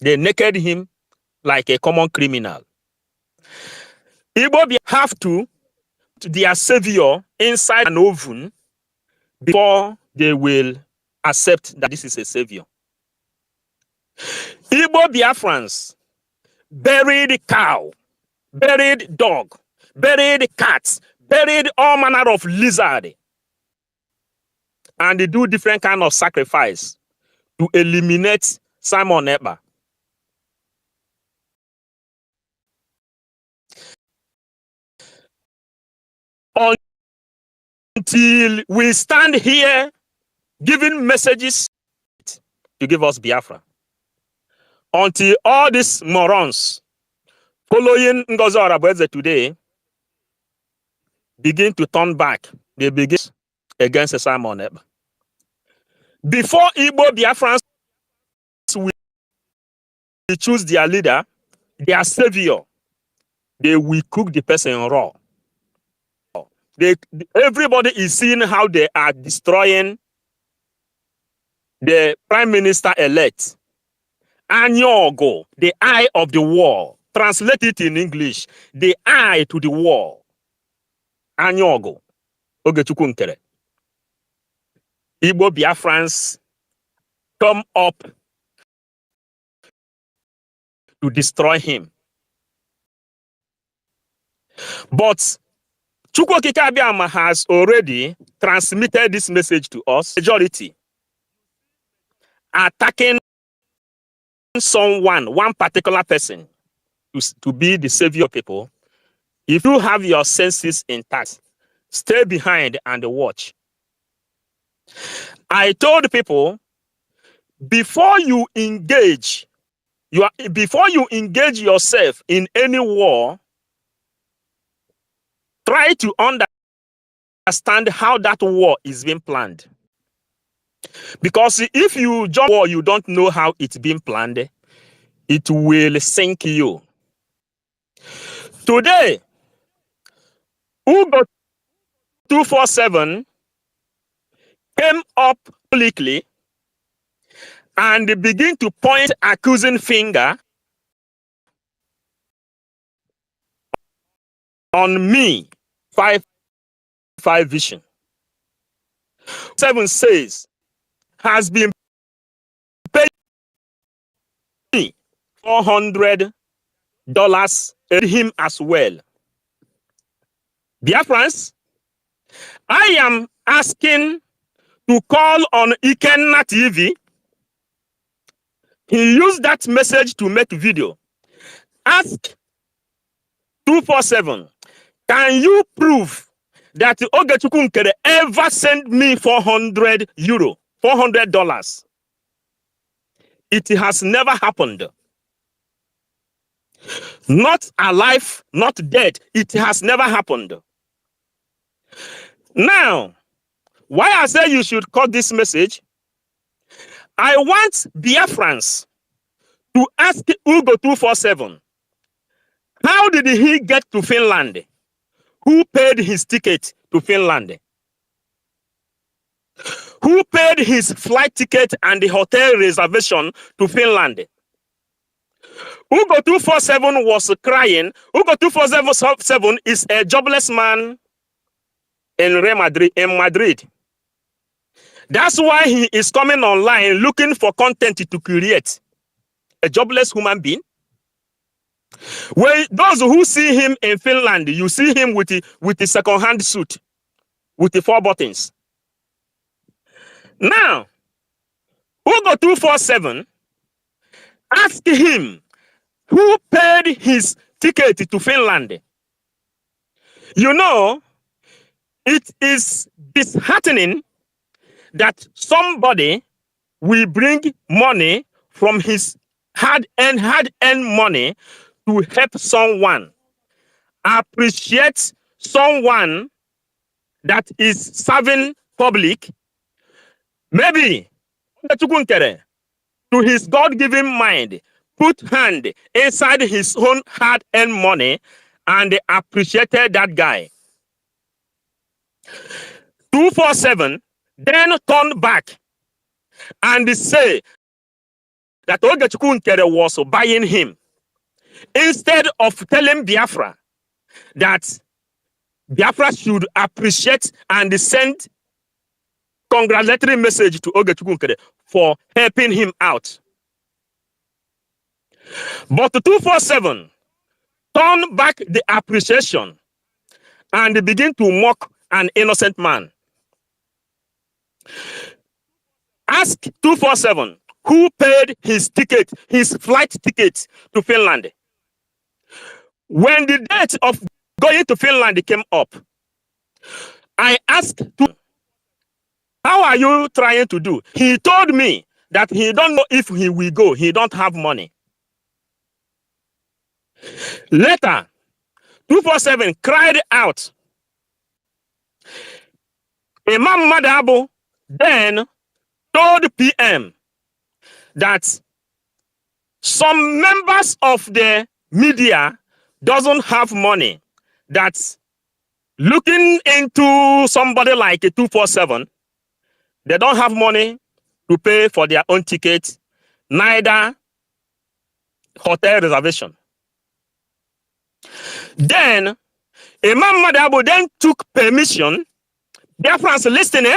They naked him like a common criminal. Igbo have to put their savior inside an oven before they will accept that this is a savior. Igbo Biafrans buried cow, buried dog, buried cats, buried all manner of lizard, and they do different kind of sacrifice to eliminate Simon Ekpa. Until we stand here giving messages to give us Biafra. Until all these morons following Ngozi Orabueze today begin to turn back, they begin against Simon Ekpa. Before Igbo Biafrans will choose their leader, their savior, they will cook the person raw. Everybody is seeing how they are destroying the Prime Minister-elect. Anyogo, the eye of the war. Translate it in English. The eye to the war. Anyogo. Ogechukwu Nkere. Igbo Biafrans come up to destroy him. But Chukwu Okike Abiama has already transmitted this message to us. Majority attacking someone, one particular person, to be the savior of people. If you have your senses intact, stay behind and watch. I told people, before you engage yourself in any war, try to understand how that war is being planned. Because if you jump war, you don't know how it's being planned, it will sink you. Today, Ugo 247 came up publicly and begin to point accusing finger on me. 5 vision. 7 says has been paid me $400 and him as well. Biafrans, I am asking to call on Ikenna TV. He used that message to make video. Ask 247, can you prove that Ogechukwu Nkere ever sent me €400? $400. It has never happened. Not alive, not dead. It has never happened. Now, why I say you should cut this message, I want Biafrans to ask Ugo 247, how did he get to Finland? Who paid his ticket to Finland? Who paid his flight ticket and the hotel reservation to Finland? Ugo 247 was crying. Ugo 247 is a jobless man in Madrid. That's why he is coming online looking for content to create. A jobless human being. Well, those who see him in Finland, you see him with the second-hand suit, with the 4 buttons. Now, Ugo 247, ask him who paid his ticket to Finland. You know, it is disheartening that somebody will bring money from his hard-earned money to help someone. Appreciate someone that is serving public. Maybe to his God-given mind, put hand inside his own hard-earned money and appreciated that guy. 247 then turn back and say that Ogechukwu Nkere was buying him, instead of telling Biafra that Biafra should appreciate and send congratulatory message to Ogechukwu Nkere for helping him out. But 247 turned back the appreciation and begin to mock an innocent man. Ask 247 who paid his ticket, his flight ticket to Finland. When the date of going to Finland came up, I asked, how are you trying to do? He told me that he don't know if he will go. He don't have money. Later, 247 cried out. Imam Madabo then told PM that some members of the media doesn't have money, that looking into somebody like a 247, they don't have money to pay for their own ticket, neither hotel reservation. Then Imam Madabo then took permission. Biafrans listening,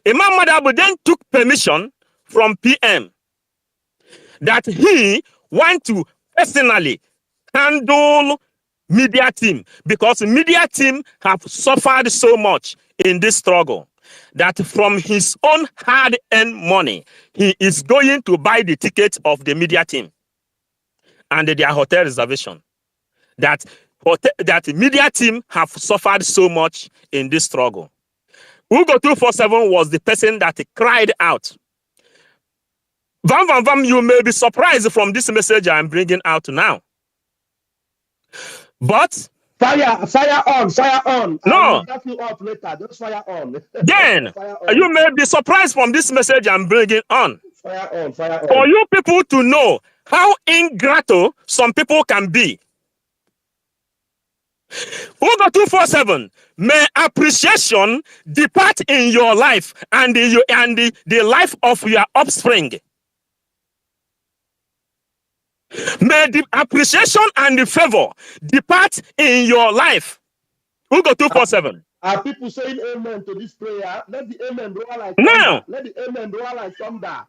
Imam Madabo then took permission from PM that he want to personally handle media team, because media team have suffered so much in this struggle that from his own hard-earned money, he is going to buy the ticket of the media team and their hotel reservation. That media team have suffered so much in this struggle. Ugo 247 was the person that cried out. Vam, you may be surprised from this message I'm bringing out now. But fire on. No. I'll you off later. Just fire on. Then fire on. You may be surprised from this message I'm bringing on. Fire on. For you people to know how ingrato some people can be. Ugo 247, may appreciation depart in your life and the life of your offspring. May the appreciation and the favor depart in your life. Ugo 247. Are people saying amen to this prayer? Let the amen roll like now. Let the amen roll like thunder.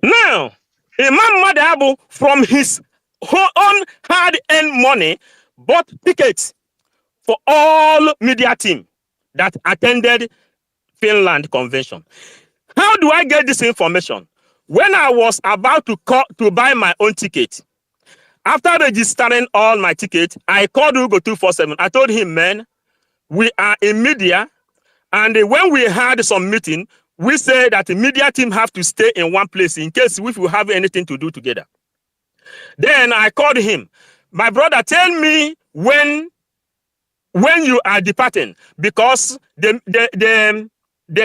Now, Imam Madabo from his own hard-earned money bought tickets for all media team that attended Finland convention. How do I get this information? When I was about to buy my own ticket, after registering all my tickets, I called Ugo 247. I told him, man, we are in media, and when we had some meeting, we said that the media team have to stay in one place in case if we have anything to do together. Then I called him. My brother, tell me when you are departing, because the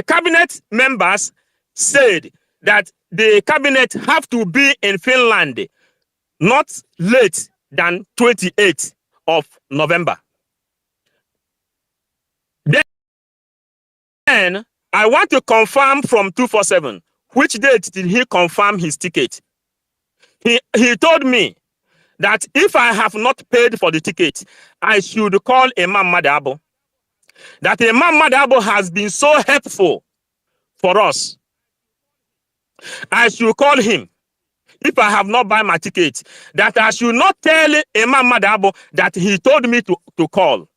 cabinet members said that the cabinet have to be in Finland not late than 28th of November. Then I want to confirm from 247, which date did he confirm his ticket? He told me that if I have not paid for the ticket, I should call Imam Madabo. That Imam Madabo has been so helpful for us. I should call him if I have not bought my ticket. That I should not tell Imam Madabo that he told me to call.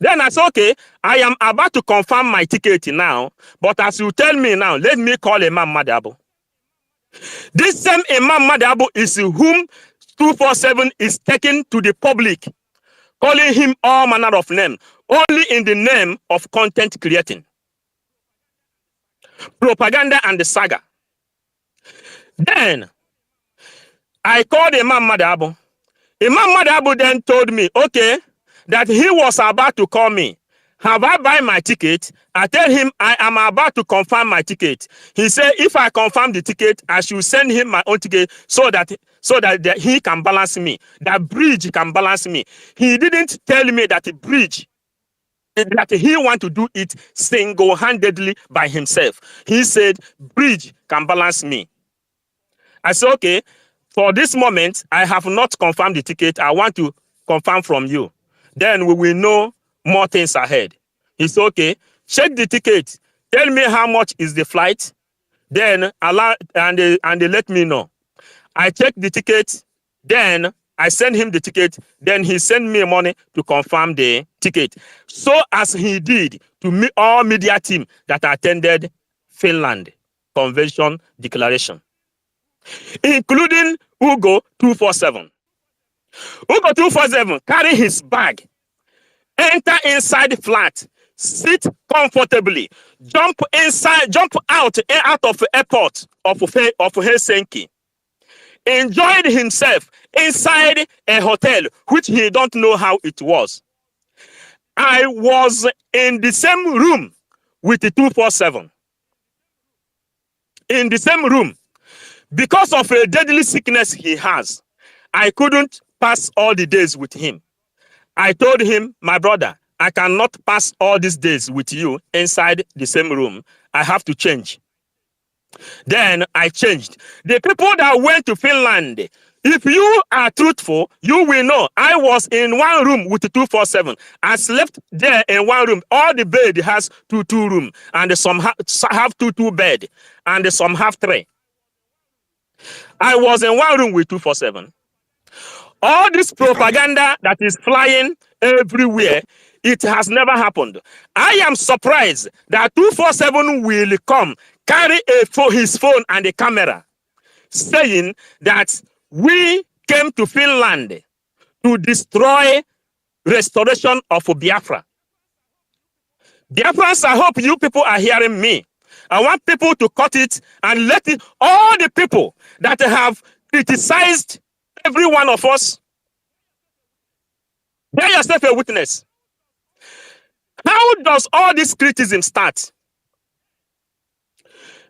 Then I said, okay, I am about to confirm my ticket now, but as you tell me now, let me call Imam Madabo. This same Imam Madabo is whom 247 is taken to the public, calling him all manner of names, only in the name of content creating, propaganda and the saga. Then I called Imam Madabo. Imam Madabo then told me, okay, that he was about to call me. Have I buy my ticket? I tell him I am about to confirm my ticket. He said if I confirm the ticket, I should send him my own ticket so that he can balance me. That bridge can balance me. He didn't tell me that the bridge, that he want to do it single-handedly by himself. He said bridge can balance me. I said, okay, for this moment, I have not confirmed the ticket. I want to confirm from you. Then we will know more things ahead. He said, okay, check the ticket. Tell me how much is the flight. Then allow and they let me know. I checked the ticket. Then I sent him the ticket. Then he sent me money to confirm the ticket. So as he did to me, all media team that attended Finland Convention Declaration, including Ugo 247. Ugo 247 carry his bag, enter inside the flat, sit comfortably, jump out of the airport of Helsinki, enjoyed himself inside a hotel, which he don't know how it was. I was in the same room with the 247. In the same room. Because of a deadly sickness he has, I couldn't pass all the days with him. I told him, my brother, I cannot pass all these days with you inside the same room. I have to change. Then I changed. The people that went to Finland, if you are truthful, you will know I was in one room with the 247. I slept there in one room. All the bed has two room, and some have two bed, and some have 3. I was in one room with 247. All this propaganda that is flying everywhere, it has never happened. I am surprised that 247 will come, carry his phone and a camera, saying that we came to Finland to destroy restoration of Biafra. Biafrans, I hope you people are hearing me. I want people to cut it and let it, all the people that have criticized every one of us, bear yourself a witness. How does all this criticism start?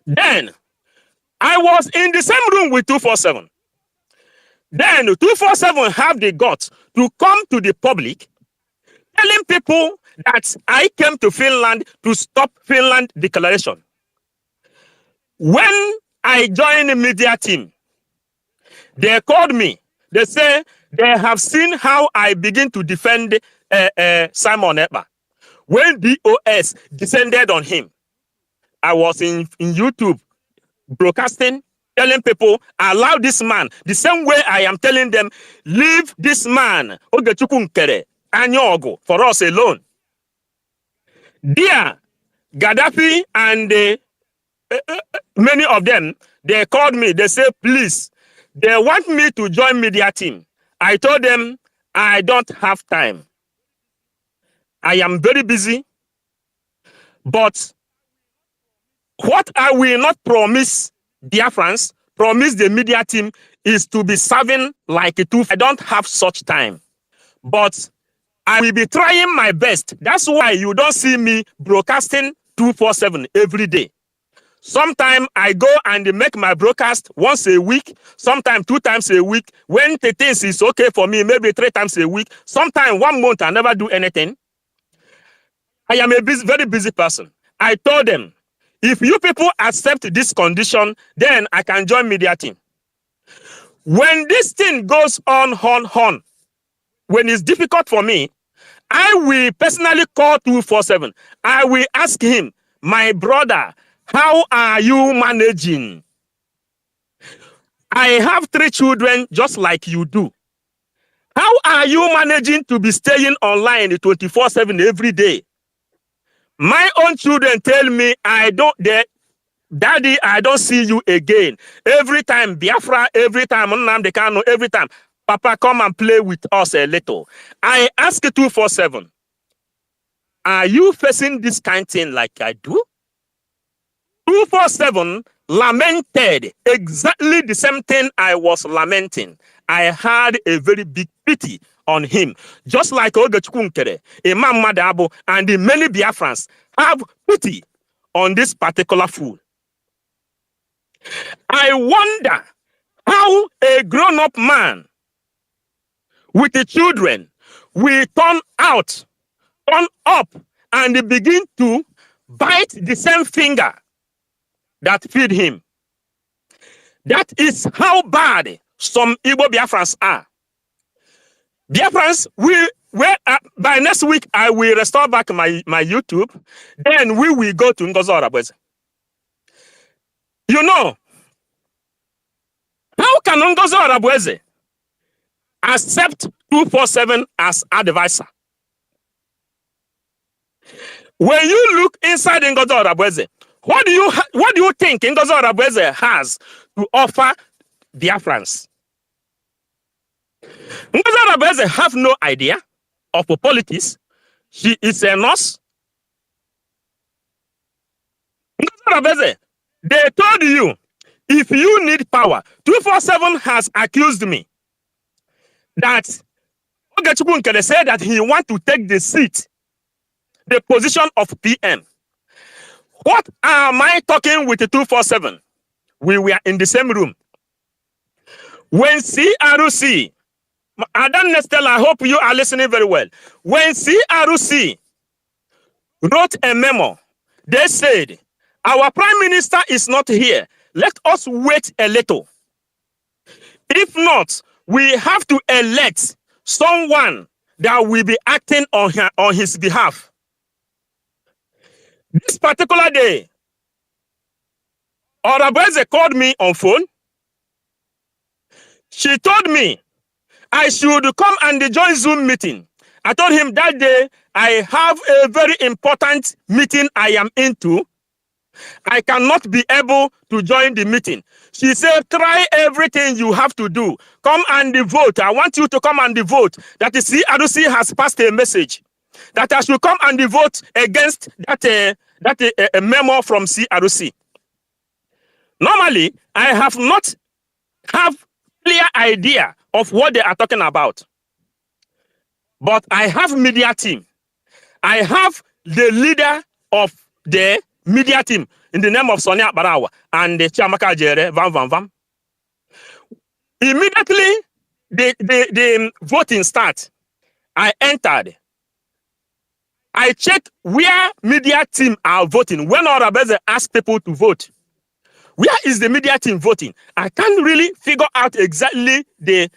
Then, I was in the same room with 247. Then 247 have the guts to come to the public, telling people that I came to Finland to stop Finland declaration. When I joined the media team, they called me. They say they have seen how I begin to defend Simon Ekpa. When DOS descended on him, I was in YouTube broadcasting, telling people, allow this man, the same way I am telling them, leave this man, for us alone. Dear Gaddafi and many of them, they called me, they said, please, they want me to join media team. I told them, I don't have time. I am very busy, but what I will not promise Biafrans, promise the media team, is to be serving like a two. I don't have such time, but I will be trying my best. That's why you don't see me broadcasting 247 every day. Sometimes I go and make my broadcast once a week, sometimes 2 times a week. When the things is okay for me, maybe 3 times a week. Sometimes 1 month I never do anything. I am a very busy person. I told them, if you people accept this condition, then I can join media team. When this thing goes on, when it's difficult for me, I will personally call 247. I will ask him, my brother, how are you managing? I have 3 children just like you do. How are you managing to be staying online 24/7 every day? My own children tell me, Daddy, I don't see you again. Every time Biafra, every time Nnamdi Kanu, every time, Papa, come and play with us a little. I ask 247, are you facing this kind of thing like I do? 247 lamented exactly the same thing I was lamenting. I had a very big pity on him. Just like Ogechukwu Nkere, Imam Madabo, and the many Biafrans have pity on this particular fool. I wonder how a grown-up man with the children will turn up, and begin to bite the same finger that feed him. That is how bad some Igbo Biafrans are. Biafrans, by next week, I will restore back my YouTube. Then we will go to Ngozi Orabweze. You know, how can Ngozi Orabweze accept 247 as advisor? When you look inside Ngozi Orabweze, what do you think Ngozi Orabweze has to offer Biafrans? Ngozi Orabweze have no idea of politics. She is a nurse. Ngozi Orabweze, they told you, if you need power, 247 has accused me that Ogechukwu Nkele said that he want to take the seat, the position of PM. What am I talking with the 247? We were in the same room. When CRC, Adam Nestel, I hope you are listening very well. When CRC wrote a memo, they said, our prime minister is not here. Let us wait a little. If not, we have to elect someone that will be acting on his behalf. This particular day, Orabweze called me on phone. She told me I should come and join Zoom meeting. I told him that day I have a very important meeting I am into. I cannot be able to join the meeting. She said, try everything you have to do. Come and vote. I want you to come and vote. That is, CRC has passed a message that I should come and vote against that memo from CRC. Normally, I have not have clear idea of what they are talking about. But I have media team. I have the leader of the media team in the name of Sonia Barawa and the Chiamaka Jere, Vam. Immediately, the voting starts. I entered. I checked where media team are voting. When Orabweze asked people to vote, where is the media team voting? I can't really figure out exactly the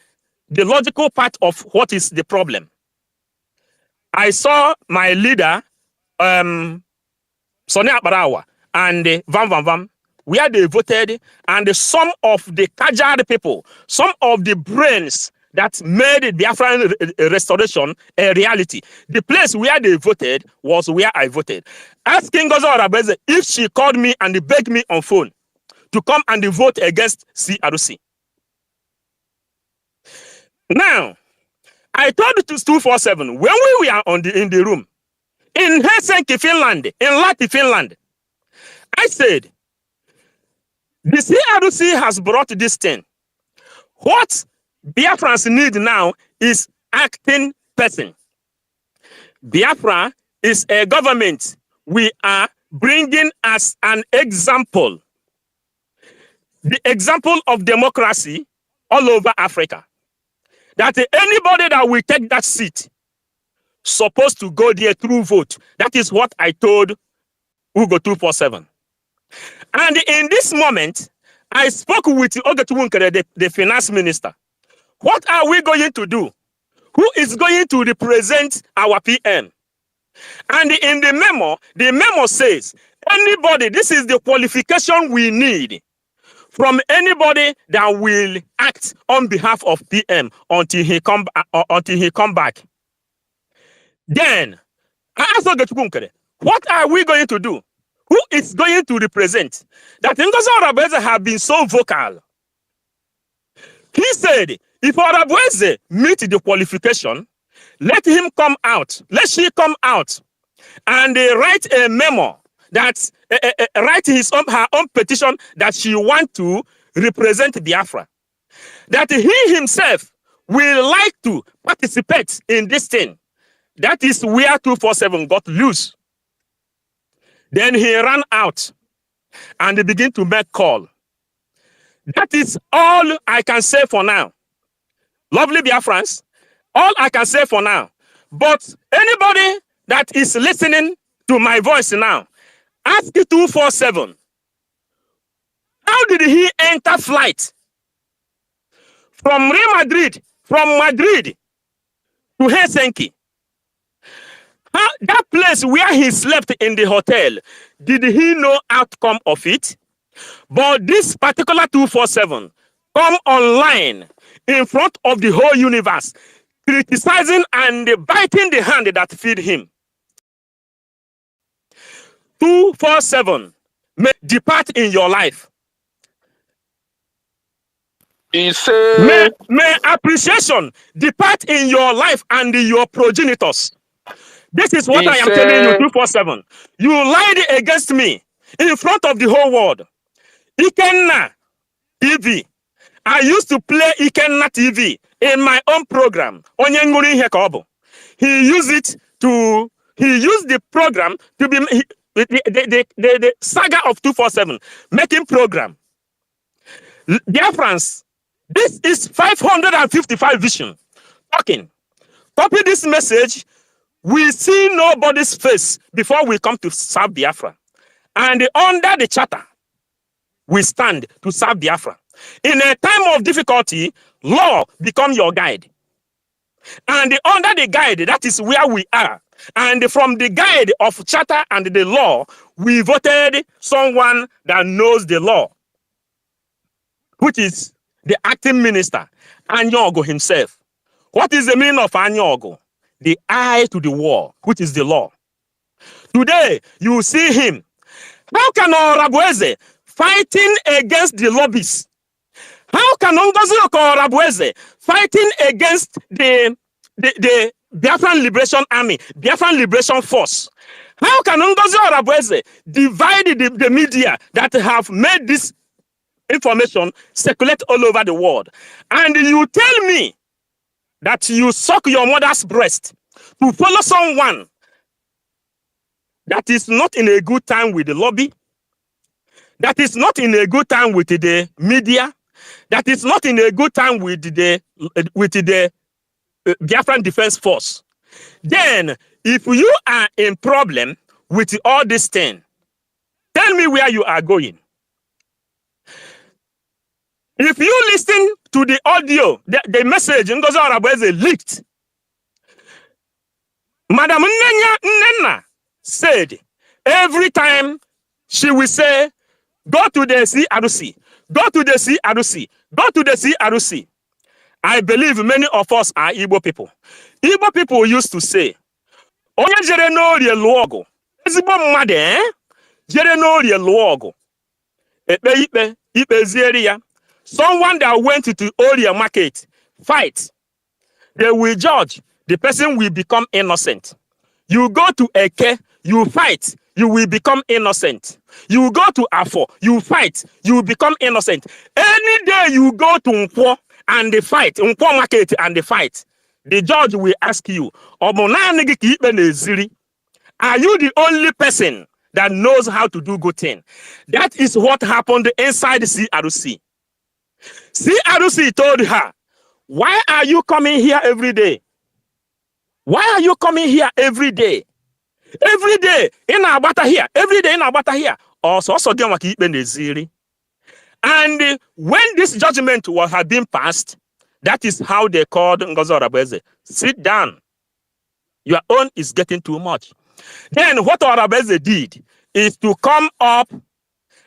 logical part of what is the problem. I saw my leader, Sonia Barawa, and Vam, where they voted, and some of the Kajad people, some of the brains that made the Biafran restoration a reality. The place where they voted was where I voted. Asking Ngozi Orabweze if she called me and begged me on phone to come and vote against CRC. Now, I told it to 247 when we were in the room in Helsinki, Finland, in Lahti, Finland. I said, the CRC has brought this thing. What Biafrans need now is acting person. Biafra is a government we are bringing as an example. The example of democracy all over Africa. That anybody that will take that seat supposed to go there through vote. That is what I told Ugo 247. And in this moment, I spoke with Ogechukwu Nkele, the finance minister. What are we going to do? Who is going to represent our PM? And in the memo says, anybody, this is the qualification we need from anybody that will act on behalf of PM until he come back. Then, I asked Ogechukwu Nkele, what are we going to do? Who is going to represent? That Ngozi Orabweze have been so vocal. He said, if Orabweze meet the qualification, let him come out. Let she come out and write a memo that write her own petition that she want to represent Biafra. That he himself will like to participate in this thing. That is where 247 got loose. Then he ran out and began to make call. That is all I can say for now. Lovely Biafrans, all I can say for now. But anybody that is listening to my voice now, ask 247, How did he enter flight from Real Madrid, from Madrid to Helsinki? How, that place where he slept in the hotel, did he know outcome of it? But this particular 247 come online in front of the whole universe, criticizing and biting the hand that feed him. 247 may depart in your life. May appreciation depart in your life and your progenitors. This is what I am telling you, 247. You lied against me in front of the whole world. Ikenna TV. I used to play Ikenna TV in my own program. He used the program to be the saga of 247, making program. Biafrans, this is 555 vision. Talking. Copy this message. We see nobody's face before we come to serve Biafra. And under the charter, we stand to serve Biafra. In a time of difficulty, law become your guide. And under the guide, that is where we are. And from the guide of charter and the law, we voted someone that knows the law, which is the acting minister, Anyogo himself. What is the meaning of Anyogo? The eye to the wall, which is the law. Today, you see him. How can Orabueze fighting against the lobbies? How can Ngozi Orabueze fighting against the Biafran Liberation Army, Biafran Liberation Force? How can Ngozi Orabueze divide the media that have made this information circulate all over the world? And you tell me that you suck your mother's breast to follow someone that is not in a good time with the lobby, that is not in a good time with the media, that is not in a good time with the Biafran Defense Force. Then, if you are in problem with all this thing, tell me where you are going. If you listen to the audio, the message Ngozi Orabueze leaked, Madam Nena said every time she will say, go to the CRC, go to the CRC, go to the CRC. I believe many of us are Igbo people. Igbo people used to say, Onye jere n'orie lụọ ọgụ, ezigbo mmadụ jere n'orie lụọ ọgụ, ekpe ikpe zieri ya. Someone that went to Oria market, fight, they will judge, the person will become innocent. You go to Eke, you fight, you will become innocent. You go to Afo, you fight, you will become innocent. Any day you go to Nkwo and the fight, Nkwo market and the fight, the judge will ask you, are you the only person that knows how to do good thing? That is what happened inside the CRC. CRC told her, why are you coming here every day? Why are you coming here every day? Every day in Abata here, every day in Abata here. Also, and when this judgment had been passed, that is how they called Ngozi Orabueze. Sit down. Your own is getting too much. Then what Orabueze did is to come up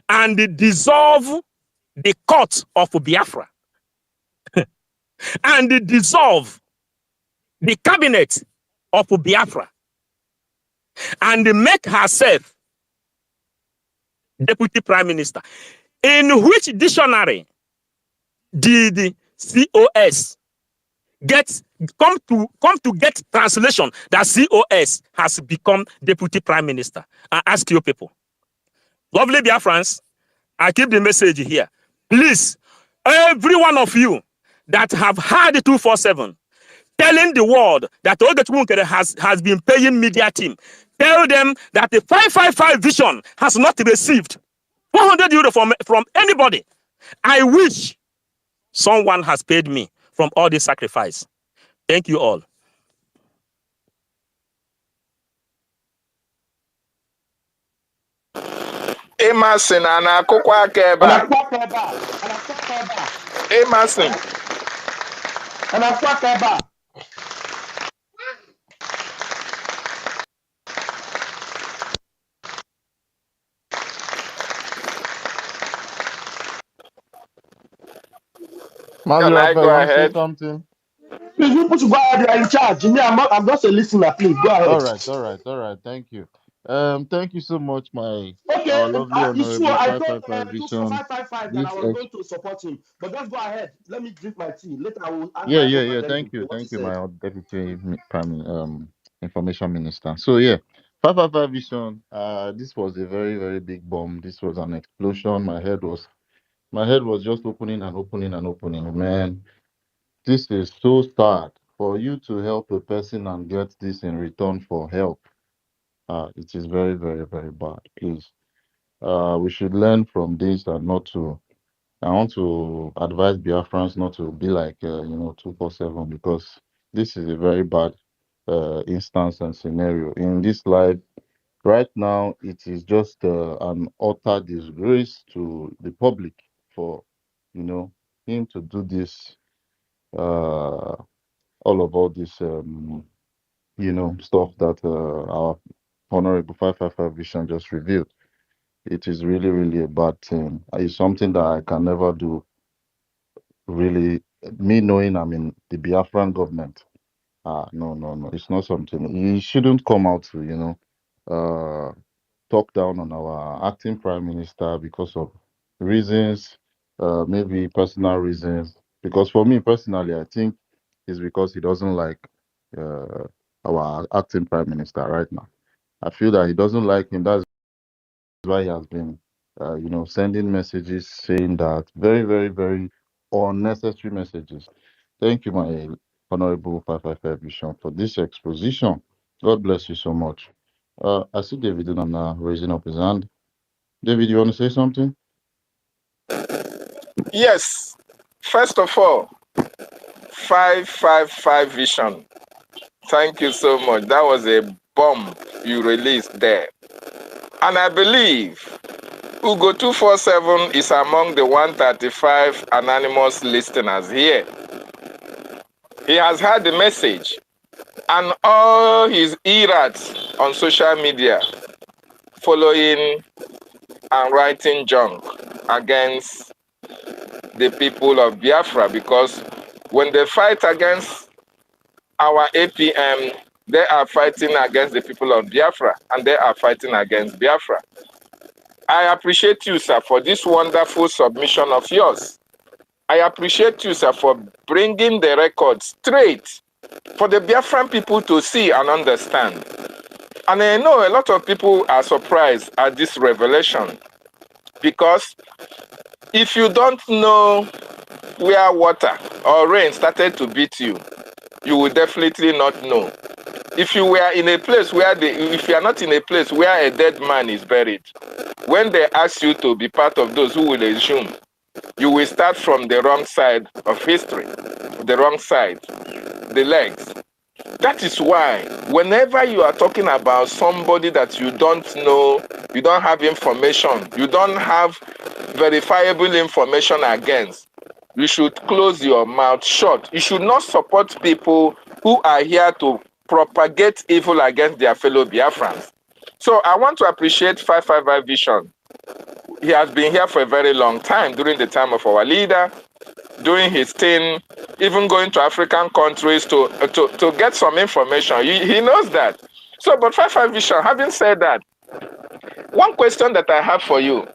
and dissolve the court of Biafra and dissolve the cabinet of Biafra and make herself deputy prime minister. In which dictionary did COS come to get translation that COS has become deputy prime minister? I ask you people. Lovely Biafrans, I keep the message here. Please, every one of you that have heard the 247 telling the world that Ogechukwunkere has been paying media team, tell them that the 555 vision has not received 400 euro from anybody. I wish someone has paid me from all this sacrifice. Thank you all. Emerson and Akokwa Keba. Emerson. Can I go ahead? Something? Please, you put to go ahead. You are in charge. Me, I'm just a listener. Please go ahead. All right. Thank you. Thank you so much, Okay, our lovely it's true. honorable I told 555 Tuso Vision. 555 that I was going to support him. But just go ahead. Let me drink my tea. Later, I will add my own addendum to what he Thank you, said. my deputy prime information minister. So yeah, 555 Vision. This was a very very big bomb. This was an explosion. My head was just opening and opening and opening. Man, this is so sad for you to help a person and get this in return for help. It is very, very, very bad. Please, we should learn from this and not to. I want to advise Biafrans not to be like 247 because this is a very bad instance and scenario in this life. Right now, it is just an utter disgrace to the public for him to do this. All about this stuff that our honorable 555 Vision just revealed. It is really, really a bad thing. It's something that I can never do. Really, me knowing I'm in the Biafran government. No. It's not something. He shouldn't come out to, talk down on our acting prime minister because of reasons, maybe personal reasons. Because for me personally, I think it's because he doesn't like uh, our acting prime minister right now. I feel that he doesn't like him. That's why he has been, sending messages saying that very, very, very unnecessary messages. Thank you, my honorable 555 Vision, for this exposition. God bless you so much. I see David now raising up his hand. David, you want to say something? Yes. First of all, 555 Vision. Thank you so much. That was a bomb you released there. And I believe Ugo 247 is among the 135 anonymous listeners here. He has heard the message and all his errats on social media following and writing junk against the people of Biafra, because when they fight against our APM, they are fighting against the people of Biafra and they are fighting against Biafra. I appreciate you, sir, for this wonderful submission of yours. I appreciate you, sir, for bringing the record straight for the Biafran people to see and understand. And I know a lot of people are surprised at this revelation because if you don't know where water or rain started to beat you, you will definitely not know. If you were in a place where if you are not in a place where a dead man is buried, when they ask you to be part of those who will assume, you will start from the wrong side of history, the wrong side, the legs. That is why whenever you are talking about somebody that you don't know, you don't have information, you don't have verifiable information against, you should close your mouth shut. You should not support people who are here to propagate evil against their fellow Biafrans. So I want to appreciate 555 Vision. He has been here for a very long time, during the time of our leader, doing his thing, even going to African countries to get some information. He knows that. So, but 555 Vision, having said that, one question that I have for you,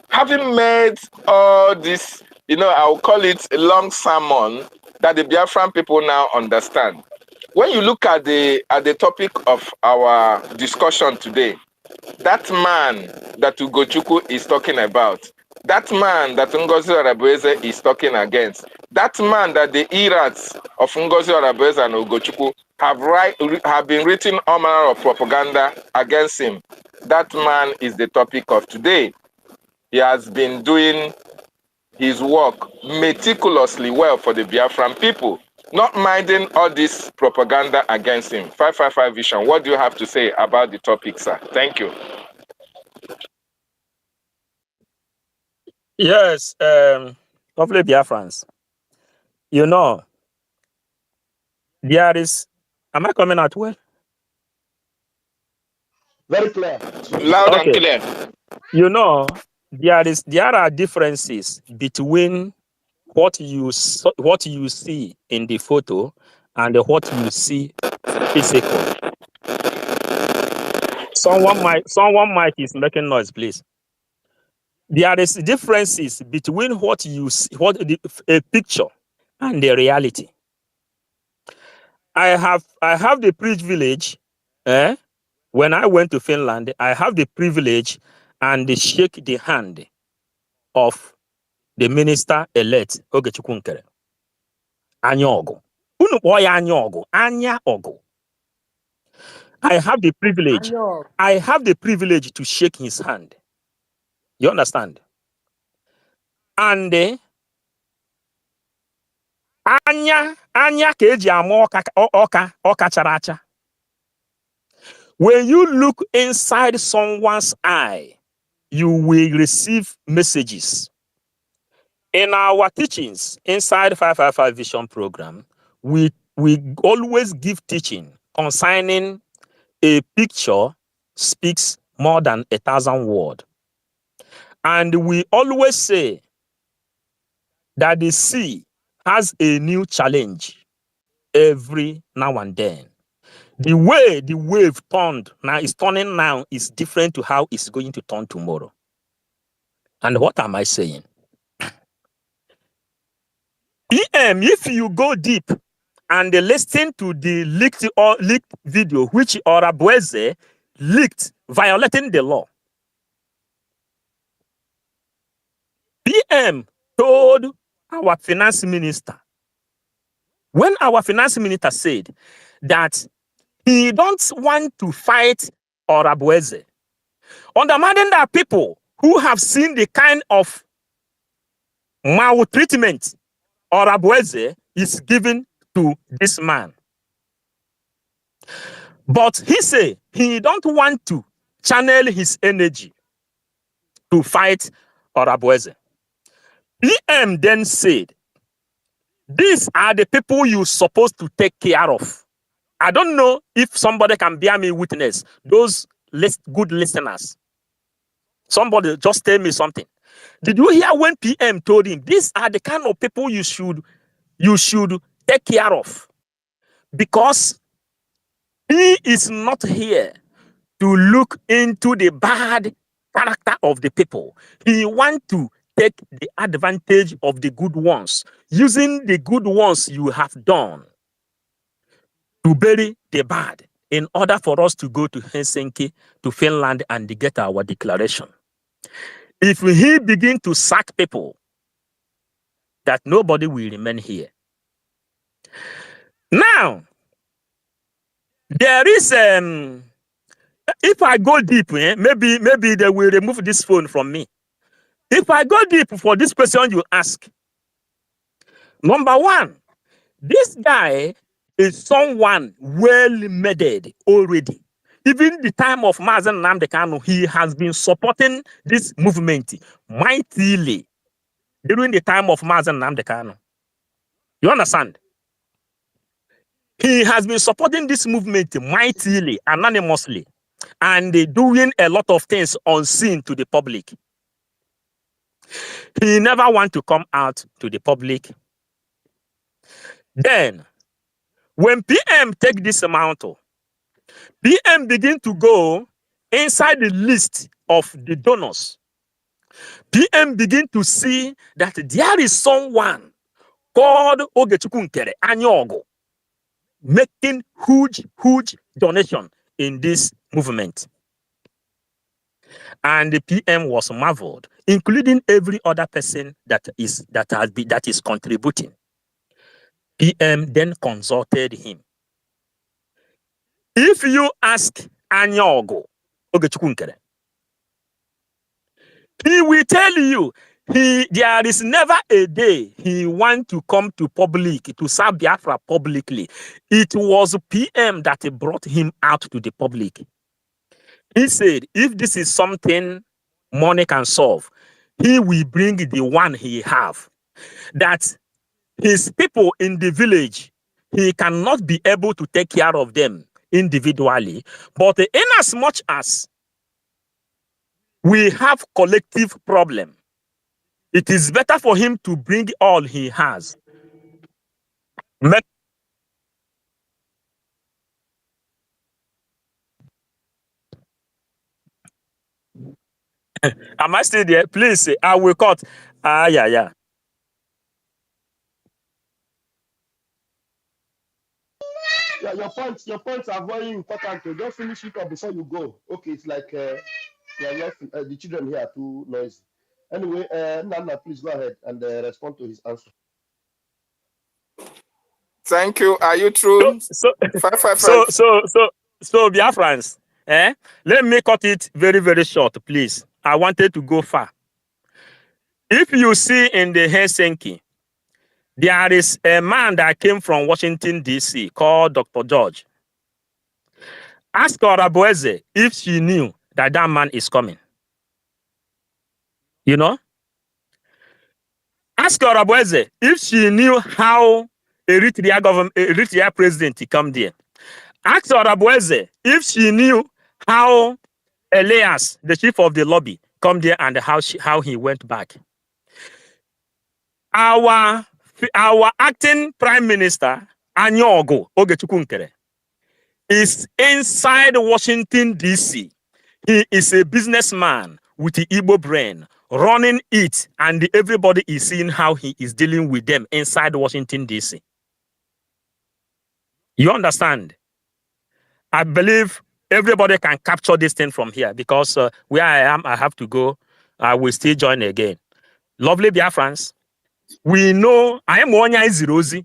having made all this, I'll call it a long sermon that the Biafran people now understand. When you look at the topic of our discussion today, that man that Ugochukwu is talking about, that man that Ngozi Orabueze is talking against, that man that the errats of Ngozi Orabueze and Ugochukwu have been written all manner of propaganda against him, that man is the topic of today. He has been doing his work meticulously well for the Biafran people, not minding all this propaganda against him. 555 Vision, what do you have to say about the topic, sir? Thank you. Yes, lovely Biafrans. You know, there is. Am I coming out well? Very clear. Loud and Okay. clear. You know, there are differences between what you see in the photo and what you see physically. Someone mic is making noise, please. There is differences between what you see, a picture and the reality. I have the privilege, when I went to Finland, I have the privilege and shake the hand of the minister-elect Ogechukwu Nkere. Anya ogu. Unu kpọọ ya anya ogu. Anya ogu. I have the privilege. I have the privilege to shake his hand. You understand? And anya ka eji ama ọka chara acha. When you look inside someone's eye, you will receive messages. In our teachings inside 555 Vision Program, we always give teaching concerning a picture speaks more than 1,000 words. And we always say that the sea has a new challenge every now and then. The way the wave turned now is turning now is different to how it's going to turn tomorrow. And what am I saying? If you go deep and listen to the leaked video which Orabueze leaked violating the law, PM told our finance minister, when our finance minister said that he don't want to fight Orabueze, understanding that people who have seen the kind of maltreatment Orabueze is given to this man. But he said he don't want to channel his energy to fight Orabueze. PM then said, these are the people you're supposed to take care of. I don't know if somebody can bear me witness, those good listeners. Somebody just tell me something. Did you hear when PM told him, these are the kind of people you should take care of? Because he is not here to look into the bad character of the people. He wants to take the advantage of the good ones, using the good ones you have done to bury the bad in order for us to go to Helsinki, to Finland, and get our declaration. If he begin to sack people, that nobody will remain here. Now, there is if I go deep, maybe they will remove this phone from me. If I go deep for this question you ask, number one, this guy is someone well-made already. Even the time of Mazen Nnamdi Kanu, he has been supporting this movement mightily during the time of Mazen Nnamdi Kanu. You understand? He has been supporting this movement mightily, anonymously, and doing a lot of things unseen to the public. He never want to come out to the public. Then, when PM take this mantle, PM begin to go inside the list of the donors. PM begin to see that there is someone called Ogechukwu Nkere Anyogo making huge donation in this movement. And the PM was marveled, including every other person that is contributing. PM then consulted him. If you ask Anyogo Ogechukwu Nkere, he will tell you there is never a day he want to come to public to serve Biafra publicly. It was PM that brought him out to the public. He said, if this is something money can solve, he will bring the one he have. That his people in the village, he cannot be able to take care of them individually. But in as much as we have collective problem, it is better for him to bring all he has. Am I still there? Please, I will cut. Yeah. Yeah, your points are very important. To just finish it up before you go. Okay, it's like the children here are too noisy. Anyway, Nana, please go ahead and respond to his answer. Thank you. Are you true? So, 555. Biafrans, let me cut it very, very short, please. I wanted to go far. If you see in the Helsinki, there is a man that came from Washington, D.C. called Dr. George. Ask Orabueze if she knew that that man is coming. You know? Ask Orabueze if she knew how Eritrea president come there. Ask Orabueze if she knew how Elias, the chief of the lobby, come there and how he went back. Our acting prime minister, Anyogo Ogechukwu, is inside Washington, D.C. He is a businessman with the Igbo brain, running it, and everybody is seeing how he is dealing with them inside Washington, D.C. You understand? I believe everybody can capture this thing from here because where I am, I have to go. I will still join again. Lovely Biafrans, we know I am Onya Izirozi.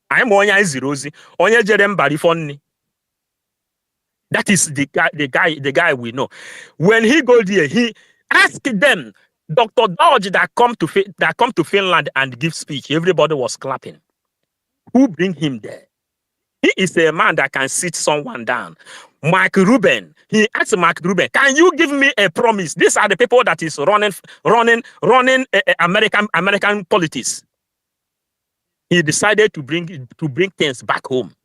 I am Onya Izirozi. Onya Jerem Barifonni. That is the guy we know. When he go there, he asked them, Dr. Dodge that come to Finland and give speech. Everybody was clapping. Who bring him there? He is a man that can sit someone down. Mark Rubin. He asked Mark Rubin, can you give me a promise? These are the people that is running American politics. He decided to bring things back home.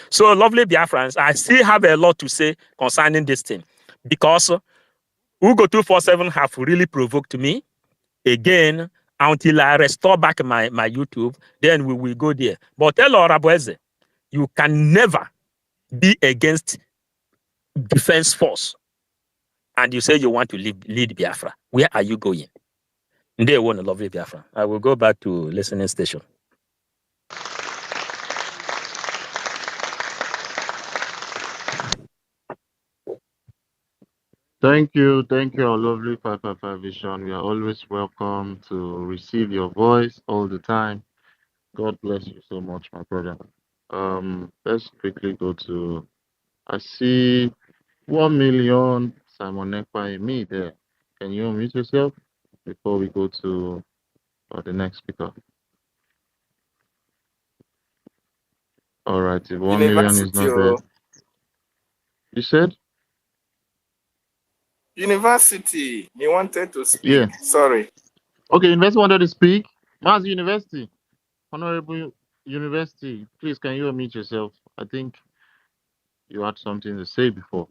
So, lovely Biafrans, I still have a lot to say concerning this thing because Ugo 247 have really provoked me again until I restore back my YouTube. Then we will go there. But tell Orabueze, you can never be against defense force and you say you want to lead Biafra. Where are you going? They want a lovely Biafra. I will go back to listening station. Thank you, our lovely 555 Vision. We are always welcome to receive your voice all the time. God bless you so much, my brother. Let's quickly go to. I see 1 million Simon Nekpa me there. Can you unmute yourself before we go to the next speaker? All right, if 1 million is not there. You said? University. He wanted to speak. Yeah. Sorry. Okay, University wanted to speak. Mass University. Honorable University, please, can you unmute yourself? I think you had something to say before.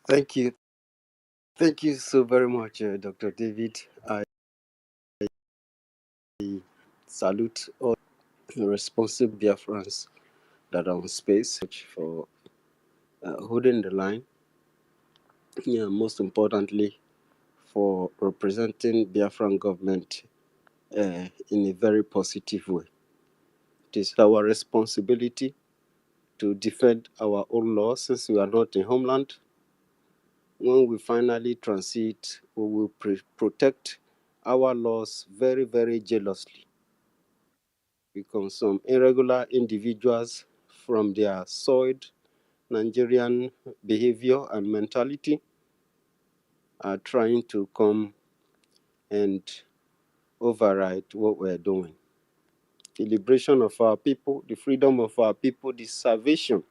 Thank you. Thank you so very much, Dr. David. I salute all responsible Biafrans that are on space for holding the line. Yeah, most importantly, for representing Biafran government in a very positive way. It is our responsibility to defend our own laws since we are not in homeland. When we finally transit, we will protect our laws very, very jealously. Because some irregular individuals from their soiled Nigerian behavior and mentality are trying to come and override what we're doing. The liberation of our people, the freedom of our people, the salvation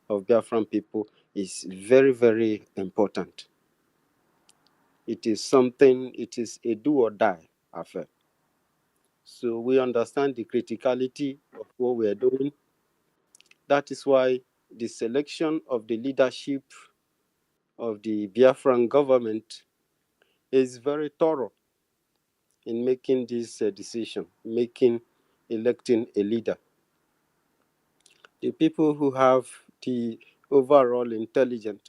of Biafran people is very, very important. It is something, it is a do or die affair. So we understand the criticality of what we are doing. That is why the selection of the leadership of the Biafran government is very thorough in making this decision, electing a leader. The people who have the overall intelligence,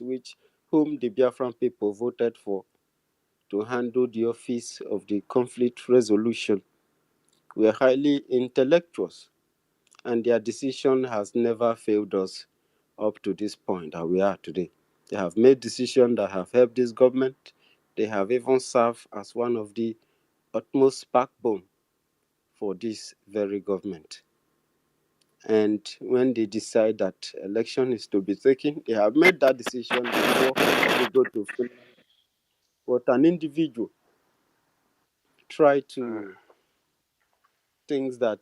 whom the Biafran people voted for to handle the office of the conflict resolution, were highly intellectuals, and their decision has never failed us up to this point that we are today. They have made decisions that have helped this government. They have even served as one of the utmost backbone for this very government. And when they decide that election is to be taken, they have made that decision before they go to Finland. But an individual try to things that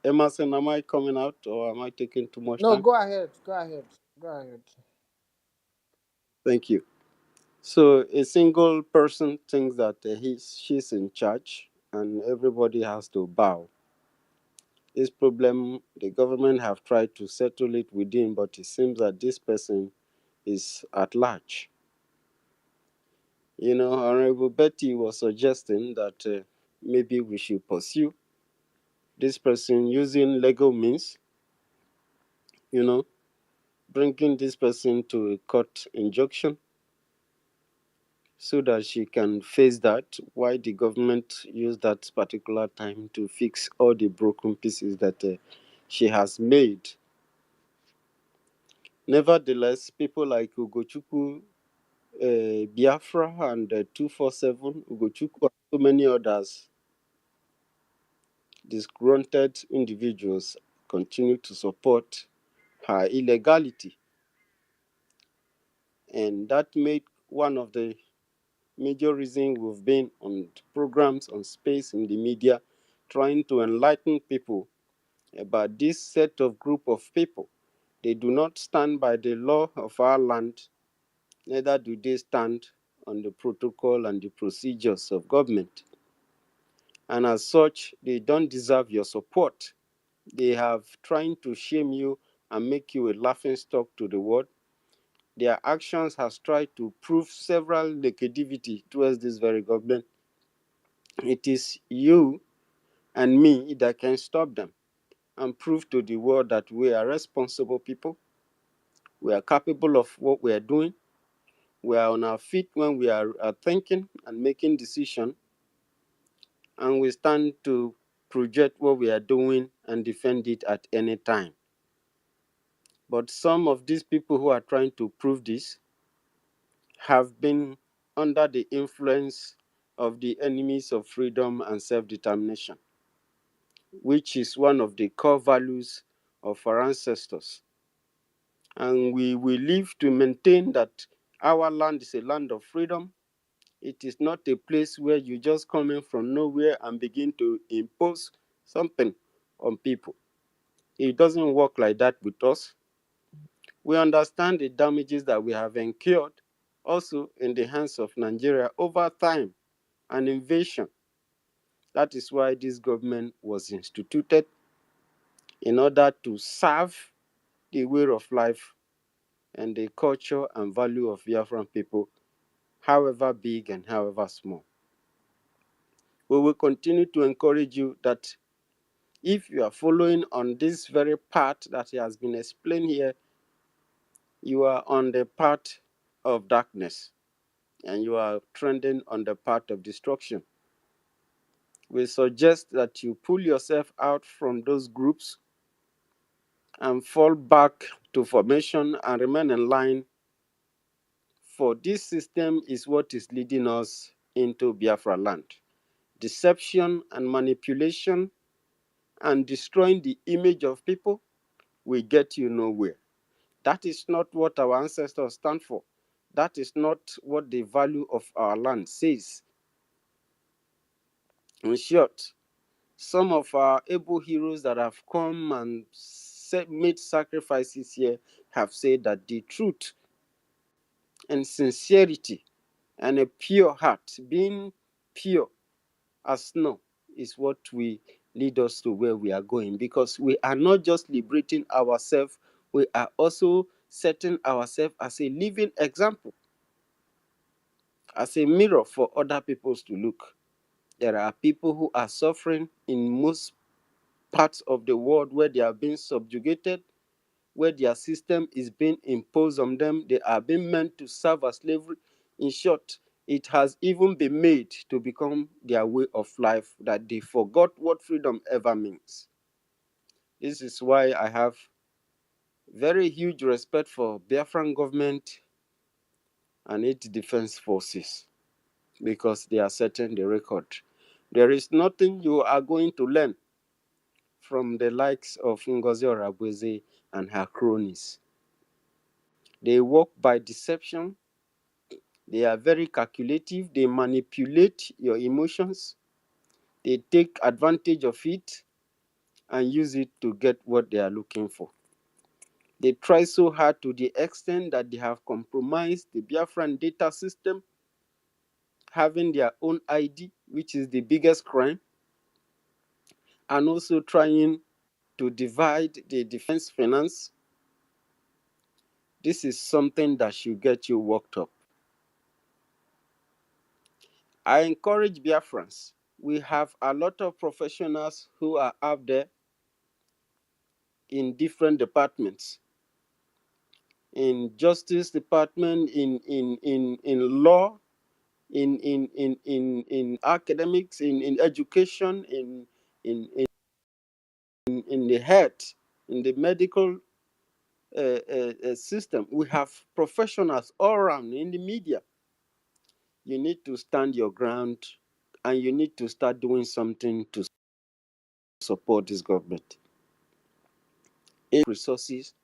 Emerson, am I coming out or am I taking too much No, time? go ahead. Go ahead. Go ahead. Thank you. So a single person thinks that she's in charge and everybody has to bow. This problem, the government have tried to settle it within, but it seems that this person is at large. You know, Honorable Betty was suggesting that maybe we should pursue this person using legal means, you know, bringing this person to a court injunction so that she can face that, why the government used that particular time to fix all the broken pieces that she has made. Nevertheless, people like Ugochukwu, Biafra, and 247, Ugochukwu, and so many others, disgruntled individuals, continue to support her illegality. And that made one of the major reasons we've been on programs on space in the media trying to enlighten people about this set of group of people. They do not stand by the law of our land, neither do they stand on the protocol and the procedures of government. And as such, they don't deserve your support. They have trying to shame you and make you a laughing stock to the world. Their actions has tried to prove several negativity towards this very government. It is you and me that can stop them and prove to the world that we are responsible people. We are capable of what we are doing. We are on our feet when we are thinking and making decisions, and we stand to project what we are doing and defend it at any time. But some of these people who are trying to prove this have been under the influence of the enemies of freedom and self-determination, which is one of the core values of our ancestors. And we will live to maintain that our land is a land of freedom. It is not a place where you just come in from nowhere and begin to impose something on people. It doesn't work like that with us. We understand the damages that we have incurred also in the hands of Nigeria over time, an invasion. That is why this government was instituted, in order to serve the way of life and the culture and value of Biafran people, however big and however small. We will continue to encourage you that if you are following on this very path that has been explained here, you are on the path of darkness and you are trending on the path of destruction. We suggest that you pull yourself out from those groups and fall back to formation and remain in line, for this system is what is leading us into Biafra land. Deception and manipulation and destroying the image of people will get you nowhere. That is not what our ancestors stand for. That is not what the value of our land says. In short, some of our able heroes that have come and made sacrifices here have said that the truth and sincerity and a pure heart, being pure as snow, is what will lead us to where we are going, because we are not just liberating ourselves, we are also setting ourselves as a living example, as a mirror for other people to look. There are people who are suffering in most parts of the world where they are being subjugated, where their system is being imposed on them. They are being meant to serve as slavery. In short, it has even been made to become their way of life, that they forgot what freedom ever means. This is why I have very huge respect for Biafran government and its defense forces, because they are setting the record. There is nothing you are going to learn from the likes of Ngozi Orabweze and her cronies. They work by deception. They are very calculative. They manipulate your emotions. They take advantage of it and use it to get what they are looking for. They try so hard to the extent that they have compromised the Biafran data system, having their own ID, which is the biggest crime, and also trying to divide the defense finance. This is something that should get you worked up. I encourage Biafrans. We have a lot of professionals who are out there in different departments, in justice department, in law, in academics, in education, in the health, in the medical system. We have professionals all around in the media. You need to stand your ground, and you need to start doing something to support this government. In resources,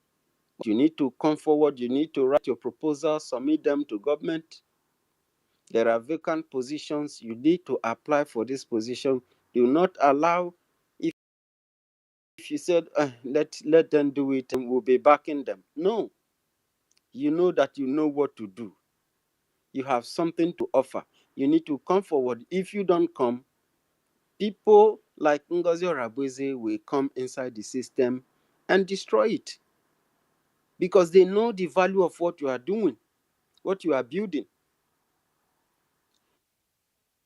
you need to come forward. You need to write your proposals, submit them to government. There are vacant positions. You need to apply for this position. Do not allow, if you said, let them do it and we'll be backing them. No. You know that you know what to do. You have something to offer. You need to come forward. If you don't come, people like Ngozi Orabweze will come inside the system and destroy it, because they know the value of what you are doing, what you are building.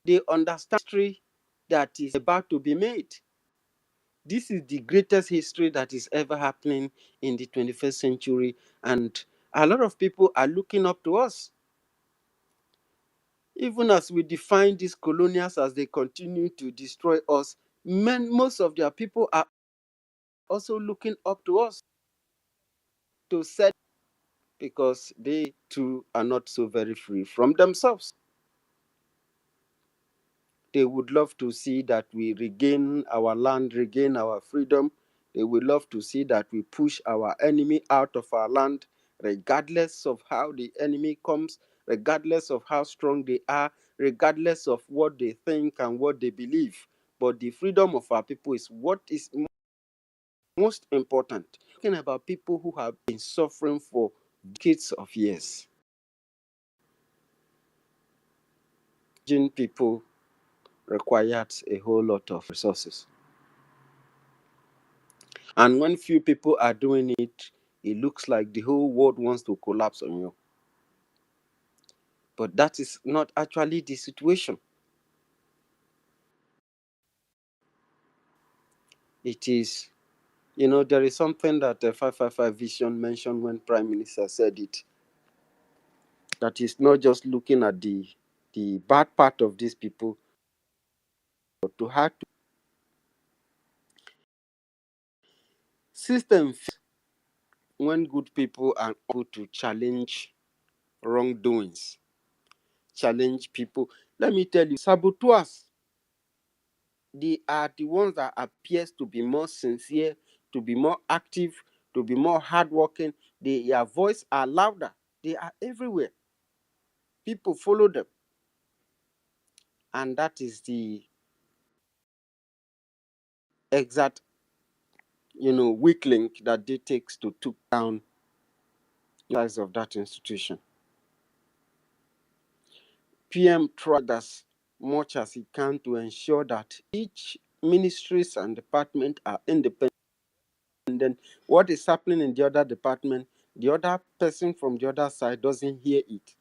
They understand history that is about to be made. This is the greatest history that is ever happening in the 21st century, and a lot of people are looking up to us. Even as we define these colonials, as they continue to destroy us, most of their people are also looking up to us to set, because they too are not so very free from themselves. They would love to see that we regain our land, regain our freedom. They would love to see that we push our enemy out of our land, regardless of how the enemy comes, regardless of how strong they are, regardless of what they think and what they believe. But the freedom of our people is what is most important. Talking about people who have been suffering for decades of years. People required a whole lot of resources. And when few people are doing it, it looks like the whole world wants to collapse on you. But that is not actually the situation. It is, there is something that the 555 vision mentioned when Prime Minister said it, that is not just looking at the bad part of these people, but to have to system when good people are able to challenge wrongdoings, challenge people. Let me tell you, saboteurs, they are the ones that appears to be more sincere, to be more active, to be more hardworking. Their voice are louder. They are everywhere. People follow them. And that is the exact weak link that they takes to took down the size of that institution. PM tried as much as he can to ensure that each ministries and department are independent. What is happening in the other department, the other person from the other side doesn't hear it.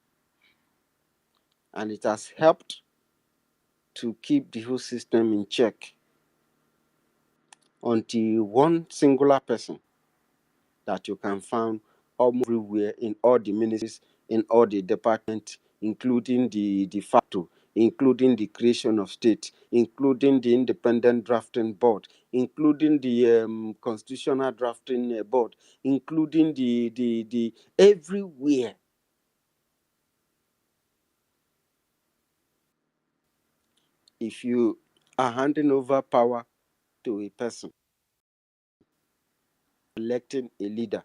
And it has helped to keep the whole system in check until one singular person that you can find almost everywhere in all the ministries, in all the departments, including the de facto, including the creation of state, including the independent drafting board, including the constitutional drafting board, including the everywhere. If you are handing over power to a person, electing a leader,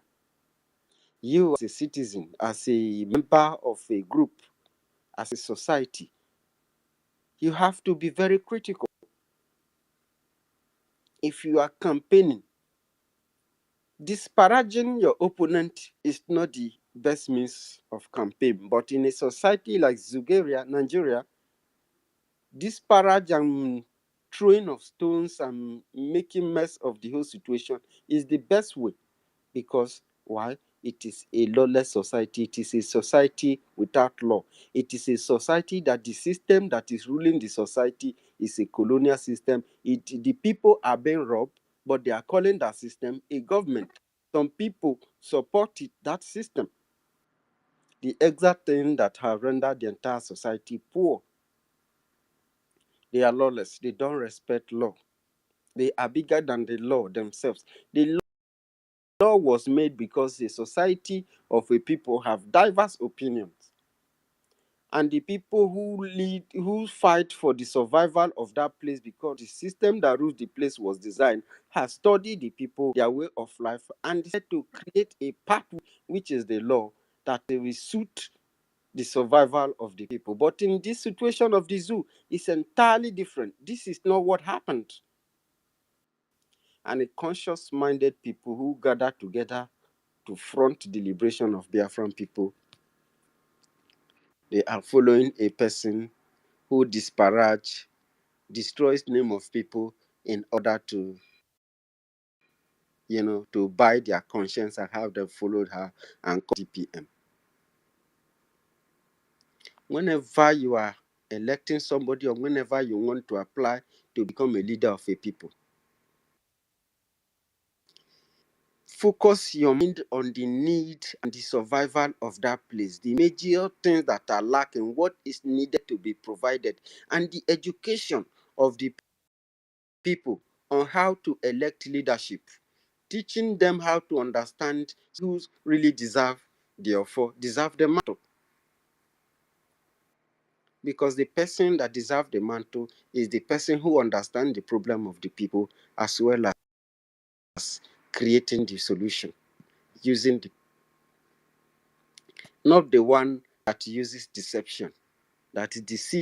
you as a citizen, as a member of a group, as a society, you have to be very critical. If you are campaigning, disparaging your opponent is not the best means of campaign. But in a society like Nigeria, disparage and throwing of stones and making mess of the whole situation is the best way. Because why? It is a lawless society. It is a society without law. It is a society that the system that is ruling the society is a colonial system. The people are being robbed, but they are calling that system a government. Some people support that system. The exact thing that have rendered the entire society poor. They are lawless. They don't respect law. They are bigger than the law themselves. The law was made because a society of a people have diverse opinions. And the people who fight for the survival of that place, because the system that rules the place was designed, has studied the people, their way of life, and decided to create a pathway, which is the law, that will suit the survival of the people. But in this situation of the zoo, it's entirely different. This is not what happened. And a conscious-minded people who gather together to front the liberation of Biafran people, they are following a person who destroys the name of people in order to, to buy their conscience and have them followed her and call DPM. Whenever you are electing somebody or whenever you want to apply to become a leader of a people, focus your mind on the need and the survival of that place, the major things that are lacking, what is needed to be provided, and the education of the people on how to elect leadership, teaching them how to understand who really deserve the mantle. Because the person that deserves the mantle is the person who understands the problem of the people, as well as creating the solution, using not the one that uses deception, that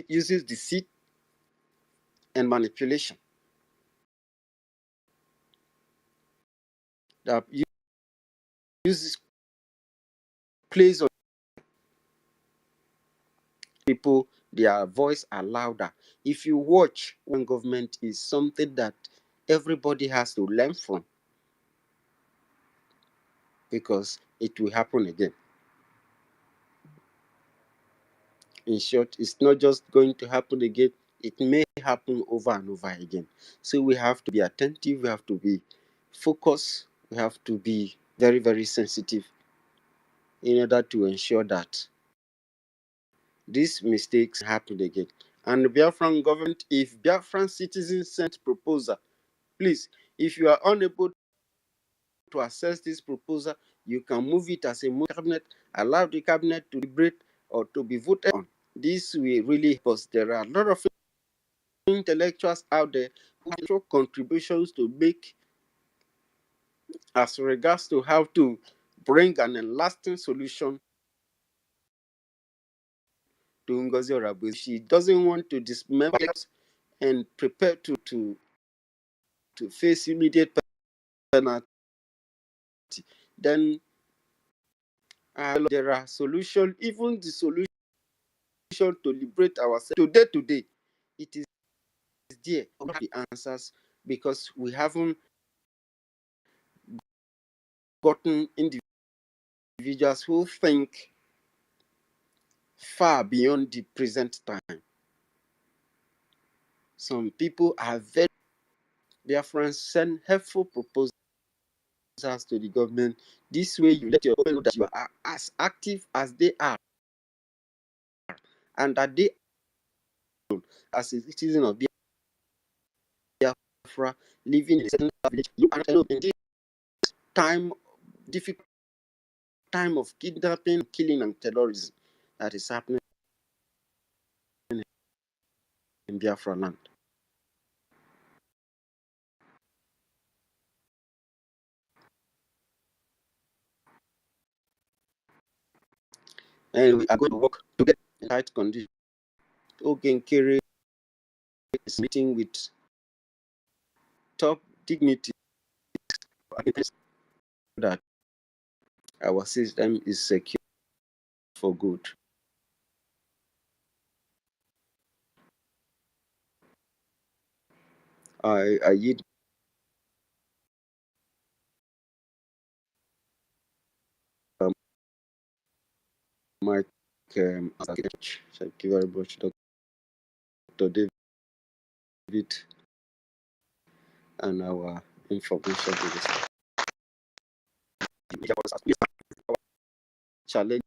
uses deceit and manipulation, that uses plays on people, their voice are louder. If you watch when government is something that everybody has to learn from, because it will happen again. In short, it's not just going to happen again, it may happen over and over again. So we have to be attentive, we have to be focused, we have to be very, very sensitive in order to ensure that these mistakes happen again. And the Biafran government, if Biafran citizens sent proposal, please, if you are unable to access this proposal, you can move it as a cabinet, allow the cabinet to deliberate or to be voted on. This will really help us. There are a lot of intellectuals out there who have contributions to make as regards to how to bring an lasting solution to Ngozi Orabu. She doesn't want to dismember and prepare to face immediate then there are solutions, even the solution to liberate ourselves today. It is there, the answers, because we haven't gotten individuals who think far beyond the present time. Some people are very Biafrans send helpful proposals to the government. This way, you let your government know that you are as active as they are, and that they, as a citizen of Biafra, living in a certain village, you are in this difficult time of kidnapping, killing, and terrorism that is happening in Biafra land. And we are going to work together in tight conditions. Ogenkere is meeting with top dignity that our system is secure for good. I yield my thank you very much, Dr. David, and our information minister. Challenge.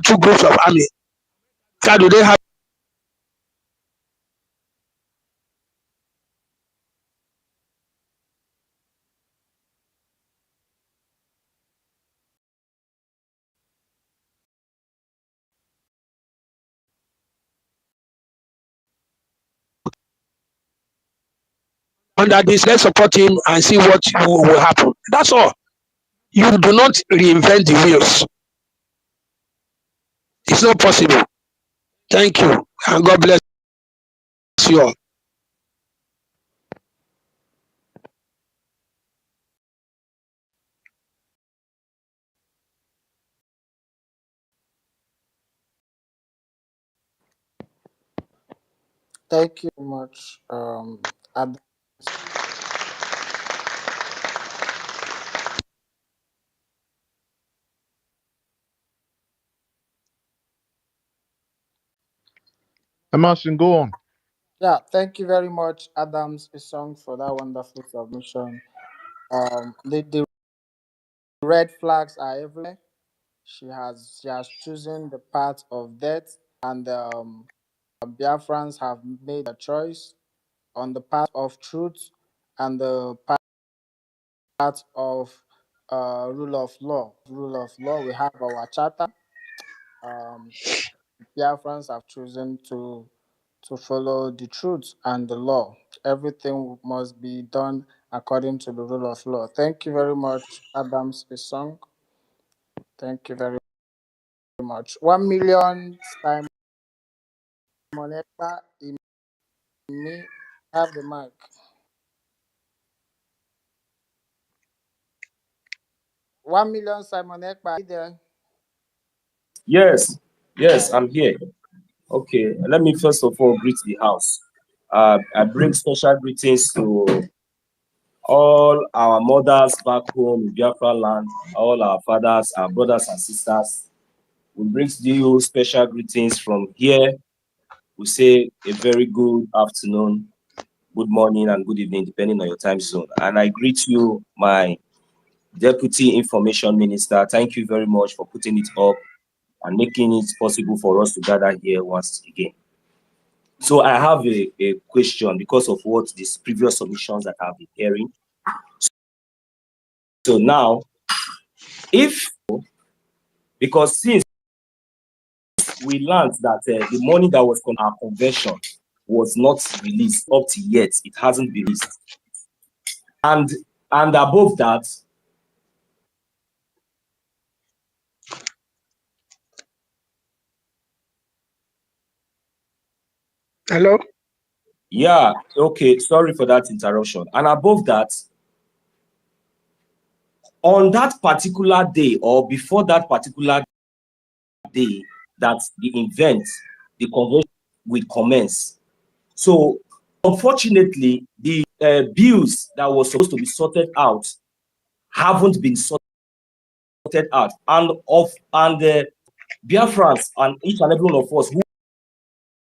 two groups of army. So do they have under this? Let's support him and see what will happen. That's all. You do not reinvent the wheels. It's not possible. Thank you, and God bless you all. Thank you very much. Emerson, go on. Yeah, thank you very much, Adams Isong, for that wonderful submission. The red flags are everywhere. She has chosen the path of death, and Biafrans have made a choice on the path of truth and the path of rule of law. Rule of law. We have our charter. Um, Biafrans have chosen to follow the truth and the law. Everything must be done according to the rule of law. Thank you very much, Adams Isong. Thank you very much. 1 million Simon Ekpa, me have the mic. 1 million Simon Ekpa, are you there? Yes, yes, I'm here. Okay, let me first of all greet the house. I bring special greetings to all our mothers back home in Biafra land, all our fathers, our brothers and sisters. We bring to you special greetings from here. We say a very good afternoon, good morning, and good evening, depending on your time zone. And I greet you, my Deputy Information Minister. Thank you very much for putting it up and making it possible for us to gather here once again. So I have a question because of what these previous submissions that I've been hearing. So now, because since we learned that the money that was on our convention was not released up to yet, it hasn't been released. And above that, Hello? yeah, okay, sorry for that interruption. And above that, on that particular day or before that particular day that the event, the convention will commence. So unfortunately, the bills that was supposed to be sorted out haven't been sorted out. And Biafrans and each and every one of us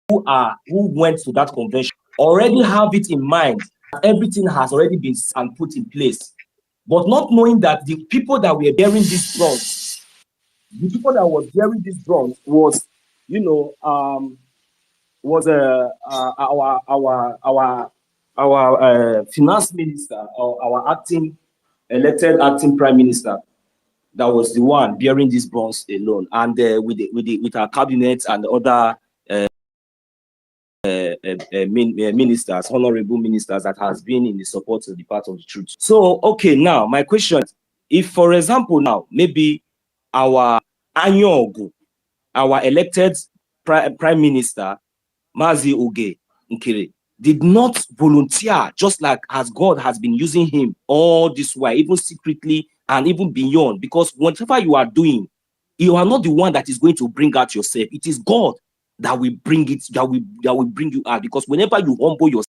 who went to that convention already have it in mind that everything has already been and put in place. But not knowing that the people that were bearing these drums, the people that were bearing these drums was, was our finance minister or our elected acting prime minister that was the one bearing these bronze alone, and with our cabinet and other ministers, honorable ministers that has been in the support of the part of the truth. So, okay, now my question: if, for example, now maybe our Anyogu, our elected prime minister, Mazi Uge Nkiri, did not volunteer, just like as God has been using him all this while, even secretly and even beyond, because whatever you are doing, you are not the one that is going to bring out yourself. It is God that will bring it, that will bring you out, because whenever you humble yourself,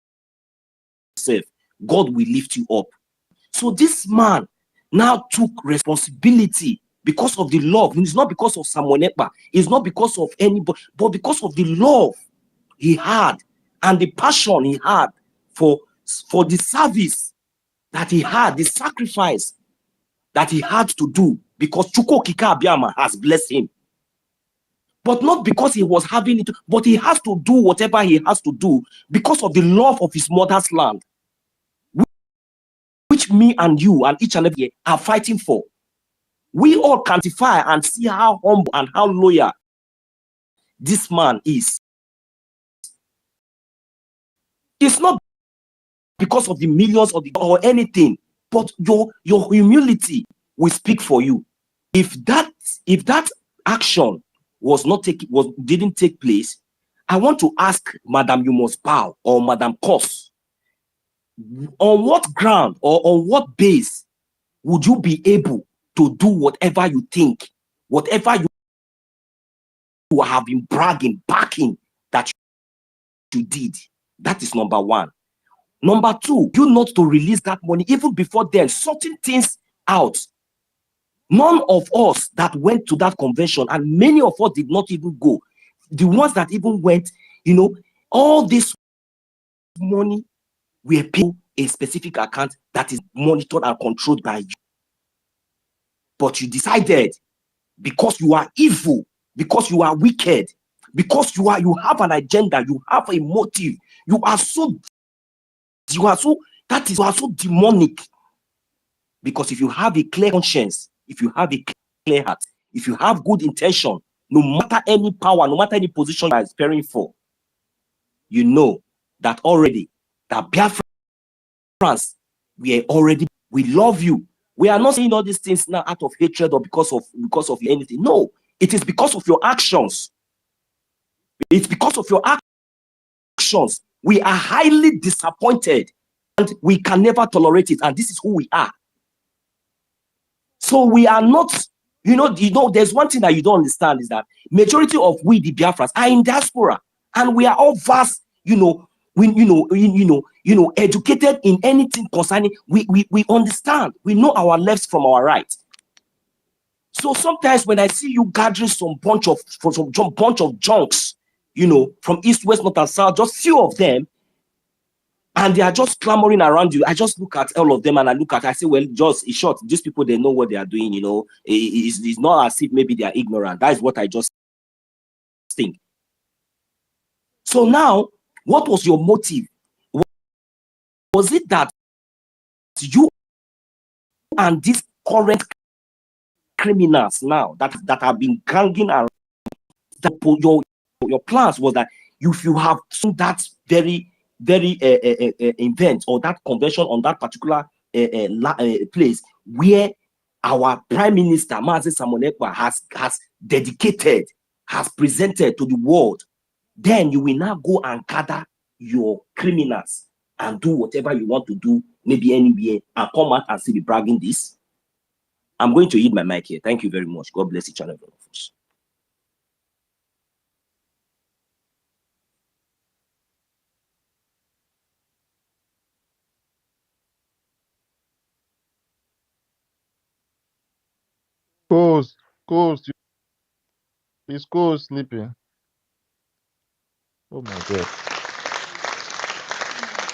God will lift you up. So this man now took responsibility because of the love. It's not because of Samonekpa, it's not because of anybody, but because of the love he had and the passion he had for the service that he had, the sacrifice that he had to do, because Chuko Kika Abiyama has blessed him. but not because he was having it, but he has to do whatever he has to do because of the love of his mother's land, which me and you and each and every are fighting for. We all can testify and see how humble and how loyal this man is. It's not because of the millions or anything, but your humility will speak for you. If that action didn't take place, I want to ask Madam You Must Bow or Madam Kos, on what ground or on what base would you be able to do whatever you think, whatever you have been backing that you did? That is number one. Number two, you not to release that money even before then, sorting things out. None of us that went to that convention, and many of us did not even go. The ones that even went, all this money were paid a specific account that is monitored and controlled by you. But you decided, because you are evil, because you are wicked, because you have an agenda, you have a motive, you are so demonic. Because if you have a clear conscience, if you have a clear heart, if you have good intention, no matter any power, no matter any position you are aspiring for, you know that already that Biafrans, we love you. We are not saying all these things now out of hatred or because of anything. No, it is because of your actions. It's because of your actions. We are highly disappointed and we can never tolerate it. And this is who we are. So we are not, there's one thing that you don't understand is that majority of we, the Biafrans, are in diaspora, and we are all vast, educated in anything concerning. We understand. We know our lefts from our right. So sometimes when I see you gathering some bunch of junks, from east, west, north, and south, just few of them, and they are just clamoring around you. I just look at all of them and I say, well, just in short, these people, they know what they are doing, It's not as if maybe they are ignorant. That is what I just think. So now, what was your motive? Was it that you and these current criminals now that have been ganging around, that your plans was that if you have seen that very event or that convention on that particular place where our Prime Minister Mazi Samonekwa has dedicated, has presented to the world, then you will now go and gather your criminals and do whatever you want to do, maybe anywhere, and come out and still be bragging this. I'm going to yield my mic here. Thank you very much. God bless each and every one of us. Coast, is Coast sleeping? Oh my god.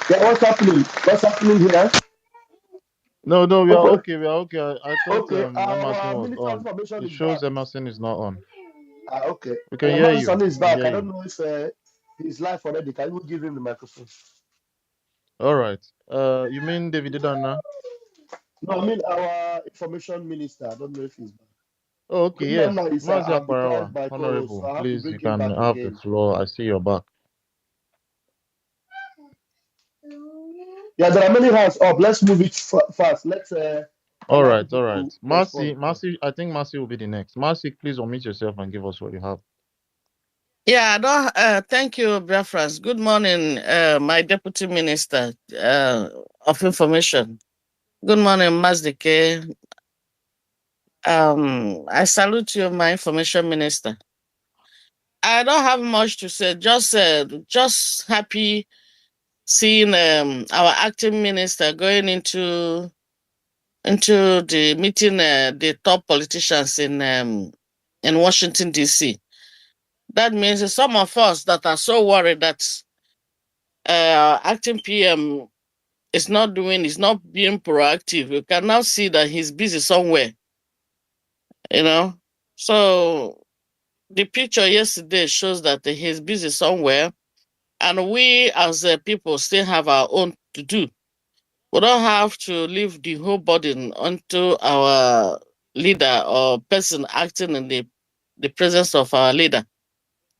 Yeah, what's happening? What's happening here? No, we are Okay. okay. We are okay. I thought Okay. Emerson Our was minister on. information It is back. shows Emerson is not on. Okay. We can hear you. Madison is We can back. hear I you. don't know if he's live already. Can you give him the microphone? All right. You mean David Dana? No, I mean our information minister. I don't know if he's back. Oh, okay. Yes. Nana is Mazi I've declined Aquarawa, by co-host, so Honorable, I have to please, bring you him can back have the again. floor. I see your back. Yeah, there are many hands up. Let's move it fast. Let's All allow right. people All to right. respond. Marcy, I think Marcy will be the next. Marcy, please unmute yourself and give us what you have. Yeah, I don't, thank you, Biafrans. Good morning, my Deputy Minister of Information. Good morning, Mazdike. I salute you, my Information Minister. I don't have much to say. Just happy seeing our acting minister going into the meeting the top politicians in Washington D.C. That means that some of us that are so worried that acting PM is not being proactive. You can now see that he's busy somewhere, you know. So the picture yesterday shows that he's busy somewhere, and we as people still have our own to do. We don't have to leave the whole burden onto our leader or person acting in the presence of our leader.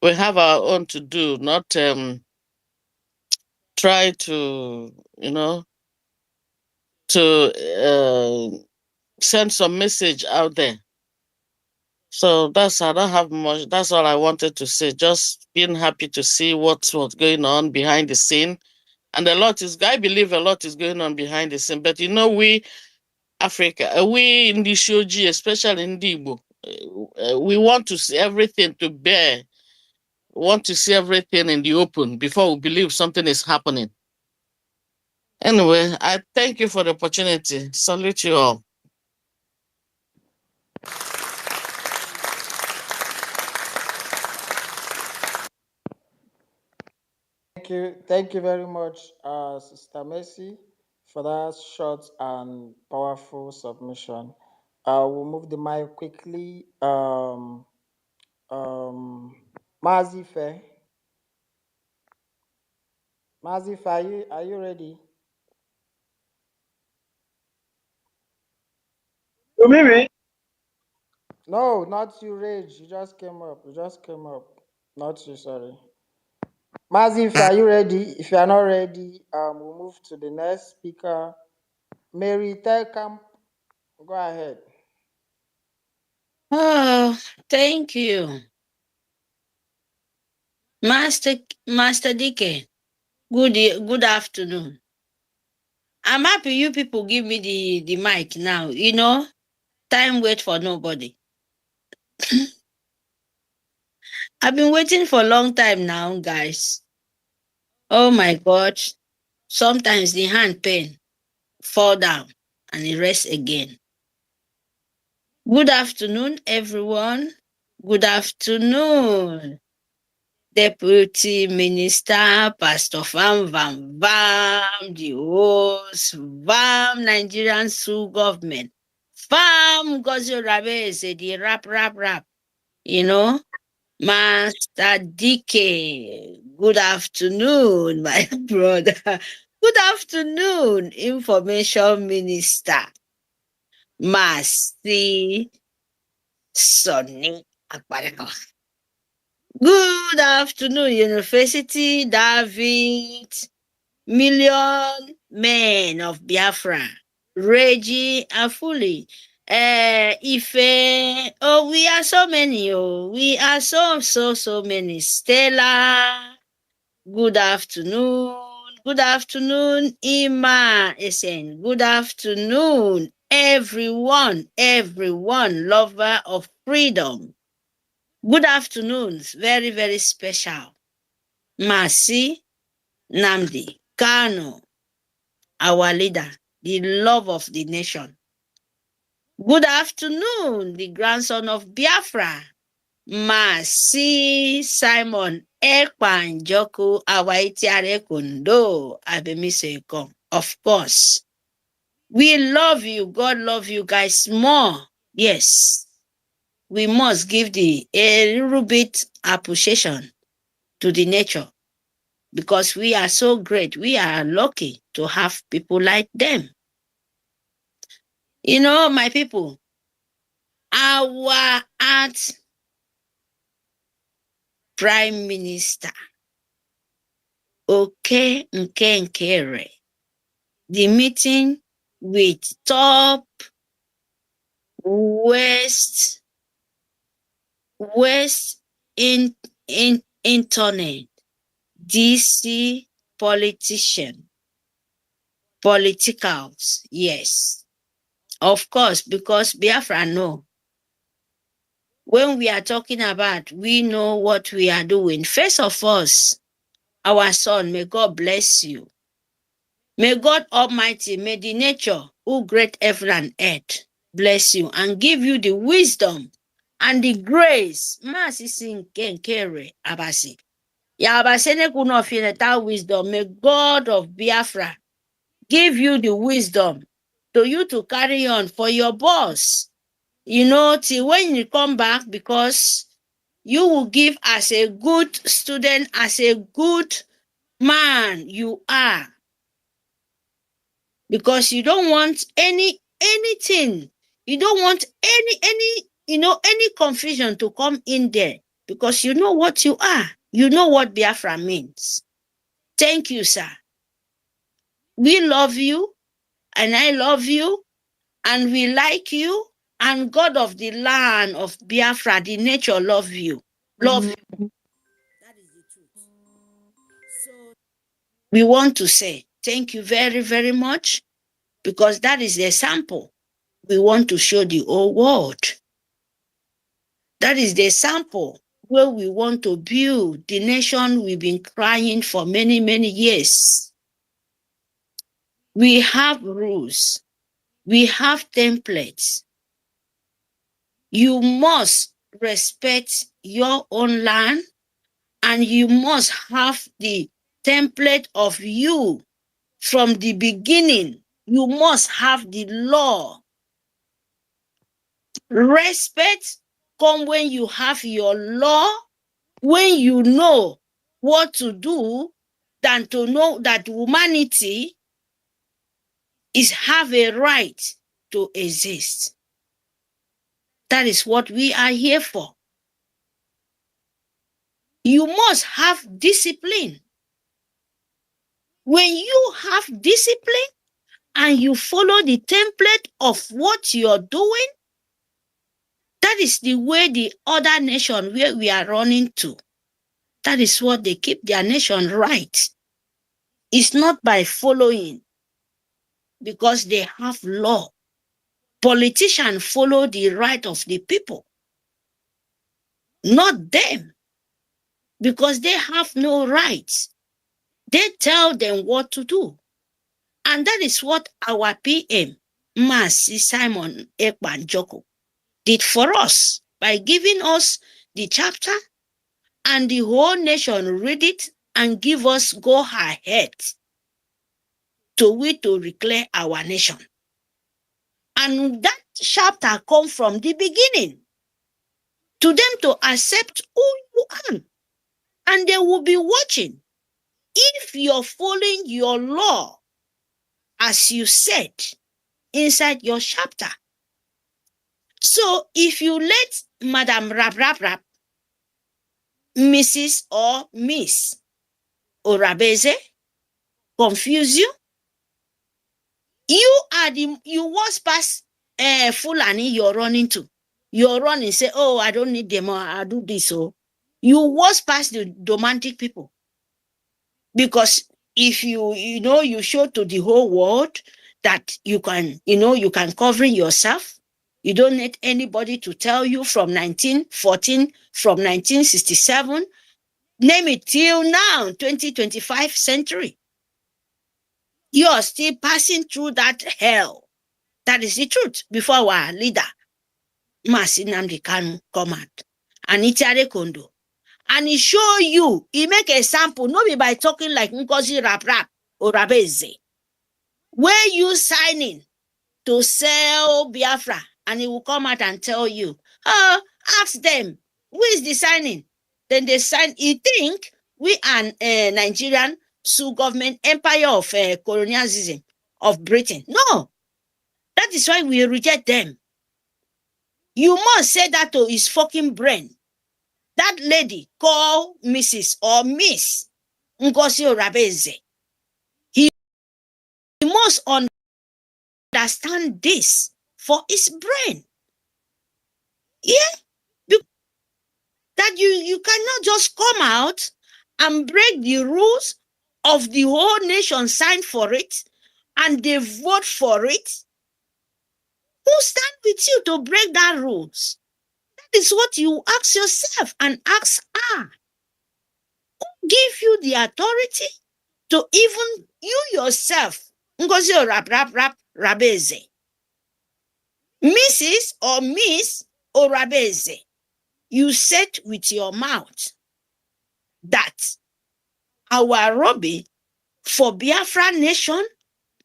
We have our own to do, not try to, to send some message out there. So I don't have much. That's all I wanted to say. Just being happy to see what's going on behind the scene. And I believe a lot is going on behind the scene. But we, Africa, we in the Shoji, especially in Igbo, we want to see everything to bear. We want to see everything in the open before we believe something is happening. Anyway, I thank you for the opportunity. Salute you all. Thank you very much, Sister Mercy, for that short and powerful submission. We'll move the mic quickly. Mazife. Mazife, are you ready? You mean me? No, not you, Rage. You just came up. Not you, sorry. Mazife, are you ready? If you are not ready, we'll move to the next speaker. Mary Telkamp, go ahead. Oh, thank you. Master DK, good afternoon. I'm happy you people give me the mic now. Time wait for nobody. I've been waiting for a long time now, guys. Oh my God. Sometimes the hand pain fall down and it rests again. Good afternoon, everyone. Good afternoon. Deputy Minister, Pastor Vam, the host, Nigerian Sioux government, Gozo Rabeze, the rap. Master DK, good afternoon, my brother. Good afternoon, Information Minister, Mercy Sonny Akbareko. Good afternoon, University David, million men of Biafra, Reggie Afuli, Ife. Oh, we are so many. Oh, we are so many. Stella, good afternoon. Good afternoon, Ima Esen. Good afternoon, everyone, lover of freedom. Good afternoon, very, very special. Masi Namdi Kano, our leader, the love of the nation. Good afternoon, the grandson of Biafra, Masi Simon Ekpanjoku Awaitiare Kundo Abemisekom. Of course, we love you. God love you guys more. Yes, we must give a little bit appreciation to the nature because we are so great. We are lucky to have people like them. My people, our art Prime Minister, Oke Nkere, the meeting with top West internet DC politicals, yes. Of course, because Biafra know. When we are talking about, we know what we are doing. First of us, our son, may God bless you. May God Almighty, may the nature who created heaven and earth bless you and give you the wisdom and the grace. Abasi. That wisdom. May God of Biafra give you the wisdom to you to carry on for your boss. Till when you come back, because you will give as a good student, as a good man you are. Because you don't want anything. You don't want any confusion to come in there. Because you know what you are. You know what Biafra means. Thank you, sir. We love you, and I love you, and we like you, and God of the land of Biafra, the nature, love you. Love you. That is the truth. So we want to say thank you very, very much, because that is the sample we want to show the whole world. That is the sample where we want to build the nation we've been crying for many, many years. We have rules. We have templates. You must respect your own land, and you must have the template of you from the beginning. You must have the law. Respect come when you have your law, when you know what to do, than to know that humanity have a right to exist. That is what we are here for. You must have discipline. When you have discipline and you follow the template of what you're doing, that is the way the other nation where we are running to. That is what they keep their nation right. It's not by following, because they have law. Politicians follow the right of the people, not them, because they have no rights. They tell them what to do. And that is what our PM, Masi Simon Ekbanjoko, did for us by giving us the chapter, and the whole nation read it and give us go ahead to declare our nation. And that chapter come from the beginning to them to accept who you are. And they will be watching. If you're following your law, as you said, inside your chapter. So if you let Madam Rap, Mrs. or Miss Orabeze confuse you, you was past Fulani you're running to. You're running, say, oh, I don't need them, or I'll do this. So you was past the romantic people. Because if you show to the whole world that you can cover yourself, you don't need anybody to tell you from 1914, from 1967, name it till now, 2025 century. You are still passing through that hell. That is the truth. Before our leader, Masi Nnamdi Kanu, come out. And Itiare Kondo. And he show you, he make a sample, not be by talking like Nkosi Rap or Rabeze. Where you signing to sell Biafra, and he will come out and tell you, ask them, who is the signing? Then they sign. You think we are Nigerian government empire of colonialism of Britain? No. That is why we reject them. You must say that to his fucking brain. That lady called Mrs. or Miss Ngozi Orabeze. He must understand this for his brain. Yeah? That you cannot just come out and break the rules of the whole nation, sign for it, and they vote for it. Who stand with you to break that rules? That is what you ask yourself and ask her. Who give you the authority to even you yourself, Ngozi Rabeze, Mrs. or Miss Orabeze, you said with your mouth that our Robbie for Biafra nation,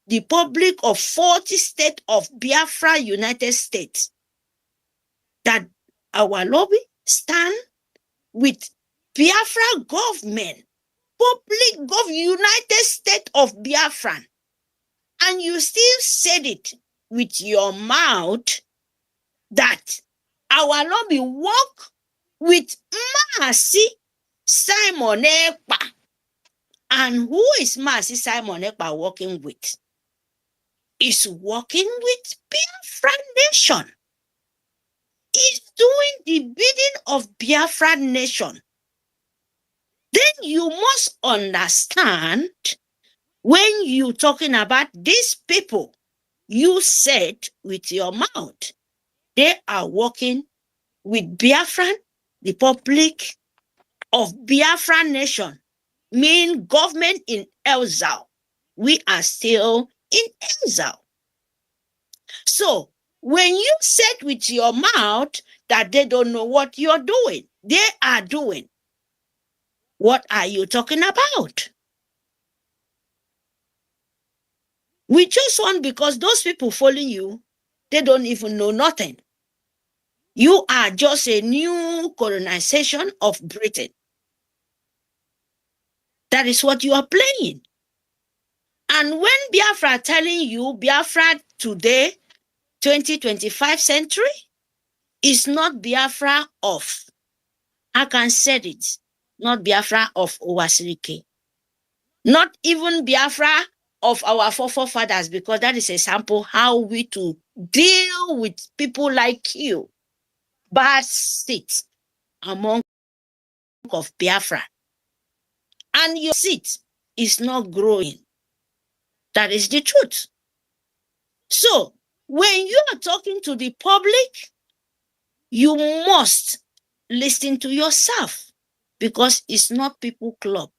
the public of 40 states of Biafra United States, that our lobby stand with Biafra government, United States of Biafran, and you still said it with your mouth that our lobby work with Maasi Simon Ekpa. And who is Maasi Simon Ekpa working with? Is working with Biafra Nation. Is doing the bidding of Biafra Nation. Then you must understand, when you talking about these people, you said with your mouth, they are working with Biafran, the Republic of Biafra Nation, mean government in exile. We are still in exile. So when you said with your mouth that they don't know what you're doing, they are doing. What are you talking about? We just want, because those people following you, they don't even know nothing. You are just a new colonization of Britain. That is what you are playing. And when Biafra telling you Biafra today, 2025 century, is not Biafra of, I can say it, not Biafra of Owasirike, not even Biafra of our forefathers, because that is a sample how we to deal with people like you. Bad seat among of Biafra. And your seat is not growing. That is the truth. So, when you are talking to the public, you must listen to yourself, because it's not people club.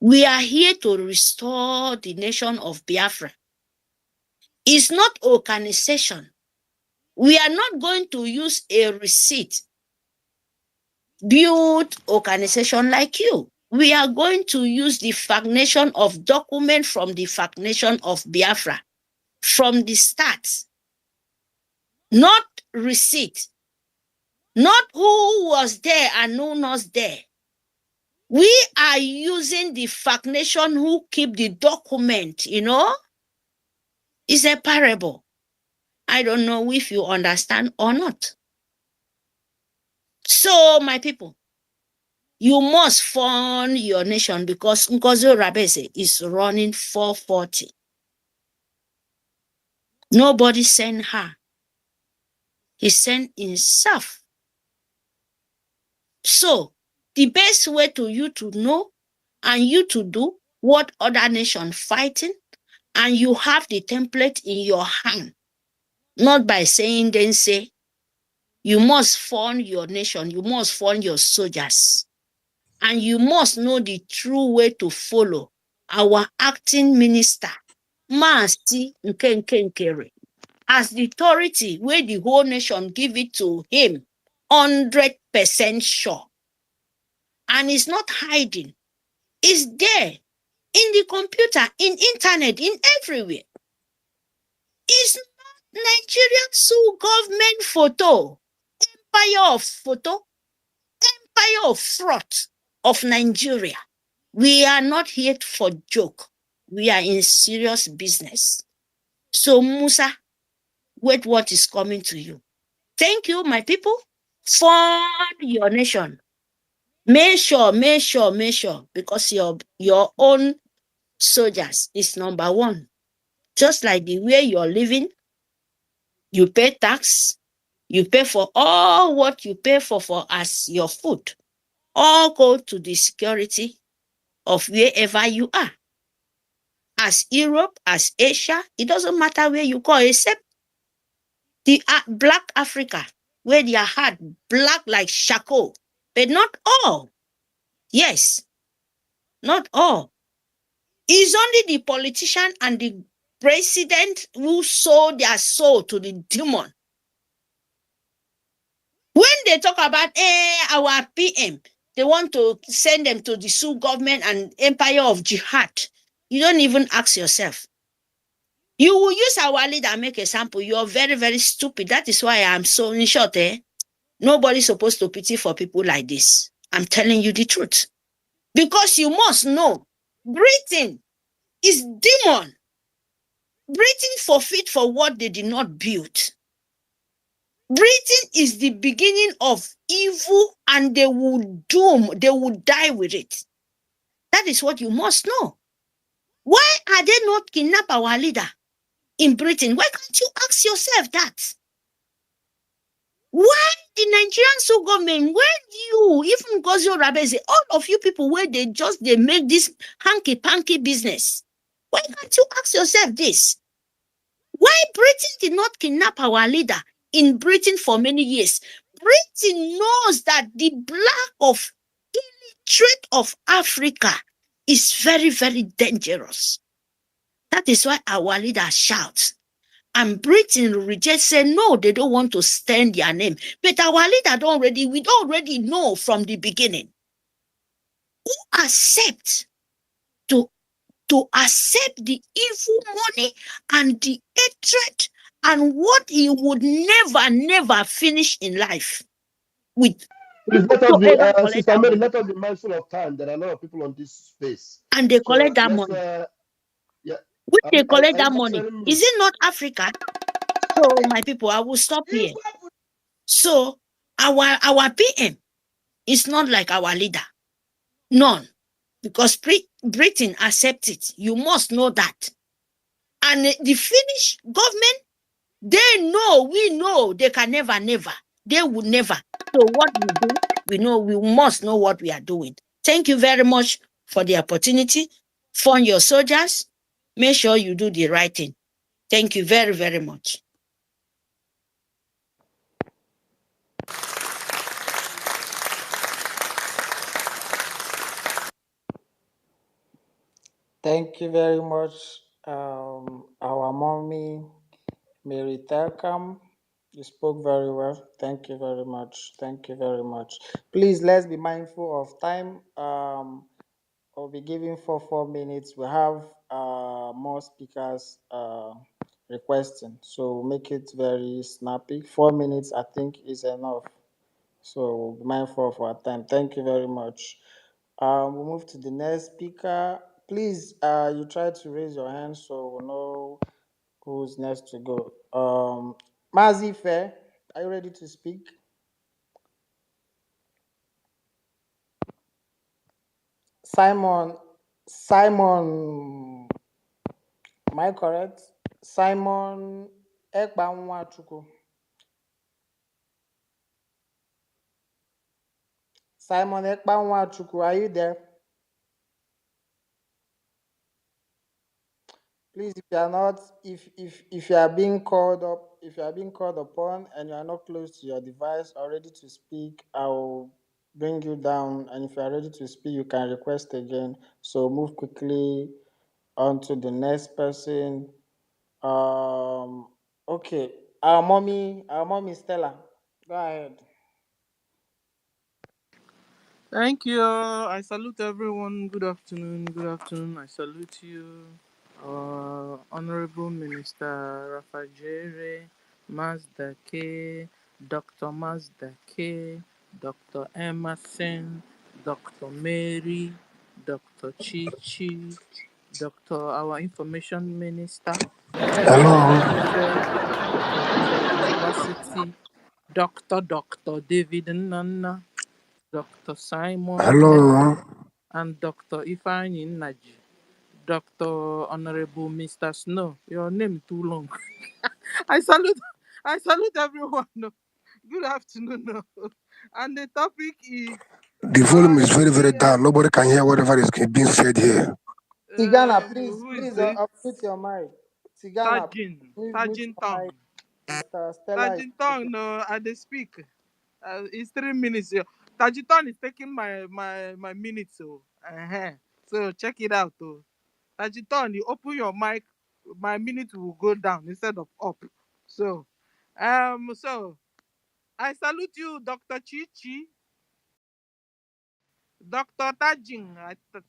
We are here to restore the nation of Biafra. It's not organization. We are not going to use a receipt build organization like you. We are going to use the fact-nation of document from the fact-nation of Biafra from the start. Not receipt. Not who was there and who was there. We are using the fact-nation who keep the document, you know. It's a parable. I don't know if you understand or not. So, my people, you must fund your nation, because Ngozi Rabese is running 440. Nobody sent her. He sent himself. So, the best way to you to know and you to do what other nation fighting, and you have the template in your hand, not by saying then say, you must fund your nation, you must fund your soldiers, and you must know the true way to follow our acting minister, Maasi Nkenkere, as the authority where the whole nation give it to him, 100% sure. And it's not hiding. It's there in the computer, in internet, in everywhere. It's not Nigerian Sioux government photo, empire of photo, empire of fraud of Nigeria. We are not here for joke. We are in serious business. So Musa, wait what is coming to you. Thank you, my people, for your nation. Make sure, because your own soldiers is number one. Just like the way you're living, you pay tax, you pay for all what you pay for as your food. All go to the security of wherever you are. As Europe, as Asia, it doesn't matter where you go, except the black Africa, where they are hard, black like charcoal, but not all. Yes, not all. It's only the politician and the president who sold their soul to the demon. When they talk about our PM, they want to send them to the Sioux government and empire of jihad. You don't even ask yourself. You will use our leader and make a sample. You're very, very stupid. That is why I'm so in short. Nobody's supposed to pity for people like this. I'm telling you the truth. Because you must know, Britain is demon. Britain forfeit for what they did not build. Britain is the beginning of evil, and they will die with it. That is what you must know. Why are they not kidnap our leader in Britain? Why can't you ask yourself that? Why the Nigerian government, when you, even Gozio Rabeze, all of you people, where they make this hanky-panky business, why can't you ask yourself this? Why Britain did not kidnap our leader in Britain for many years? Britain knows that the black of illiterate of Africa is very, very dangerous. That is why our leader shouts. And Britain reject, say no, they don't want to stand their name. But our leader we already know from the beginning. Who accept to accept the evil money and the hatred and what he would never finish in life with Please let us be, whosoever collect Sister that Mary, money. let us be mindful of time. There are a lot of people on this space. And they collect So that let's, money. yeah. When they collect Are you that money, hearing me? is it not Africa? So, my people, I will stop here. So, our PM is not like our leader. None. Because Britain accept it. You must know that. And the Finnish government, they know, we know, they can never. They would never. So what we do, we know, we must know what we are doing. Thank you very much for the opportunity. Fund your soldiers. Make sure you do the right thing. Thank you very, very much. Thank you very much, our mommy, Mary Telcom. You spoke very well. Thank you very much. Thank you very much. Please, let's be mindful of time. I'll be giving for 4 minutes. We have more speakers requesting, so make it very snappy. 4 minutes, I think, is enough. So be mindful of our time. Thank you very much. We'll move to the next speaker. Please, you try to raise your hand so we'll know who's next to go. Mazi Fair, are you ready to speak? Simon, am I correct? Simon Ekbanwachuku. Simon Ekbanwachuku, are you there? Please, if you are not, if you are being called up, if you are being called upon and you are not close to your device or ready to speak, I will bring you down. And if you are ready to speak, you can request again. So move quickly on to the next person. Okay, our mommy Stella, go ahead. Thank you. I salute everyone. Good afternoon. Good afternoon. I salute you, Honorable Minister Rafajere, Mazda K, Dr. Mazda K, Dr. Emerson, Dr. Mary, Dr. Chichi, Dr. our Information Minister, Dr. Hello. Ife, Dr. University, Dr. David Nana, Dr. Simon Ekpa, Hello. and Dr. Ifeanyi Naji. Dr. Honorable Mr. Snow. Your name too long. I salute everyone. No. Good afternoon. No. And the topic is The our volume is very, very APM. down. Nobody can hear whatever is being said here. Tigana, please, Who is please this? unmute your mic. Tigana, please mute Tajin your Tong. mic. Stella is Tajin speaking. Tong, no, I dey speak. It's 3 minutes. Tajin Tong is taking my minutes. So check it out. Tajiton, you open your mic, my minute will go down instead of up. So I salute you, Dr. Chichi, Dr. Tajin.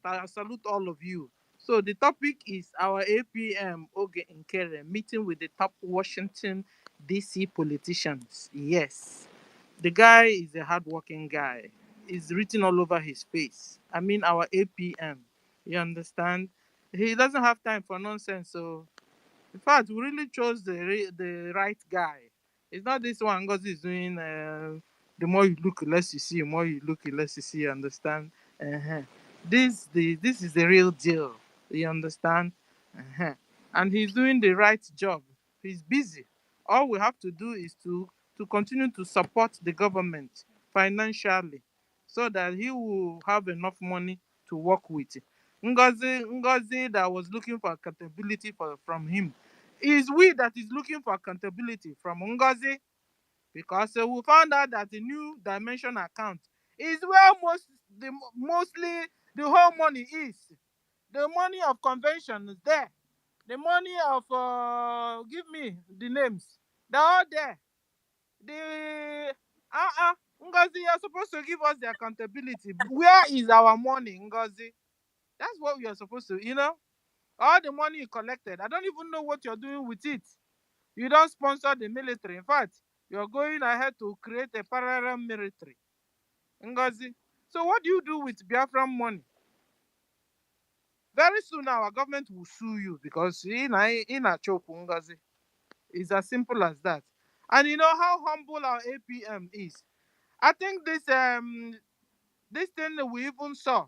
I salute all of you. So the topic is our APM Oge Nkere meeting with the top Washington DC politicians. Yes. The guy is a hardworking guy. It's written all over his face. I mean, our APM. You understand? He doesn't have time for nonsense. So, in fact, we really chose the right guy. It's not this one Ngozi is doing. The more you look, less you see. The more you look, less you see. You understand? Uh-huh. This is the real deal. You understand? Uh-huh. And he's doing the right job. He's busy. All we have to do is to continue to support the government financially, so that he will have enough money to work with. Ngozi that was looking for accountability from him. It's we that is looking for accountability from Ngozi, because we found out that the new dimension account is where mostly the whole money is. The money of convention is there. The money of give me the names. They're all there. The Ngozi, you're supposed to give us the accountability. Where is our money, Ngozi? That's what we are supposed to, all the money you collected. I don't even know what you're doing with it. You don't sponsor the military. In fact, you're going ahead to create a parallel military. Ngozi. So what do you do with Biafran money? Very soon our government will sue you because in a choke, Ngozi. It's as simple as that. And you know how humble our APM is. I think this thing that we even saw,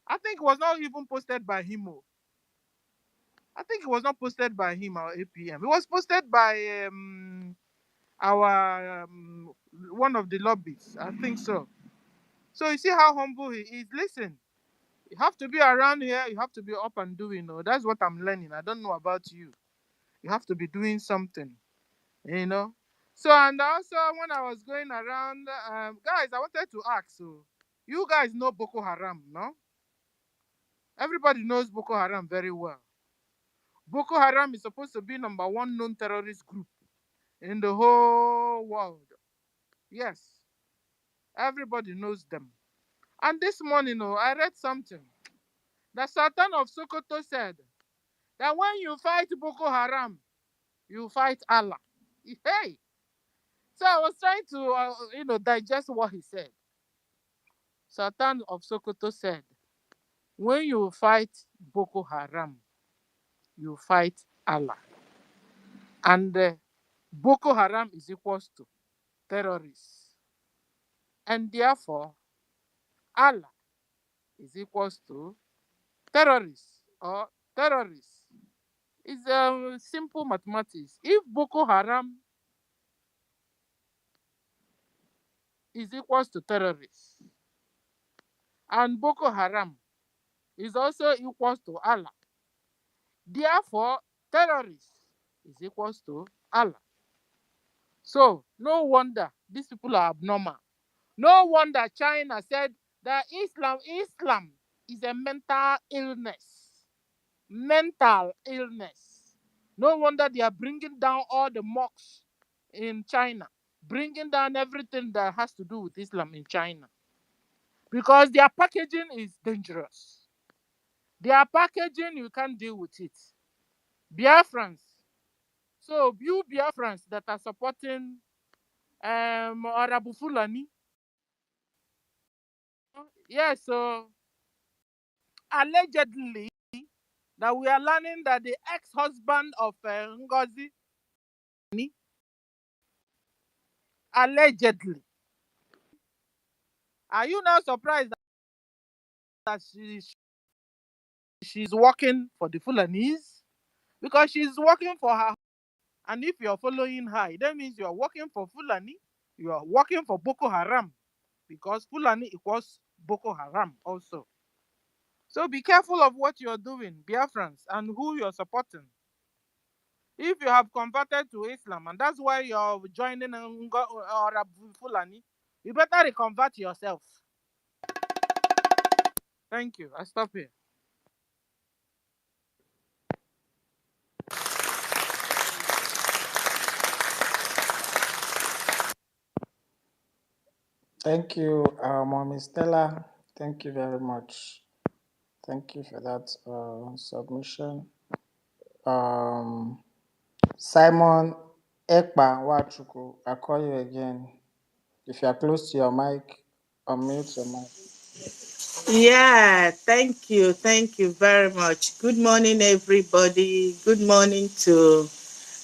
I think it was not even posted by him. I think it was not posted by him, our APM. It was posted by our one of the lobbies. I think so. So you see how humble he is. Listen, you have to be around here. You have to be up and doing. That's what I'm learning. I don't know about you. You have to be doing something. You know. So and also when I was going around, guys, I wanted to ask. So you guys know Boko Haram, no? Everybody knows Boko Haram very well. Boko Haram is supposed to be number one known terrorist group in the whole world. Yes, everybody knows them. And this morning, I read something. The Sultan of Sokoto said that when you fight Boko Haram, you fight Allah. Hey! So I was trying to, digest what he said. Sultan of Sokoto said, when you fight Boko Haram, you fight Allah. And Boko Haram is equals to terrorists. And therefore, Allah is equals to terrorists or terrorists. It's simple mathematics. If Boko Haram is equals to terrorists and Boko Haram is also equals to Allah, therefore terrorists is equals to Allah. So no wonder these people are abnormal. No wonder China said that Islam is a mental illness. Mental illness. No wonder they are bringing down all the mosques in China, bringing down everything that has to do with Islam in China, because their packaging is dangerous. Their packaging, you can't deal with it. Biafrans. So you Biafrans that are supporting Arabu Fulani. Yes, so allegedly that we are learning that the ex-husband of Ngozi, allegedly. Are you now surprised that she's working for the Fulanese? Because she's working for her. And if you're following her, that means you're working for Fulani, you are working for Boko Haram, because Fulani equals Boko Haram also. So be careful of what you're doing, Biafrans, and who you're supporting. If you have converted to Islam, and that's why you're joining or Fulani, you better reconvert yourself. Thank you. I stop here. Thank you, Mommy Stella. Thank you very much. Thank you for that submission. Simon Ekpa Wachuku, I call you again. If you're close to your mic, unmute your mic. Yeah, thank you very much. Good morning, everybody. Good morning to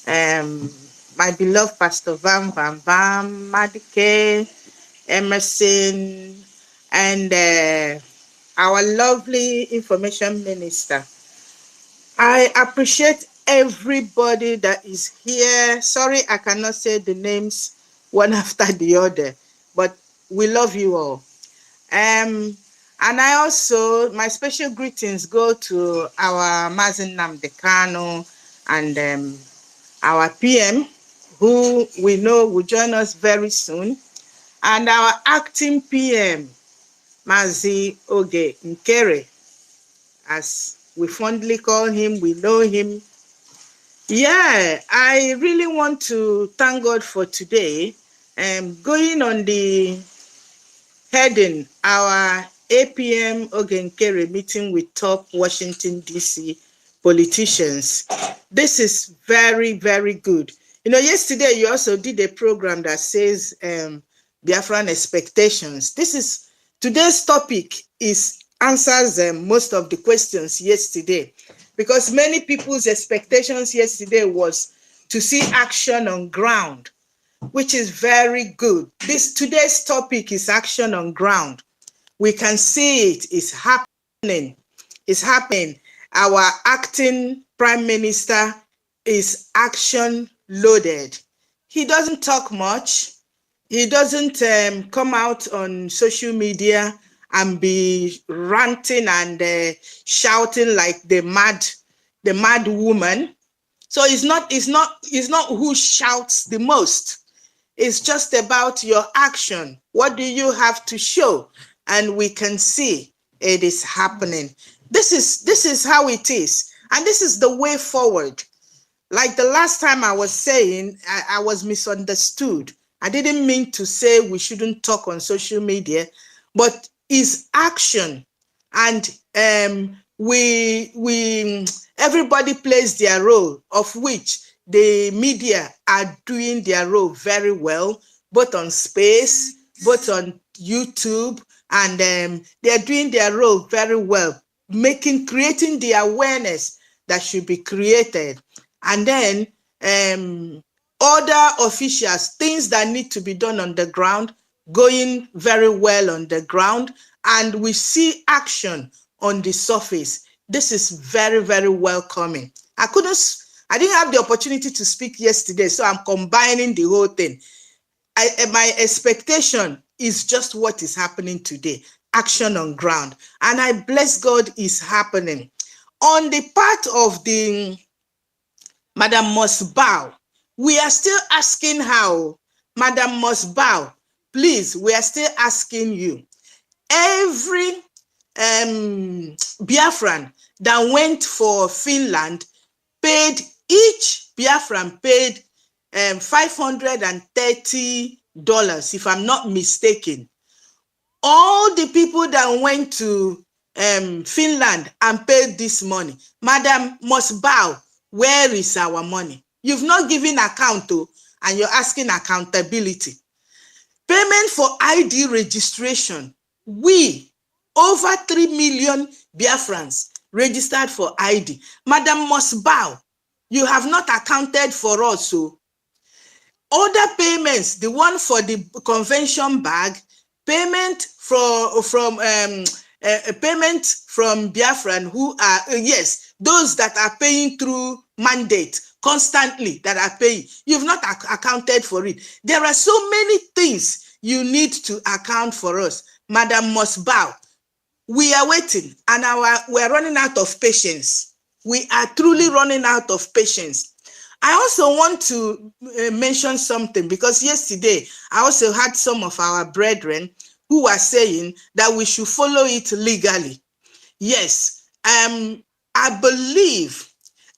um my beloved Pastor Vam Vam Vam, Madike, Emerson, and our lovely information minister. I appreciate everybody that is here. Sorry, I cannot say the names one after the other, but we love you all. And I also, my special greetings go to our Mazin Namdekano and our PM, who we know will join us very soon, and our acting PM, Mazi Oge Nkere, as we fondly call him, we know him. Yeah, I really want to thank God for today. Going on the heading, our APM Ogenkere meeting with top Washington, D.C. politicians. This is very, very good. You know, yesterday you also did a program that says Biafran expectations. Today's topic is answers most of the questions yesterday, because many people's expectations yesterday was to see action on ground, which is very good. Today's topic is action on ground. We can see it is happening. It's happening. Our acting prime minister is action loaded. He doesn't talk much. He doesn't come out on social media and be ranting and shouting like the mad woman. So it's not who shouts the most. It's just about your action. What do you have to show? And we can see it is happening. This is how it is. And this is the way forward. Like the last time I was saying, I was misunderstood. I didn't mean to say we shouldn't talk on social media, but it's action. And everybody plays their role, of which the media are doing their role very well, both on space, both on YouTube, and they're doing their role very well, creating the awareness that should be created. And then other officials, things that need to be done on the ground, going very well on the ground, and we see action on the surface. This is very, very welcoming. I didn't have the opportunity to speak yesterday, so I'm combining the whole thing. My expectation is just what is happening today, action on ground. And I bless God is happening. On the part of the Madam must bow, we are still asking how. Madam must bow, please, we are still asking you. Every Biafran that went for Finland paid, each Biafran paid $530, if I'm not mistaken. All the people that went to Finland and paid this money, Madam must bow, where is our money? You've not given account to, and you're asking accountability. Payment for ID registration. We, over 3 million Biafrans registered for ID. Madam must bow, you have not accounted for us. So other payments, the one for the convention bag, payment from Biafran who are, yes, those that are paying through mandate constantly, that are paying. You've not accounted for it. There are so many things you need to account for us. Madam must bow. We are waiting, and we're running out of patience. We are truly running out of patience. I also want to mention something, because yesterday I also had some of our brethren who were saying that we should follow it legally. Yes, I believe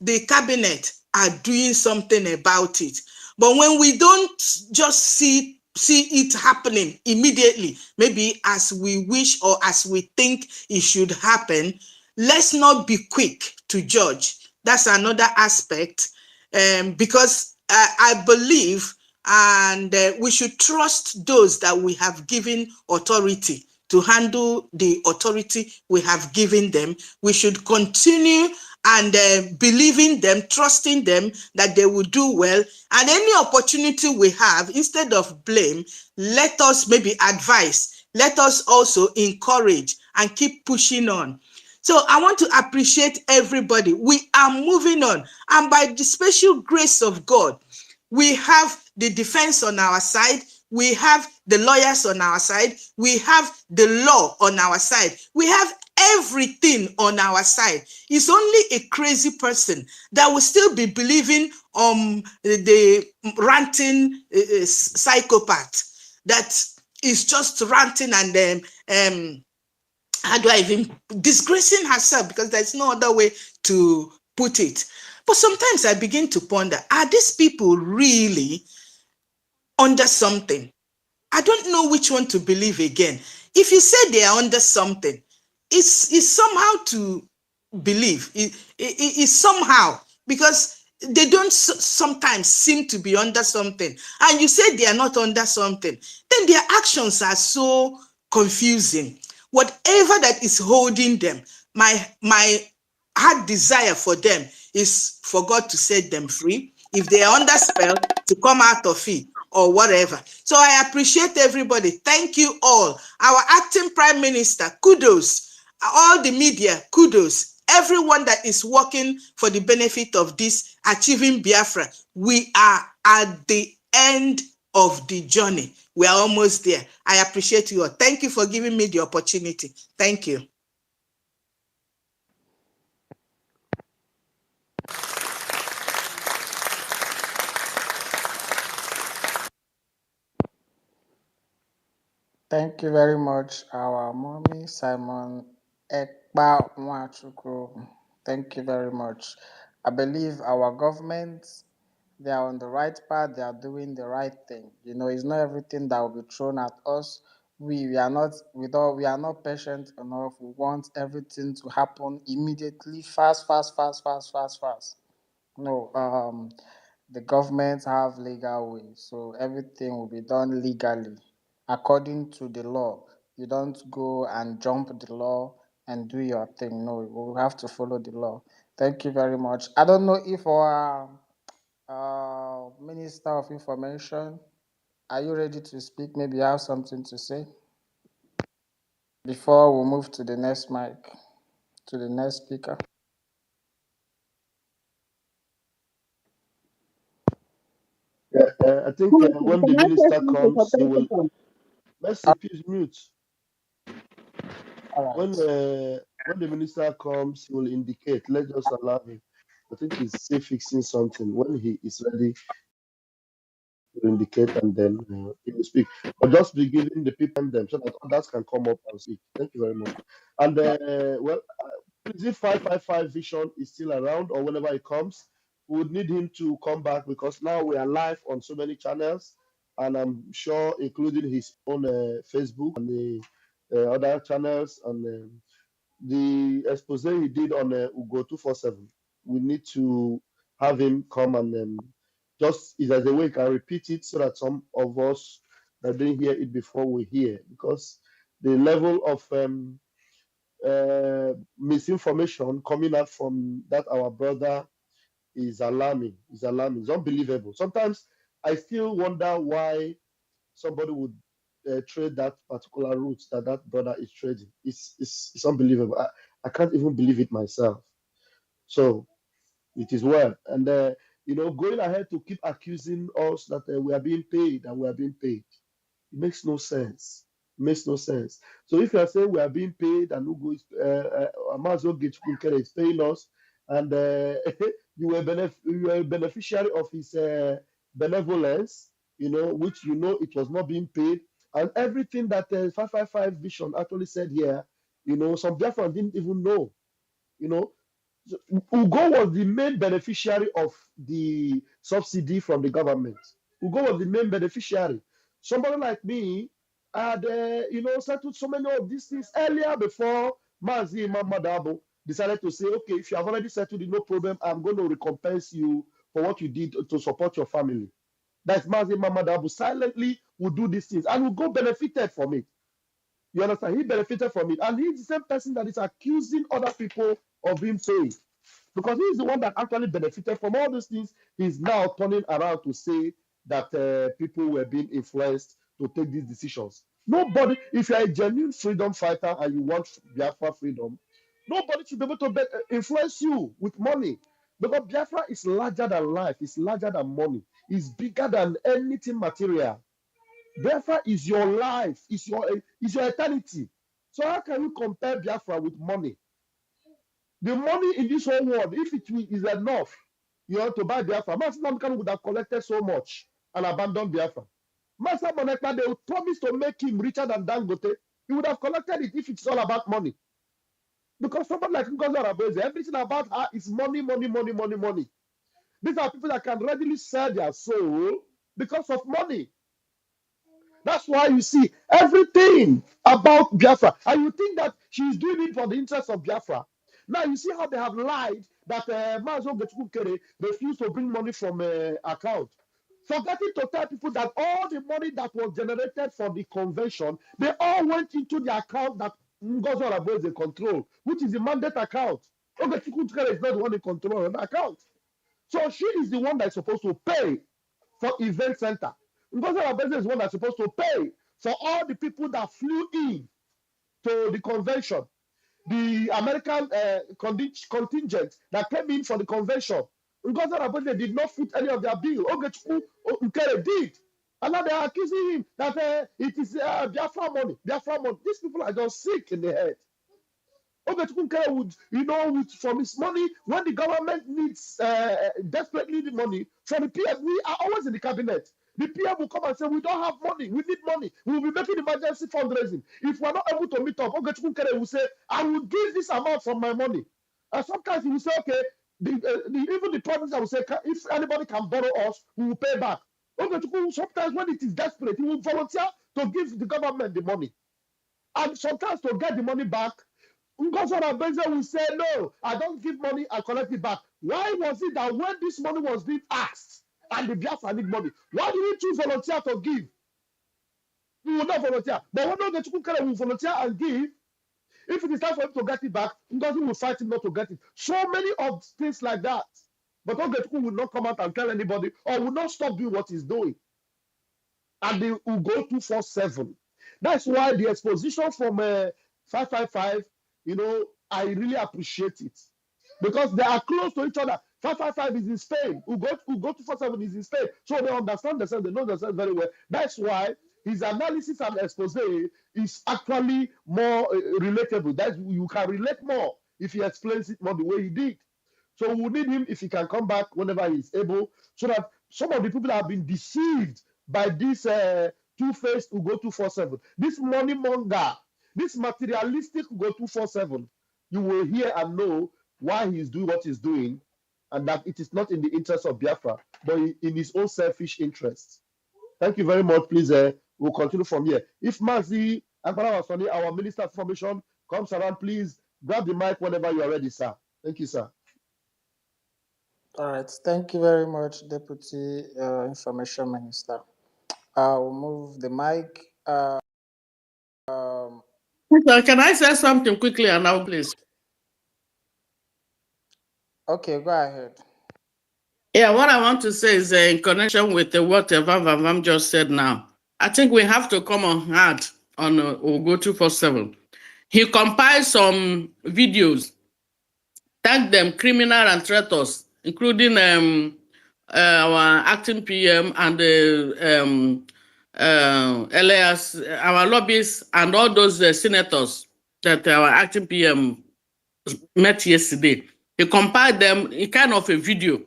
the cabinet are doing something about it. But when we don't just see it happening immediately, maybe as we wish or as we think it should happen, let's not be quick to judge. That's another aspect. Because I believe and we should trust those that we have given authority to handle the authority we have given them. We should continue and believe in them, trusting them that they will do well. And any opportunity we have, instead of blame, let us maybe advise. Let us also encourage and keep pushing on. So I want to appreciate everybody. We are moving on. And by the special grace of God, we have the defense on our side. We have the lawyers on our side. We have the law on our side. We have everything on our side. It's only a crazy person that will still be believing the ranting psychopath that is just ranting and how do I even disgracing herself, because there's no other way to put it. But sometimes I begin to ponder, are these people really under something? I don't know which one to believe again. If you say they are under something, it's somehow to believe. It's somehow, because they don't sometimes seem to be under something. And you say they are not under something, then their actions are so confusing. Whatever that is holding them, my heart desire for them is for God to set them free. If they are under spell, to come out of it or whatever. So I appreciate everybody. Thank you all. Our acting prime minister, kudos. All the media, kudos. Everyone that is working for the benefit of this achieving Biafra. We are at the end of the journey. We are almost there. I appreciate you all. Thank you for giving me the opportunity. Thank you. Thank you very much, our mommy, Simon Ekpa Nwachukwu. Thank you very much. I believe our government, they are on the right path, they are doing the right thing. You know, it's not everything that will be thrown at us. We are not we are not patient enough. We want everything to happen immediately, fast, fast, fast, fast, fast, fast. No, the government have legal ways, so everything will be done legally according to the law. You don't go and jump the law and do your thing. No, we will have to follow the law. Thank you very much. I don't know if our Minister of Information, are you ready to speak? Maybe you have something to say before we move to the next mic, to the next speaker. Yeah, I think when the minister comes, he will. Mercy, please mute. All right. When the minister comes, he will indicate. Let's just allow him. I think he's still fixing something. When he is ready, he will indicate, and then he will speak. But just be giving the people them so that others can come up and speak. Thank you very much. And well, please, if 555 Vision is still around or whenever he comes, we would need him to come back because now we are live on so many channels, and I'm sure including his own Facebook and the other channels and the expose he did on Ugo 247. We need to have him come and just is as a way he can repeat it so that some of us that didn't hear it before we hear, because the level of misinformation coming out from that our brother is alarming. Is alarming. It's unbelievable. Sometimes I still wonder why somebody would trade that particular route that that brother is trading. It's unbelievable. I can't even believe it myself. So it is well. And going ahead to keep accusing us that we are being paid and we are being paid. It makes no sense. It makes no sense. So if you are saying we are being paid and Ugo is Amazo Gechukere is paying us, and you were a beneficiary of his benevolence, which it was not being paid, and everything that 555 Vision actually said here, some Biafrans didn't even know. You know, Ugo was the main beneficiary of the subsidy from the government. Ugo was the main beneficiary. Somebody like me had, settled so many of these things earlier before Mazi Imam Madabo decided to say, okay, if you have already settled it, no problem, I'm going to recompense you for what you did to support your family. That's Mazi Mamad Abu silently will do these things and will go benefited from it. You understand? He benefited from it. And he's the same person that is accusing other people of being paid. Because he's the one that actually benefited from all these things. He's now turning around to say that people were being influenced to take these decisions. Nobody, if you're a genuine freedom fighter and you want Biafra freedom, nobody should be able to influence you with money. Because Biafra is larger than life, it's larger than money, it's bigger than anything material. Biafra is your life, it's your eternity. So how can you compare Biafra with money? The money in this whole world, if it is enough, to buy Biafra, Master Namkan would have collected so much and abandoned Biafra. Master Monekpa, they would promise to make him richer than Dangote. He would have collected it if it's all about money. Because someone like Ngozi Arabeze, everything about her is money, money, money, money, money. These are people that can readily sell their soul because of money. That's why you see everything about Biafra. And you think that she's doing it for the interest of Biafra. Now you see how they have lied that Mazo Gechukere refused to bring money from account. Forgetting to tell people that all the money that was generated for the convention, they all went into the account that Ngozi Arabeze control, which is the mandate account. Ogechukere is not the one in control of the account. So she is the one that's supposed to pay for event center. Ngozi Arabeze is the one that's supposed to pay for all the people that flew in to the convention. The American contingent that came in for the convention. Ngozi Arabeze did not foot any of their bill. Ogechukwu Ukere did. And now they are accusing him that it is Biafra money. Biafra money. These people are just sick in the head. Ogechukwu would, from his money, when the government needs, desperately need money, from the PM, we are always in the cabinet. The PM will come and say, we don't have money, we need money, we will be making emergency fundraising. If we're not able to meet up, Ogechukwu will say, I will give this amount from my money. And sometimes he will say, okay, even the province will say, if anybody can borrow us, we will pay back. Ogechukwu, sometimes when it is desperate, he will volunteer to give the government the money. And sometimes to get the money back, Ngozi Arabeze will say, no, I don't give money, I collect it back. Why was it that when this money was being asked and the Biafra need money, why didn't you volunteer to give? You will not volunteer. But when Ogechukwu will volunteer and give, if it is time for him to get it back, Ngozi will fight him not to get it. So many of things like that. But Ogechukwu will not come out and tell anybody or will not stop doing what he's doing. And they will go 247. That's why the exposition from 555, I really appreciate it. Because they are close to each other. 555 is in Spain. Ugo 247 is in Spain. So they understand themselves, they know themselves very well. That's why his analysis and expose is actually more relatable. That you can relate more if he explains it more the way he did. So we need him if he can come back whenever he's able, so that some of the people that have been deceived by this two-faced Ugo 247, this money monger, this materialistic Ugo 247, you will hear and know why he's doing what he's doing, and that it is not in the interest of Biafra, but in his own selfish interests. Thank you very much. Please, we'll continue from here. If Mazi Agbara Wasoni, our Minister of Information, comes around, please grab the mic whenever you are ready, sir. Thank you, sir. All right. Thank you very much, Deputy Information Minister. I'll move the mic. So can I say something quickly and now, please? Okay, go ahead. Yeah, what I want to say is in connection with what Vam just said now. I think we have to come on hard on Ugo 247. He compiled some videos, tagged them criminal and traitors, including our acting PM and Elias, our lobbyists, and all those senators that our acting PM met yesterday. He compiled them in kind of a video.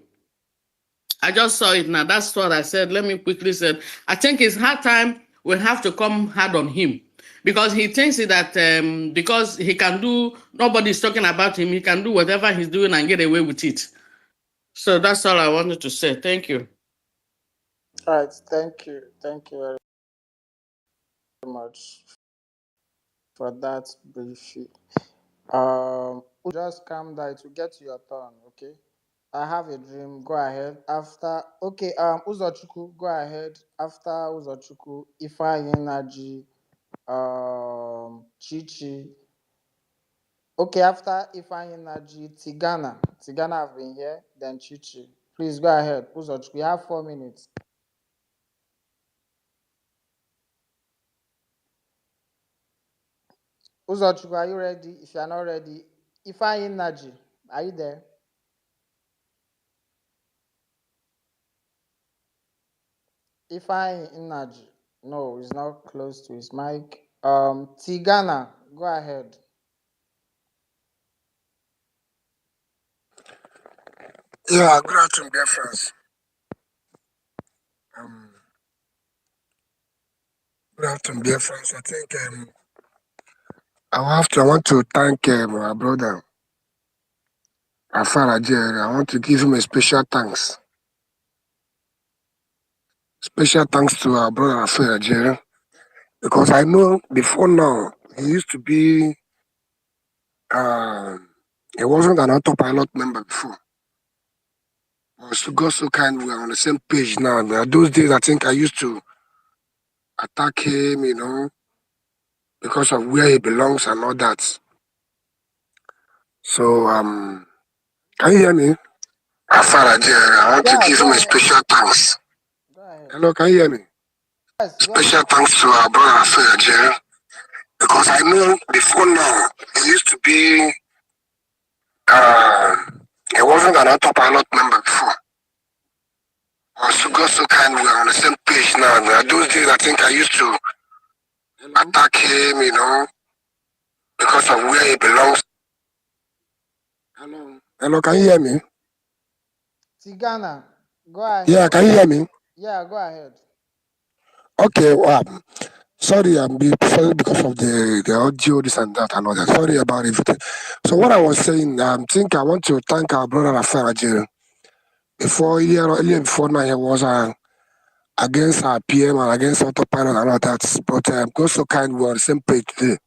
I just saw it now. That's what I said. Let me quickly say, I think it's hard time we have to come hard on him because he thinks that because he can do, nobody's talking about him, he can do whatever he's doing and get away with it. So that's all I wanted to say. Thank you. All right. Thank you. Thank you very much for that briefing. Just calm down. To get to your turn, okay? I have a dream. Go ahead. After okay, Uzochukwu, go ahead. After Uzochukwu, Ifeanyi Naji, Chichi. Okay, after Ifeanyi Naji, Tigana. Tigana have been here, then Chichi. Please go ahead. Uzochukwu, you have 4 minutes. Uzochukwu, are you ready? If you are not ready, Ifeanyi Naji, are you there? Ifeanyi Naji. No, he's not close to his mic. Tigana, go ahead. Yeah, good afternoon, Biafrans. Um, Good afternoon, Biafrans. I think I want to thank my brother Afara Jerry. I want to give him a special thanks. Special thanks to our brother Afara Jerry because I know before now he used to be he wasn't an autopilot member before. God so kind, we are on the same page now. Those days I think I used to attack him, because of where he belongs and all that. So can you hear me? Afara Jerry, I want to Yeah, give go him a ahead. special thanks. Go ahead. Hello, can you hear me? Yes, go ahead. Special thanks to our brother Afara Jerry because I know before now he used to be he wasn't an autopilot member before. So God so kind, we are on the same page now. Those days I think I used to attack him, because of where he belongs. Hello, can you hear me? Tigana, go ahead. Yeah, can you hear me? Yeah, go ahead. Okay, sorry, sorry because of the audio, this and that and all that. Sorry about everything. So what I was saying, I want to thank our brother Afara Jerry. Earlier before now, he was against our PM and against autopilot and all that. But God so kind, we're on the same page today.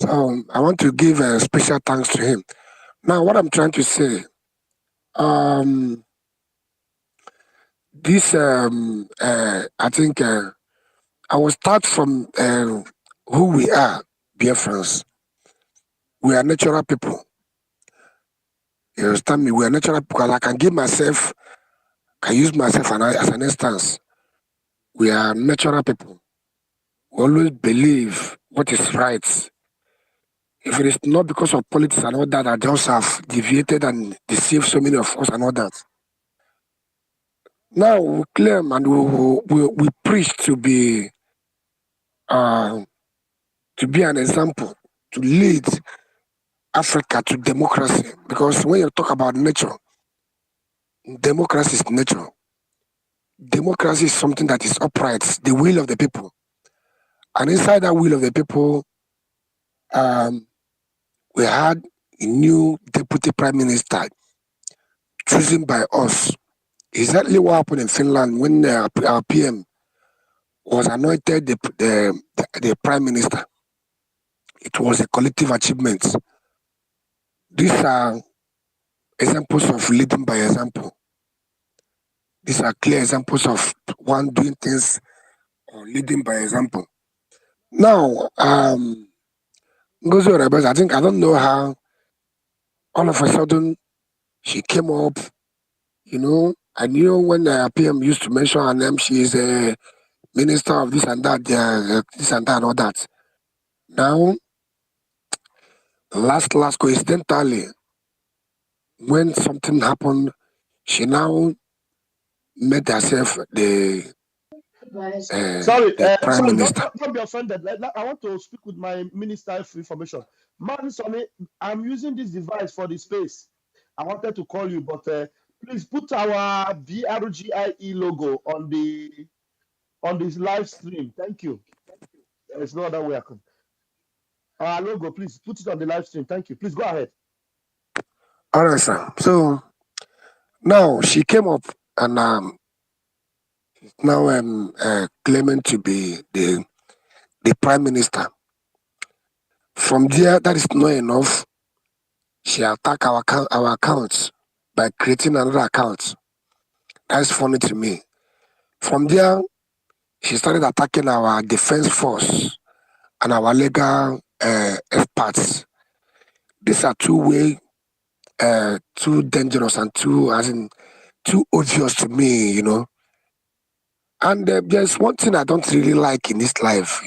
So I want to give a special thanks to him. Now, what I'm trying to say, this I think I will start from who we are, Biafrans. We are natural people. You understand me? We are natural people. I can use myself as an instance. We are natural people. We always believe what is right. If it is not because of politics and all that, I just have deviated and deceived so many of us and all that. Now we claim and we preach uh, to be an example, to lead Africa to democracy. Because when you talk about nature, democracy is nature. Democracy is something that is upright, the will of the people. And inside that will of the people, we had a new deputy prime minister chosen by us. Exactly what happened in Finland when our PM was anointed the prime minister. It was a collective achievement. These are examples of leading by example. These are clear examples of one doing things or leading by example. Now, Ngozi Orebeze, I don't know how all of a sudden she came up, I knew when the PM used to mention her name, she is a minister of this and that, this and that and all that. Now, last coincidentally, when something happened, she now made herself Sorry, the prime sorry, minister. don't be offended. I want to speak with my minister of information. Man, Sonny, I'm using this device for the space. I wanted to call you, but please put our BRGIE logo on this live stream. Thank you. There's no other way I can. Our logo, please put it on the live stream. Thank you. Please go ahead. All right, sir. So now she came up and now claiming to be the prime minister. From there, that is not enough. She attacked our accounts by creating another account. That's funny to me. From there, she started attacking our defense force and our legal experts. These are too dangerous and too obvious to me, And there's one thing I don't really like in this life,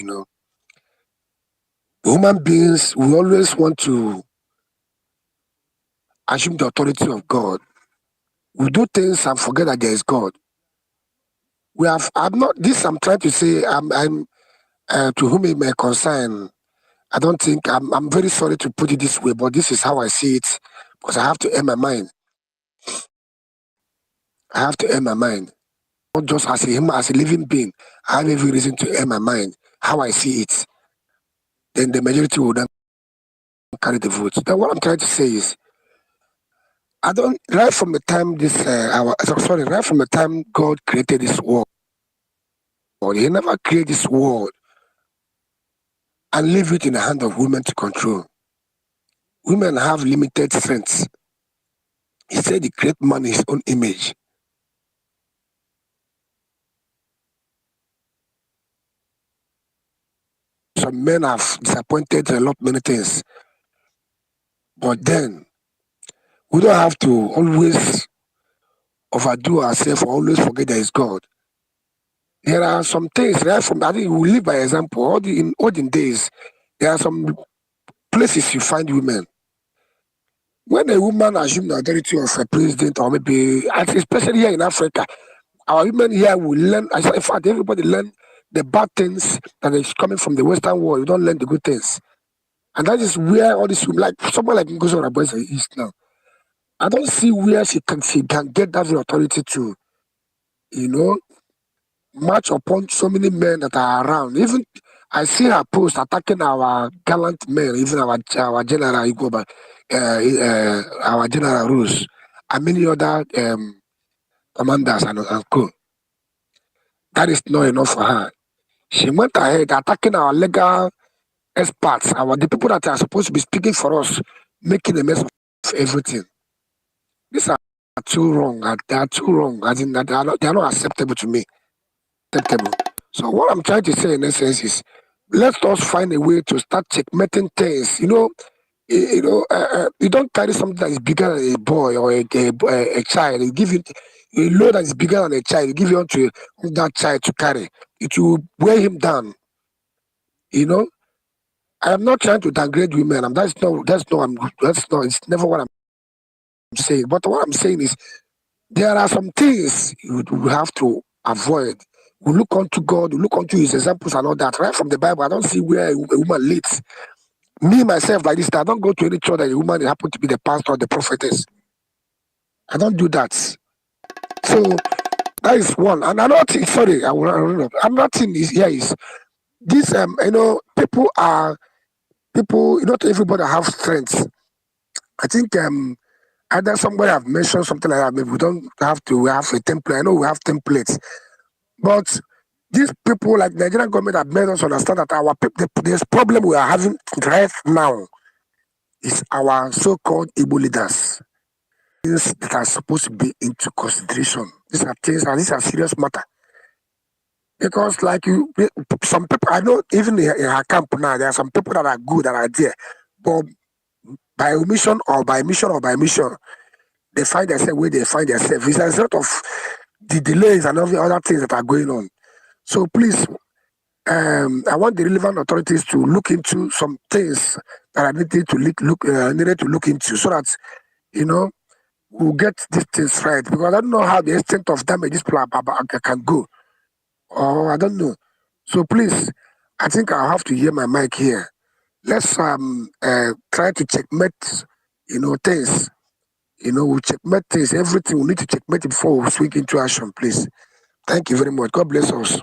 Human beings, we always want to assume the authority of God. We do things and forget that there is God. I'm trying to say, I'm to whom it may concern. I don't think, I'm very sorry to put it this way, but this is how I see it, because I have to air my mind. I have to air my mind. Not just as a living being. I have every reason to air my mind, how I see it. Then the majority will then carry the vote. Then what I'm trying to say is, right from the time right from the time God created this world, He never created this world and leave it in the hand of women to control. Women have limited strength. He said He created man in His own image. Some men have disappointed a lot many things. But then we don't have to always overdo ourselves or always forget there is God. There are some things, right from, I think we live by example. In olden days, there are some places you find women. When a woman assumes the authority of a president, or maybe, especially here in Africa, our women here will learn. In fact, everybody learn the bad things that is coming from the Western world. You don't learn the good things, and that is where all this, like someone like Ngozi Oraboese is now. I don't see where she can get that authority to, you know, march upon so many men that are around. Even I see her post attacking our gallant men, even our general Igbo, our general Rose, and many other commanders and co. That is not enough for her. She went ahead attacking our legal experts, the people that are supposed to be speaking for us, making a mess of everything. These are too wrong. They are too wrong. As in that they are not acceptable to me. Acceptable. So what I'm trying to say in essence is, let us find a way to start checkmating things. You don't carry something that is bigger than a boy or a child. You give it a load that is bigger than a child. You give it to that child to carry. It will weigh him down. I am not trying to downgrade women. It's never what I'm saying. But what I'm saying is, there are some things you have to avoid. We look unto God, we look unto His examples and all that. Right from the Bible, I don't see where a woman leads. Me, myself, like this, I don't go to any church that a woman happen to be the pastor or the prophetess. I don't do that. So that is one. And another thing, sorry, another thing is this, people, not everybody have strength. I think either somebody have mentioned something like that. Maybe we have a template. I know we have templates. But these people, like the Nigerian government, have made us understand that our people, this problem we are having right now is our so-called Igbo leaders. Things that are supposed to be into consideration. These are things, and these are serious matter. Because, some people, I know even in our camp now, there are some people that are good that are there, but by omission or by mission, they find themselves where they find themselves. It's a result of the delays and all the other things that are going on. So please, I want the relevant authorities to look into some things that are needed to look into, so that we'll get these things right. Because I don't know how the extent of damage this plan can go, or I don't know. So please, I think I'll have to hear my mic here. Let's try to checkmate, things. We checkmate things. Everything we need to checkmate it before we swing into action, please. Thank you very much. God bless us.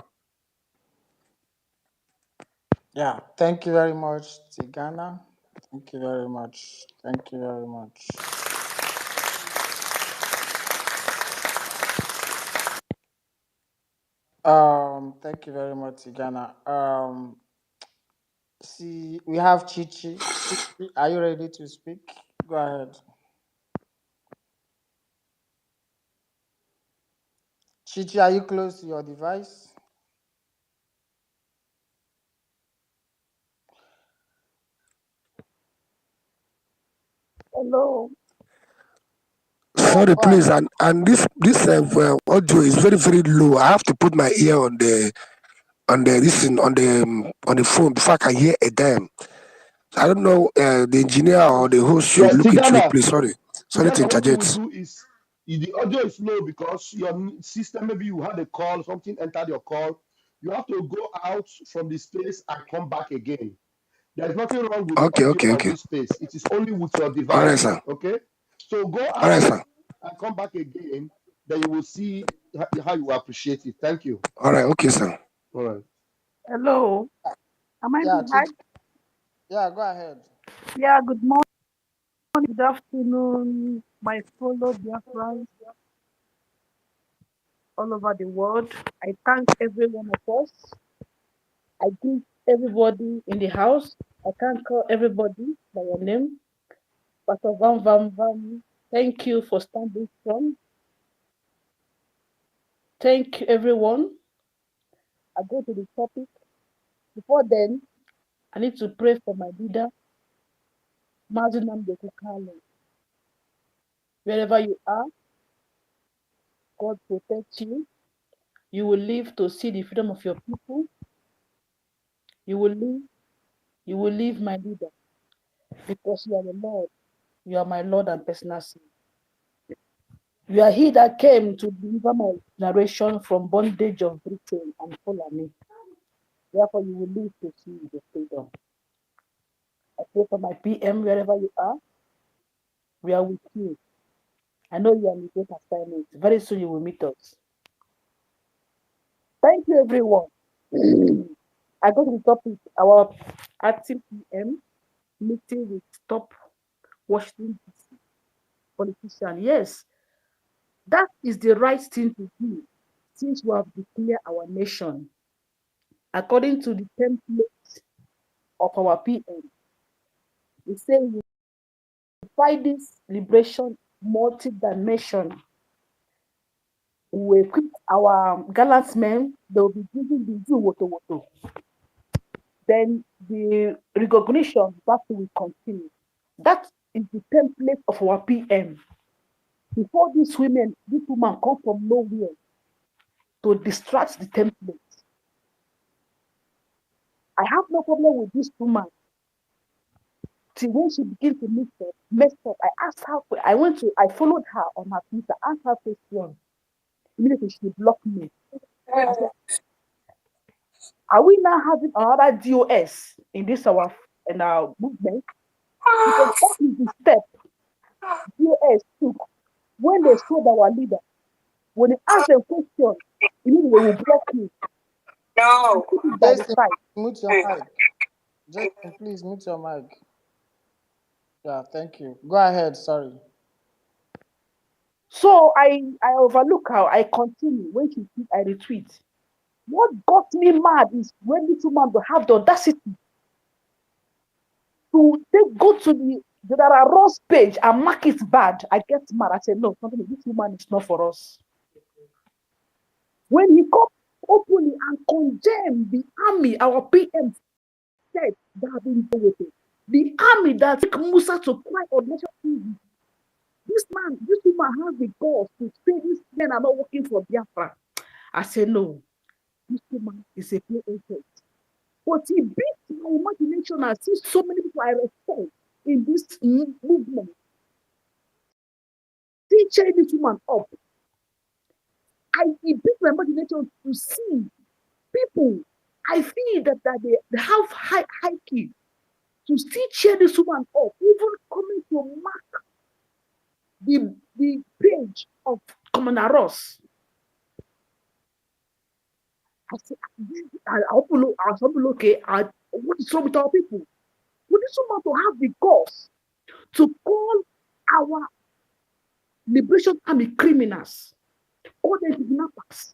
Yeah, thank you very much, Tigana. Thank you very much. Thank you very much. Thank you very much, Tigana. See, we have Chichi. Chichi, are you ready to speak? Go ahead. Chichi, are you close to your device? Hello. Yeah, Sorry, go ahead. please. And this audio is very very low. I have to put my ear on the listen on the phone before I can hear a damn. I don't know. The engineer or the host should Yes, look into it, Tigana. please. Sorry to Tigana, what you will interject. do is the audio is low because your system, maybe you had a call, something entered your call. You have to go out from the space and come back again. There is nothing wrong with the Okay, audio okay, on okay. this space. It is only with your All right, device. sir. Okay? So go All right, out sir. and come back again. Then you will see how you appreciate it. Thank you. All right, okay, sir. All right. Hello. Am I Yeah, being Chichi. heard? Yeah, go ahead. Yeah, good morning, good afternoon, my fellow Biafrans all over the world. I thank every one of us. I greet everybody in the house. I can't call everybody by your name. Pastor Van Van Van, thank you for standing strong. Thank you, everyone. I go to the topic. Before then, I need to pray for my leader, Mazinam Dekukalo. Wherever you are, God protect you. You will live to see the freedom of your people. You will live, my leader, because you are the Lord. You are my Lord and personal Savior. You are he that came to deliver my generation from bondage of Britain and Fulani. Therefore, you will live to see the freedom. I pray for my PM wherever you are. We are with you. I know you are in great assignment. Very soon you will meet us. Thank you, everyone. I go to the topic. Our acting PM meeting with top Washington DC politician. Yes, that is the right thing to do since we have declared our nation according to the template of our PM. We say we fight this liberation multi-dimension. We equip our gallant men, they will be giving the due woto. Then the recognition battle will continue. That is the template of our PM. Before these women, this woman come from nowhere to distract the template. I have no problem with this woman. Till when she begins to mess up, I asked her, I followed her on her Twitter, asked her question. Immediately she blocked me. I said, are we now having another DOS in our movement? Because that is the step DOS took when they showed our leader. When they ask them question, immediately they will block you and put it by the Jason, side. mute your mic. Jason, please mute your mic. Yeah, thank you. Go ahead. Sorry. So I overlook her. I continue. When she tweet, I retweet. What got me mad is when this woman will have the audacity to go to the General Ross page and mark it bad. I get mad. I said, no, something. This woman is not for us. When he come openly and condemn the army, our PM said that have been voted. The army that took Musa to cry on national TV. This woman has the balls to say these men are not working for Biafra. I said, no, this woman is a play agent. But he beat my imagination. I see so many people I respect in this movement. He cheered this woman up. He beat my imagination to see people. I feel that they have high key to still cheer this woman up, even coming to mark the page of Commander Ross. I said, okay, what is wrong with our people? For this woman to have the guts to call our liberation army criminals, call them kidnappers.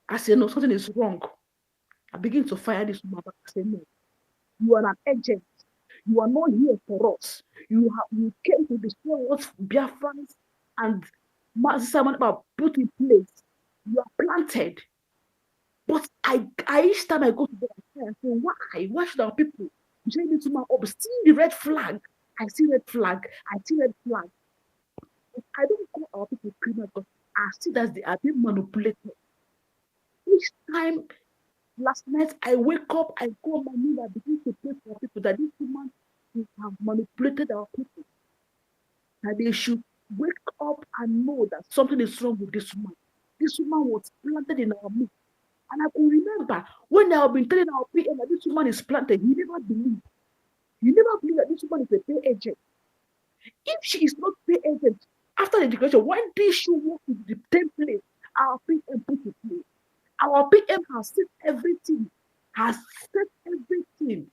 I said, no, something is wrong. I begin to fire this woman back. I said, no, you are an agent. You are not here for us. You came to destroy what Biafrans and Master Simon put in place. planted. But each time I go to bed, I say, why? Why should our people join this woman up? See the red flag. I see red flag. I see red flag. I don't call our people criminals because I see that they are being manipulated. Each time, last night, I wake up, I go on my knees, I begin to pray for people that this woman have manipulated our people. That they should wake up and know that something is wrong with this woman. This woman was planted in our midst. And I could remember when I have been telling our PM that this woman is planted, he never believed. He never believed that this woman is a pay agent. If she is not pay agent, after the declaration, when did she work with the template our PM put in place? Our PM has set everything, has set everything.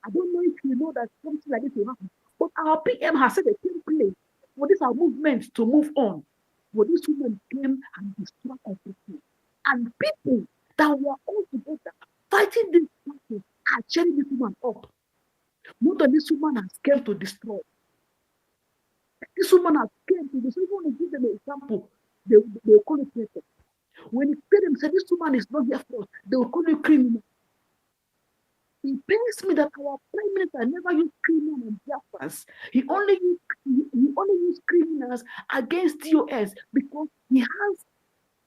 I don't know if you know that something like this will happen, but our PM has set a template for this our movement to move on. But this woman came and destroyed everything. And people that were all together fighting this battle are cheering this woman up. More than this woman has come to destroy. This woman has come to destroy. If you want to give them an example, they will call it perfect. When you pay them, say this woman is not here for us, they will call you criminal. It pains me that our prime minister never used criminals and Biafrans. He only used criminals against US because he has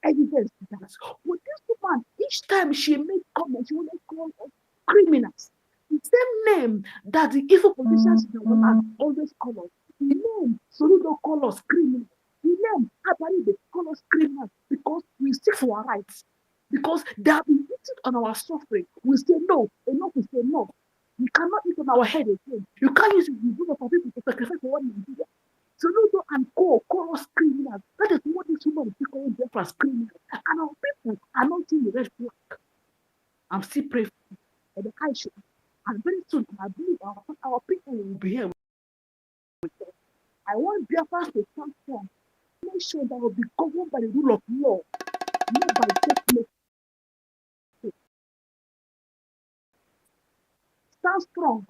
evidence to that. But this woman, each time she made comments, she would call us criminals. The same name that the evil politicians in our land always call us. The name Soludo call us criminals. The name Abari they call us criminals because we seek for our rights. Because they have been eating on our suffering. We say no, enough is enough. We cannot eat on our head again. You can't use it for people to sacrifice for one Nigeria. Soludo and call us criminals. That is what this woman is calling them as criminals. And our people are not seeing the red flag. I'm still praying for the high show. And very soon, I believe our people will be here with us. I want Biafrans to stand strong. Make sure that will be governed by the rule of law, not by technique. Stand strong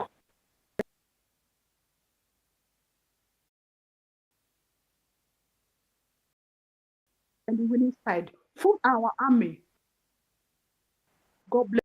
on the winning side. For our army. God bless.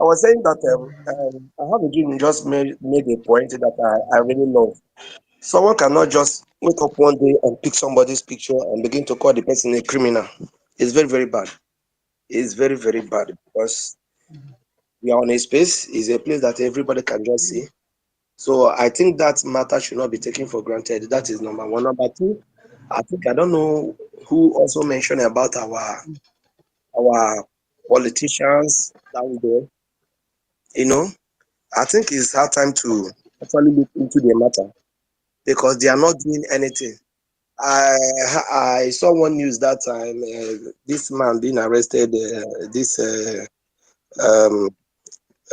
I was saying that I have a dream just made a point that I really love. Someone cannot just wake up one day and pick somebody's picture and begin to call the person a criminal. It's very, very bad. It's very, very bad because we are on a space, is a place that everybody can just see. So I think that matter should not be taken for granted. That is number one. Number two, I think I don't know who also mentioned about our politicians down there. You know, I think it's our time to actually look into the matter because they are not doing anything. I I saw one news that time. This man being arrested. This um,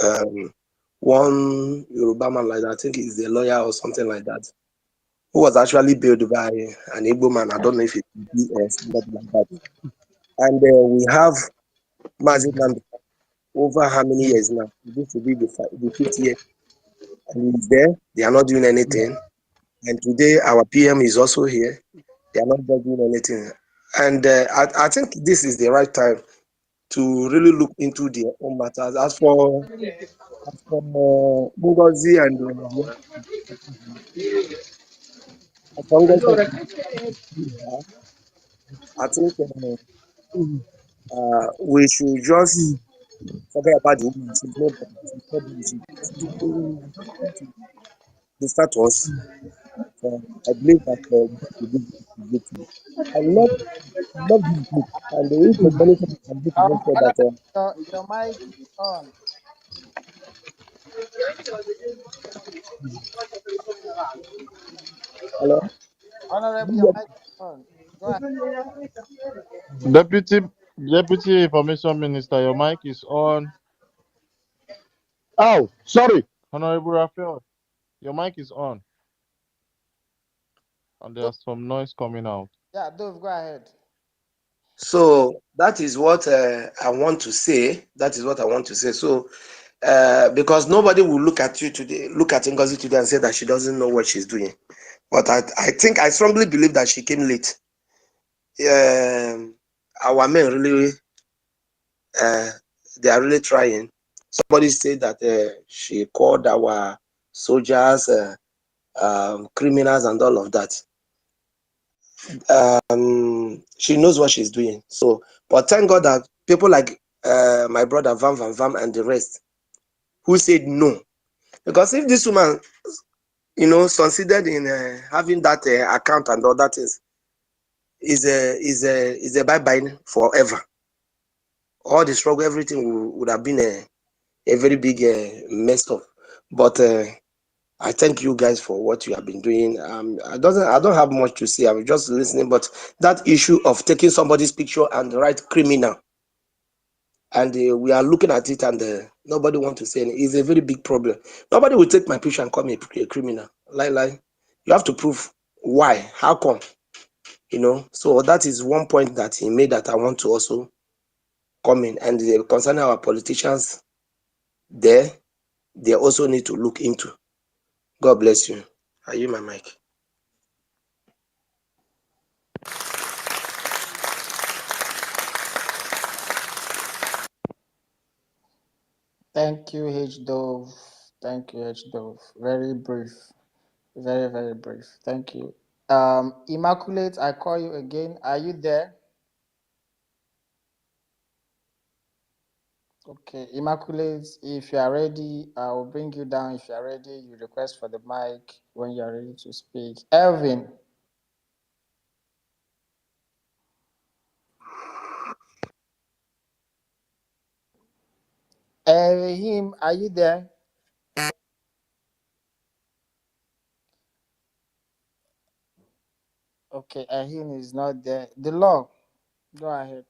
um, one Yoruba man like that. I think he's a lawyer or something like that. Who was actually bailed by an Igbo man. I don't know if it's somebody like that. And we have Mazin Namdi over how many years now? This will be the fifth year. And he's there. They are not doing anything. And today our PM is also here. They are not doing anything. And I think this is the right time to really look into their own matters. As for Ngozi and as for Ngozi, I think we should just forget about the woman. She's not bad. She's not bad. She's doing the status. I believe that God will give it to you. I love this book. And if there's anything I can do to make sure that Your mic is on. hello? Honorable, your mic is on. Go ahead. Deputy Deputy Information Minister, your mic is on. Oh, sorry. Honorable Raphael, your mic is on. And there's some noise coming out. Yeah, Dove, go ahead. So that is what I want to say. That is what I want to say. So because nobody will look at you today, look at Ngozi today and say that she doesn't know what she's doing. But I think I strongly believe that she came late. Our men really, uh, they are really trying. Somebody said that she called our soldiers criminals and all of that. She knows what she's doing. So, but thank God that people like my brother Van Van Van and the rest who said no. Because if this woman, succeeded in having that account and all that is a bye bye forever. All the struggle, everything would have been a very big mess up. But I thank you guys for what you have been doing. I don't have much to say. I'm just listening. But that issue of taking somebody's picture and write criminal, and we are looking at it, and nobody wants to say anything. It's a very big problem. Nobody will take my picture and call me a criminal. Lie. You have to prove why. How come? So that is one point that he made that I want to also come in. And concerning our politicians there, they also need to look into. God bless you. Are you my mic? Thank you, H Dove. Thank you, H Dove. Very brief. Very, very brief. Thank you. Immaculate, I call you again. Are you there? Okay, Immaculate, if you are ready, I will bring you down. If you are ready, you request for the mic when you are ready to speak. Elvin. Him, are you there? Okay, Ahim is not there. The law, go ahead.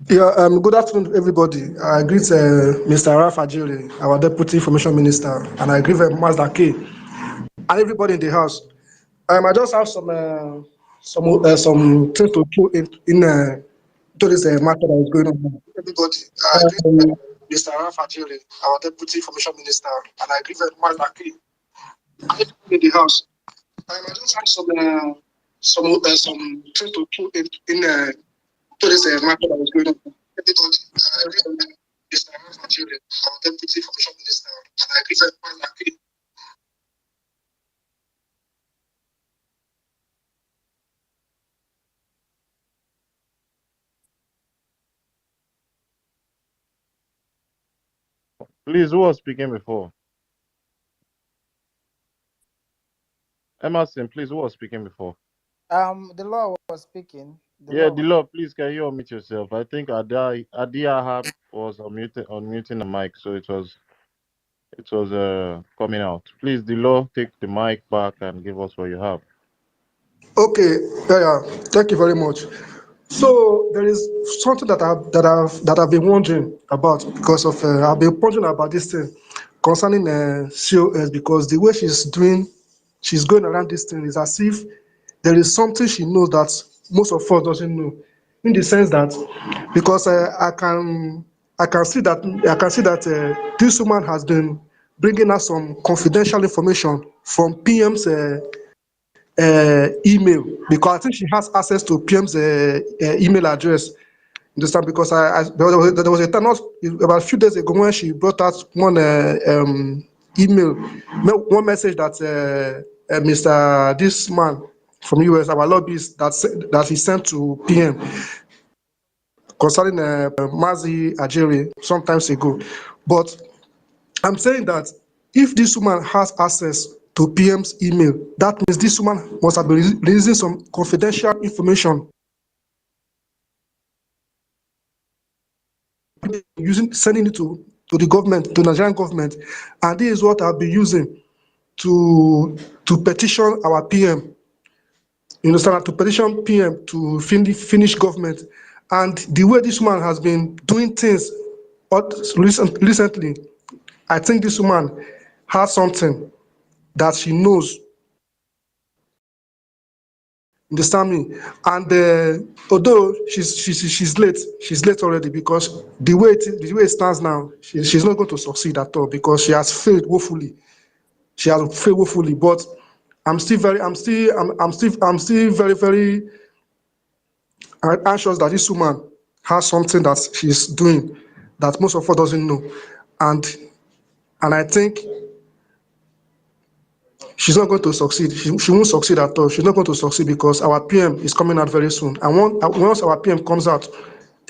Yeah, good afternoon, everybody. I greet Mr. Rafa Ajiri, our Deputy Information Minister, and I greet Mazda K and everybody in the house. I just have some things to put to this matter that is going on. Everybody, I greet Mr. Rafa Ajiri, our Deputy Information Minister, and I greet Mazda K and everybody in the house. I just have some things to put to this matter that is going on. Everybody, our Deputy Information Minister, and I agree very much. Please, who was speaking before? Emerson, please, who was speaking before? The law was speaking. The Yeah, law. the law, please, can you unmute yourself? I think Adia was unmuting the mic, so it was coming out. Please, the law, take the mic back and give us what you have. Okay, yeah, thank you very much. So there is something that I've been wondering about because of I've been wondering about this thing concerning COS, because the way she's going around this thing is as if there is something she knows that most of us doesn't know, in the sense that because I can see that this woman has been bringing us some confidential information from PM's email, because I think she has access to PM's email address. Understand? Because there was a time, not about a few days ago, when she brought out one email, one message that Mr. This man from US, our lobbyist, that he sent to PM concerning Mazi Ajere sometimes ago. But I'm saying that if this woman has access to PM's email, that means this woman must have been releasing some confidential information, sending it to the government, to Nigerian government, and this is what I'll be using to petition our PM. You understand? To petition PM to finish government, and the way this woman has been doing things recently, I think this woman has something that she knows. Understand me? And although she's late already, because the way it stands now, she's not going to succeed at all, because she has failed woefully. She has failed woefully. But I'm still very, very anxious that this woman has something that she's doing that most of us doesn't know, and I think she's not going to succeed. She won't succeed at all. She's not going to succeed, because our PM is coming out very soon. And once our PM comes out,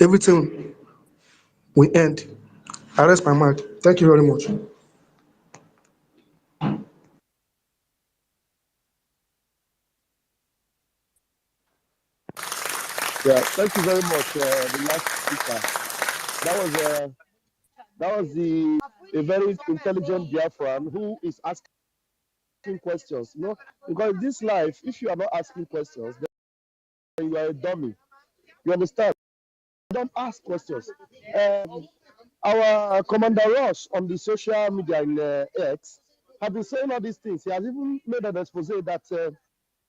everything will end. I rest my mind. Thank you very much. Yeah, thank you very much. The last speaker. That was a very intelligent Biafran who is asking questions. You know, because in this life, if you are not asking questions, then you are a dummy. You understand? Don't ask questions. Our Commander Ross on the social media in X have been saying all these things. He has even made an expose that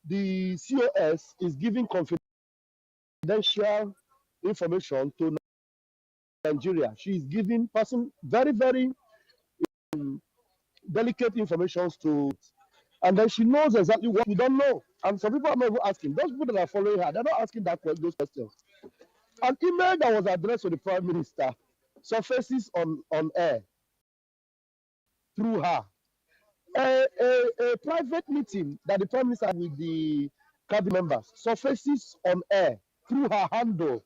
the COS is giving confidential information to Nigeria. She is giving person very, very delicate information to, and then she knows exactly what we don't know. And some people are not even asking. Those people that are following her, they're not asking those questions. An email that was addressed to the Prime Minister surfaces on air through her. A private meeting that the Prime Minister had with the cabinet members surfaces on air through her handle,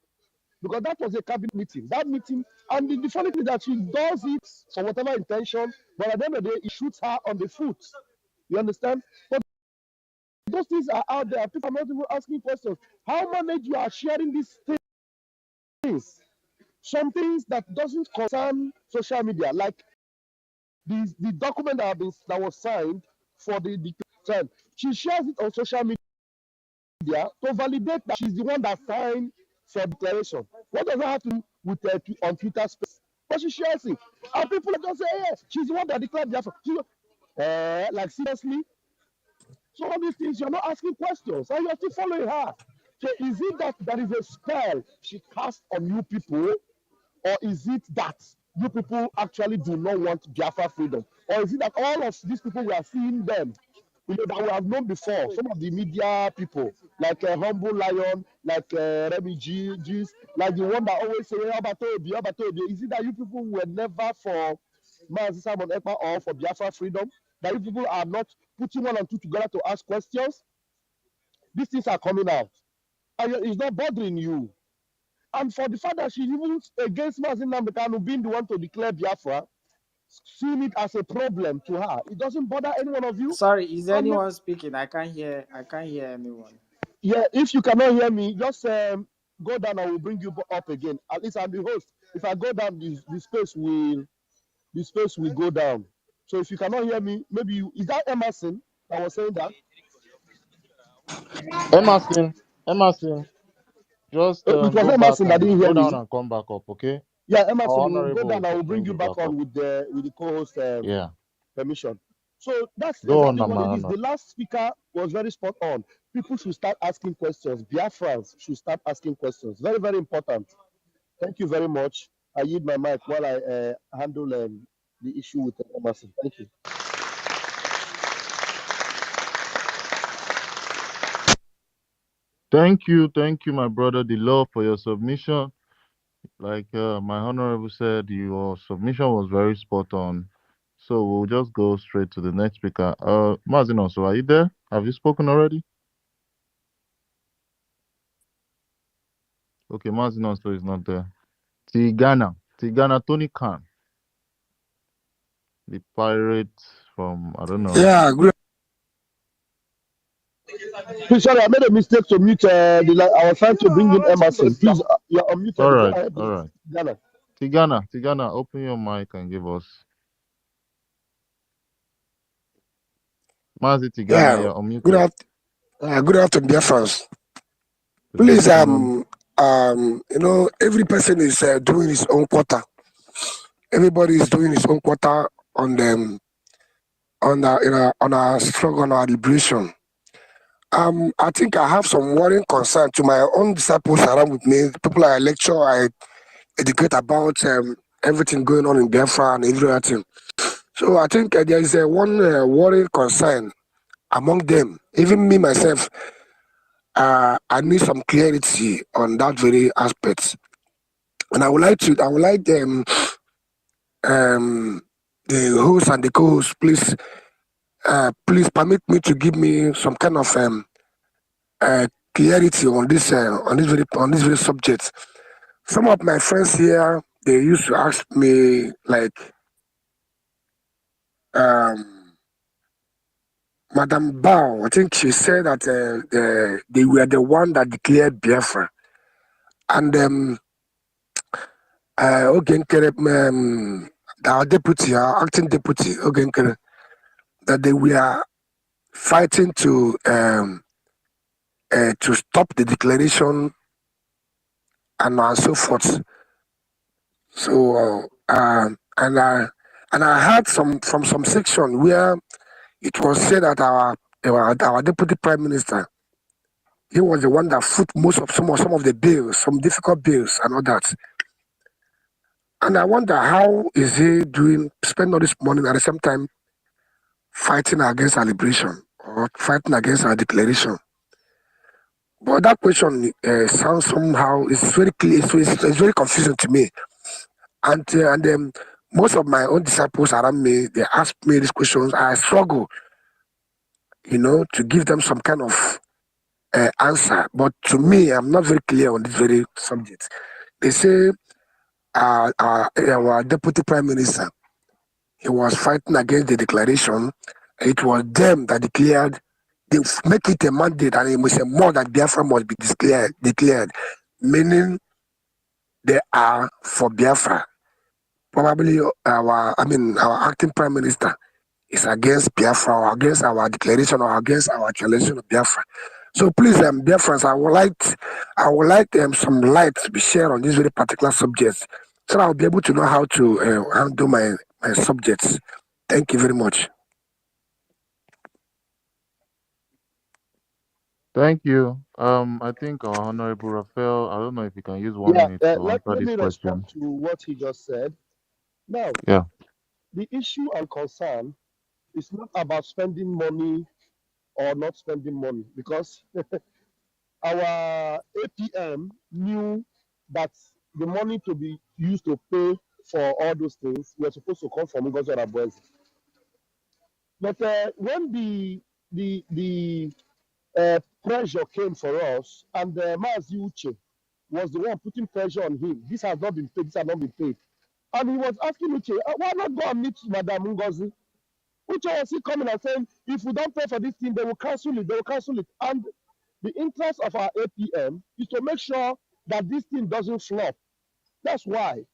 because that was a cabinet meeting. That meeting, and the funny thing is that she does it for whatever intention, but at the end of the day, it shoots her on the foot. You understand? But those things are out there. People are not even asking questions. How manage you are sharing these things? Some things that doesn't concern social media, like the document that was signed for the time. She shares it on social media to validate that she's the one that signed for declaration. What does that have to do with on Twitter space? But she shares it, and people just say, "Yes, she's the one that declared Biafra." Like seriously. So all these things, you're not asking questions, and you're still following her. So is it that there is a spell she cast on you people, or is it that you people actually do not want Biafra freedom? Or is it that all of these people, we are seeing them that we have known before. Some of the media people, like Humble Lion, like Remy G's, like the one that always say, Obatobi, Obatobi. Is it that you people were never for Mazi Simon Ekpa or for Biafra freedom? That you people are not putting one and two together to ask questions? These things are coming out. And it's not bothering you. And for the fact that she's even against Mazi Namdekanu being the one to declare Biafra, seeing it as a problem to her, it doesn't bother any one of you. Sorry, is And anyone speaking? I can't hear anyone. yeah, if you cannot hear me, just go down. I will bring you up again. At least I'm the host. If I go down, the space will go down. So if you cannot hear me, maybe is that Emerson that was saying that? Emerson, just It was go back Emerson that and didn't hear go down me. and come back up, okay? Yeah, Our Emerson, you will go honorable down. I will will bring bring you you back back up. on with the co-host Yeah. permission. So that's Go on, exactly my what it is. honor. The last speaker was very spot on. People should start asking questions. Biafrans should start asking questions. Very, very important. Thank you very much. I yield my mic while I handle the issue with Emerson. Thank you. Thank you, my brother, the law for your submission. Like my honorable said, your submission was very spot on. So we'll just go straight to the next speaker. Mazino, so are you there? Have you spoken already? Okay, Mazino, so is not there. Tigana, Tony Khan, the pirate from, I don't know. Yeah, good. Please, sorry, I made a mistake to mute the line. I was trying to bring in Emerson. Please, you're All unmuted. Go right, ahead, all right. Ghana. Tigana, open your mic and give us. Mazi Tigana, Yeah, you're good, unmuted. good afternoon, dear friends. Good Please, afternoon. every person is doing his own quota. Everybody is doing his own quota on them on our struggle, on our liberation. I think I have some worrying concern to my own disciples around with me, people I lecture, I educate about everything going on in Biafra and every other thing. So I think there is one worrying concern among them, even me myself. I need some clarity on that very aspect, and I would like um, the host and the co-host, please permit me to give me some kind of uh, clarity on this very subject. Some of my friends here, they used to ask me like, Madam Bao, I think she said that they were the one that declared Biafra, and Ogenkere, our deputy, our acting deputy, Ogenkere, that they were fighting to stop the declaration and so forth. So and I heard from some section where it was said that our deputy prime minister, he was the one that foot most of some of the bills, some difficult bills and all that. And I wonder how is he doing spend all this money at the same time fighting against our liberation or fighting against our declaration. But that question sounds somehow it's very clear. It's very confusing to me. And most of my own disciples around me, they ask me these questions. I struggle, to give them some kind of answer. But to me, I'm not very clear on this very subject. They say our deputy prime minister, he was fighting against the declaration. It was them that declared. They make it a mandate, and it was a more that Biafra must be declared, meaning they are for Biafra. Probably our acting prime minister is against Biafra or against our declaration or against our declaration of Biafra. So please, Biafrans, I would like some light to be shared on this very particular subject, so I'll be able to know how to handle my subjects. Thank you very much. Thank you. I think our honorable Raphael, I don't know if you can use 1 minute Yeah, to answer let this me respond question. to what he just said. Now, Yeah. the issue and concern is not about spending money or not spending money because our APM knew that the money to be used to pay for all those things were supposed to come from Ngozi Onabuezi. But when the pressure came for us, and Mazi Uche was the one putting pressure on him. This has not been paid. This has not been paid, and he was asking Uche, "Why not go and meet Madam Ngozi?" Uche was still coming and saying, "If we don't pay for this thing, they will cancel it. They will cancel it." And the interest of our APM is to make sure that this thing doesn't flop. That's why.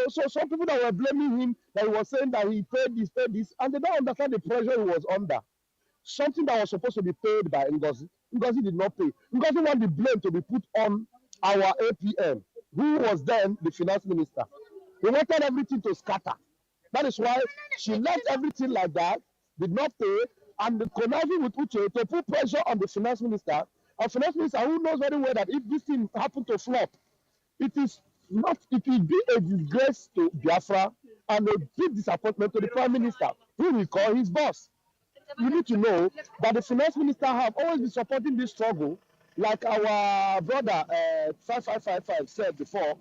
So some people that were blaming him, that he was saying that he paid this, and they don't understand the pressure he was under. Something that was supposed to be paid by Ngozi. Ngozi did not pay. Ngozi want the blame to be put on our APM, who was then the finance minister. He wanted everything to scatter. That is why she left everything like that, did not pay, and conniving with Uche to put pressure on the finance minister. A finance minister who knows very well that if this thing happened to flop, it will be a disgrace to Biafra and a big disappointment to the prime minister, who we call his boss. You need to know that the finance minister have always been supporting this struggle, like our brother 5555 said before.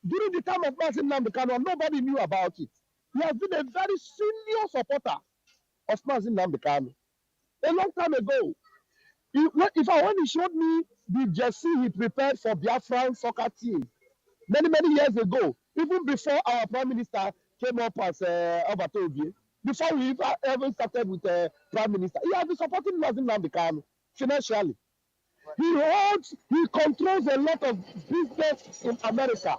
During the time of Mazin Nambikano, nobody knew about it. He has been a very senior supporter of Mazin Nambikano a long time ago. When he showed me the jersey he prepared for Biafran soccer team many years ago, even before our prime minister came up as Obatobie, before we ever started with prime minister, he has been supporting Mazin Nambikano financially. He controls a lot of business in America.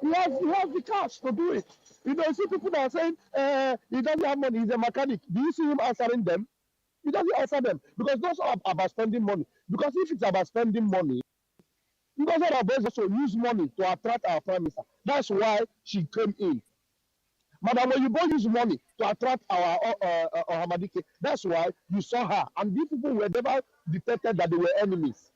He has the cash to do it. You see people that are saying he doesn't have money, he's a mechanic. Do you see him answering them? He doesn't answer them because those are about spending money. Because if it's about spending money, because our boys also use money to attract our prime minister. That's why she came in. Madam, when you both use money to attract our Hamadike, that's why you saw her. And these people were never detected that they were enemies.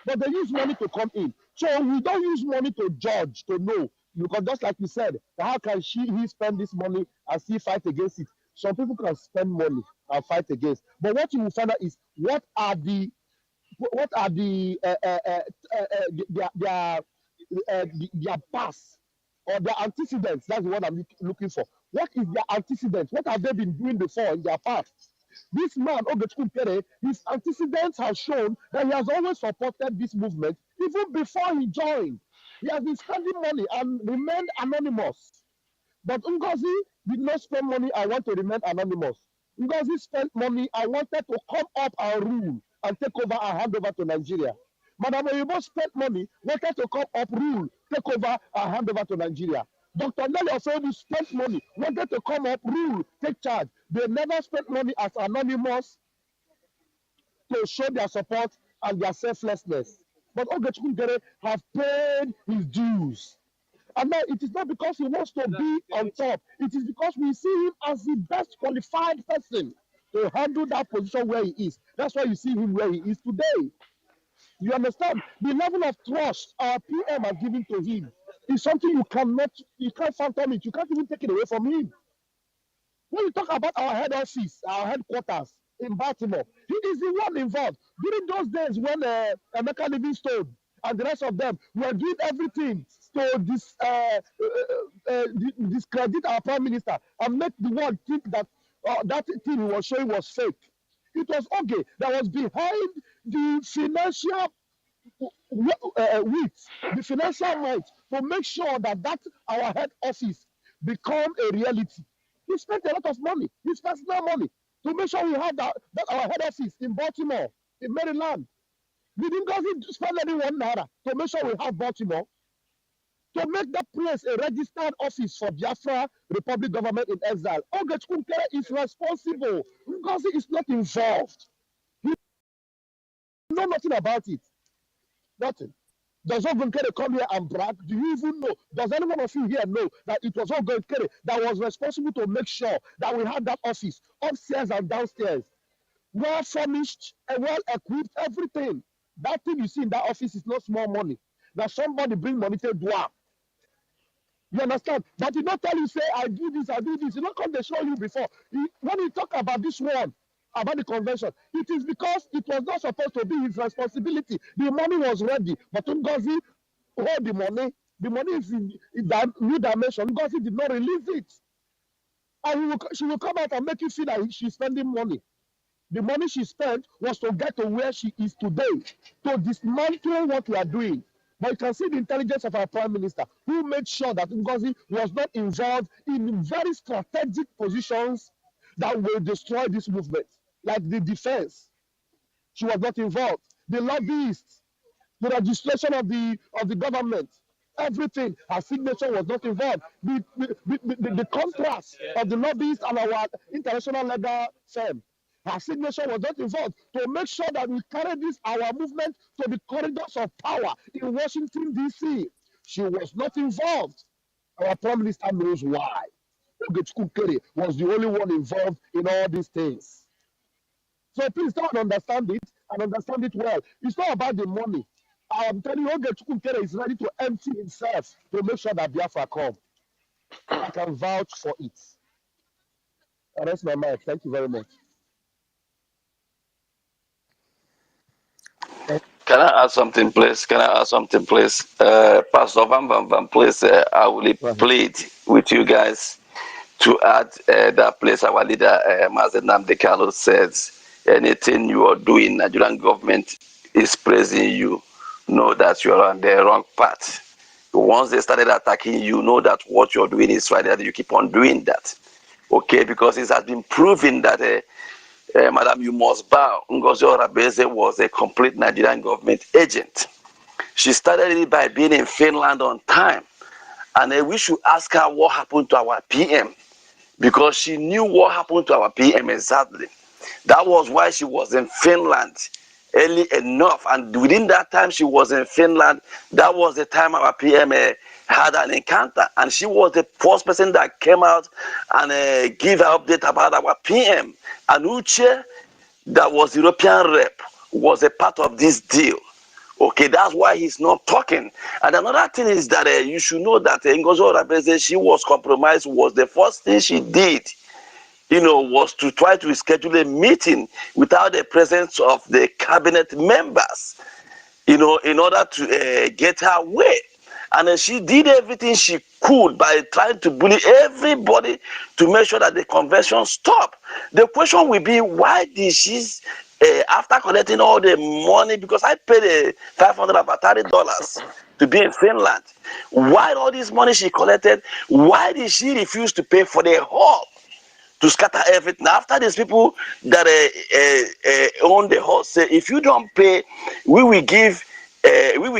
But they use money to come in. So we don't use money to judge, to know. Because just like you said, how can he spend this money and still fight against it? Some people can spend money and fight against. But what you will find out is what are the their past or their antecedents. That's what I'm looking for. What is their antecedents? What have they been doing before in their past? This man, Ogechukwu Pere, his antecedents have shown that he has always supported this movement even before he joined. He has been spending money and remained anonymous. But Ngozi did not spend money. I want to remain anonymous. Ngozi spent money. I wanted to come up and rule and take over and hand over to Nigeria. Madam Oyibo spent money, wanted to come up, rule, take over and hand over to Nigeria. Dr. Nelly Oseibu spent money, wanted to come up, rule, take charge. They never spent money as anonymous to show their support and their selflessness. But Ogechukwu Pere have paid his dues. And now it is not because he wants to be on top. It is because we see him as the best qualified person to handle that position where he is. That's why you see him where he is today. You understand? The level of trust our PM has given to him is something you can't phantom it. You can't even take it away from him. When you talk about our head office, our headquarters in Baltimore, he is the one involved. During those days when Emeka Livingstone and the rest of them were doing everything to discredit our prime minister and make the world think that that thing he was showing was fake. It was okay. That was behind the financial the financial might to make sure that our head office become a reality. He spent a lot of money, his personal money, to make sure we have that our head office in Baltimore, in Maryland. We didn't spend any $1 to make sure we have Baltimore, to make that place a registered office for Biafra Republic government in exile. Ogechukwu Pere is responsible because he is not involved. He knows nothing about it. Nothing. Does Ogechukwu come here and brag? Do you even know? Does any one of you here know that it was Ogechukwu that was responsible to make sure that we had that office upstairs and downstairs, well furnished and well equipped, everything? That thing you see in that office is not small money. That somebody bring money to Dua. You understand? But he not tell you, say, I do this, I do this. He not come to show you before. When he talk about this one, about the convention. It is because it was not supposed to be his responsibility. The money was ready, but Ngozi hold the money. The money is in that new dimension. Ngozi did not release it. And she will come out and make you feel that she's spending money. The money she spent was to get to where she is today, to dismantle what we are doing. But you can see the intelligence of our Prime Minister, who made sure that Ngozi was not involved in very strategic positions that will destroy this movement, like the defense. She was not involved. The lobbyists, the registration of the government, everything. Her signature was not involved. The contrast of the lobbyists and our international legal firm. Her signature was not involved to make sure that we carry this our movement to the corridors of power in Washington, D.C. She was not involved. Our Prime Minister knows why. Ogechukwu Kere was the only one involved in all these things. So please try and understand it and understand it well. It's not about the money. I'm telling you, Ogechukwu Kere is ready to empty himself to make sure that Biafra come. I can vouch for it. I rest my mind. Thank you very much. Can I add something, please? Pastor Van, please, I will plead with you guys to add that place our leader, Mazen Namdekano, says, anything you are doing, Nigerian government is praising you. Know that you are on the wrong path. Once they started attacking you, know that what you're doing is right, that you keep on doing that. Okay, because it has been proven that Madam, you must bow. Ngozi Orabeze was a complete Nigerian government agent. She started it by being in Finland on time. And we should ask her what happened to our PM, because she knew what happened to our PM exactly. That was why she was in Finland early enough. And within that time she was in Finland, that was the time our PM had an encounter. And she was the first person that came out and gave an update about our PM. And Uche, that was European rep, was a part of this deal. Okay, that's why he's not talking. And another thing is that you should know that Ngozi Orabeze, she was compromised, was the first thing she did, was to try to schedule a meeting without the presence of the cabinet members, in order to get her way. And she did everything she could by trying to bully everybody to make sure that the convention stopped. The question will be, why did she, after collecting all the money, because I paid $530 to be in Finland, why all this money she collected, why did she refuse to pay for the hall? To scatter everything. After these people that own the hall say, if you don't pay, we will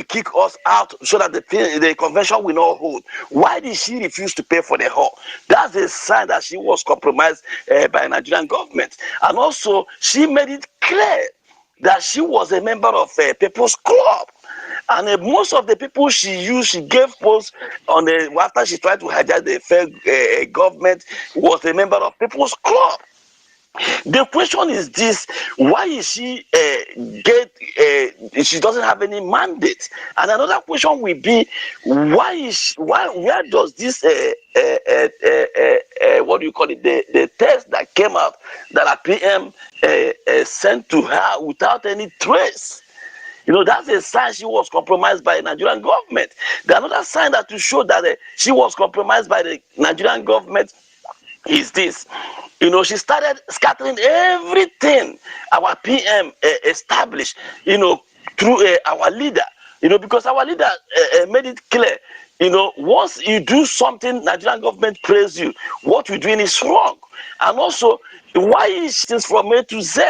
kick us out so that the convention will not hold. Why did she refuse to pay for the hall? That's a sign that she was compromised by the Nigerian government. And also, she made it clear that she was a member of a People's Club. And most of the people she used, she gave posts on after she tried to hijack the federal government, was a member of People's Club. The question is this: why is she she doesn't have any mandate? And another question will be, where does this what do you call it, the test that came out that a PM sent to her without any trace? That's a sign she was compromised by the Nigerian government. The another sign that to show that she was compromised by the Nigerian government is this. She started scattering everything our PM established, through our leader, because our leader made it clear, once you do something, Nigerian government praise you. What you're doing is wrong. And also, why is she from A to Z?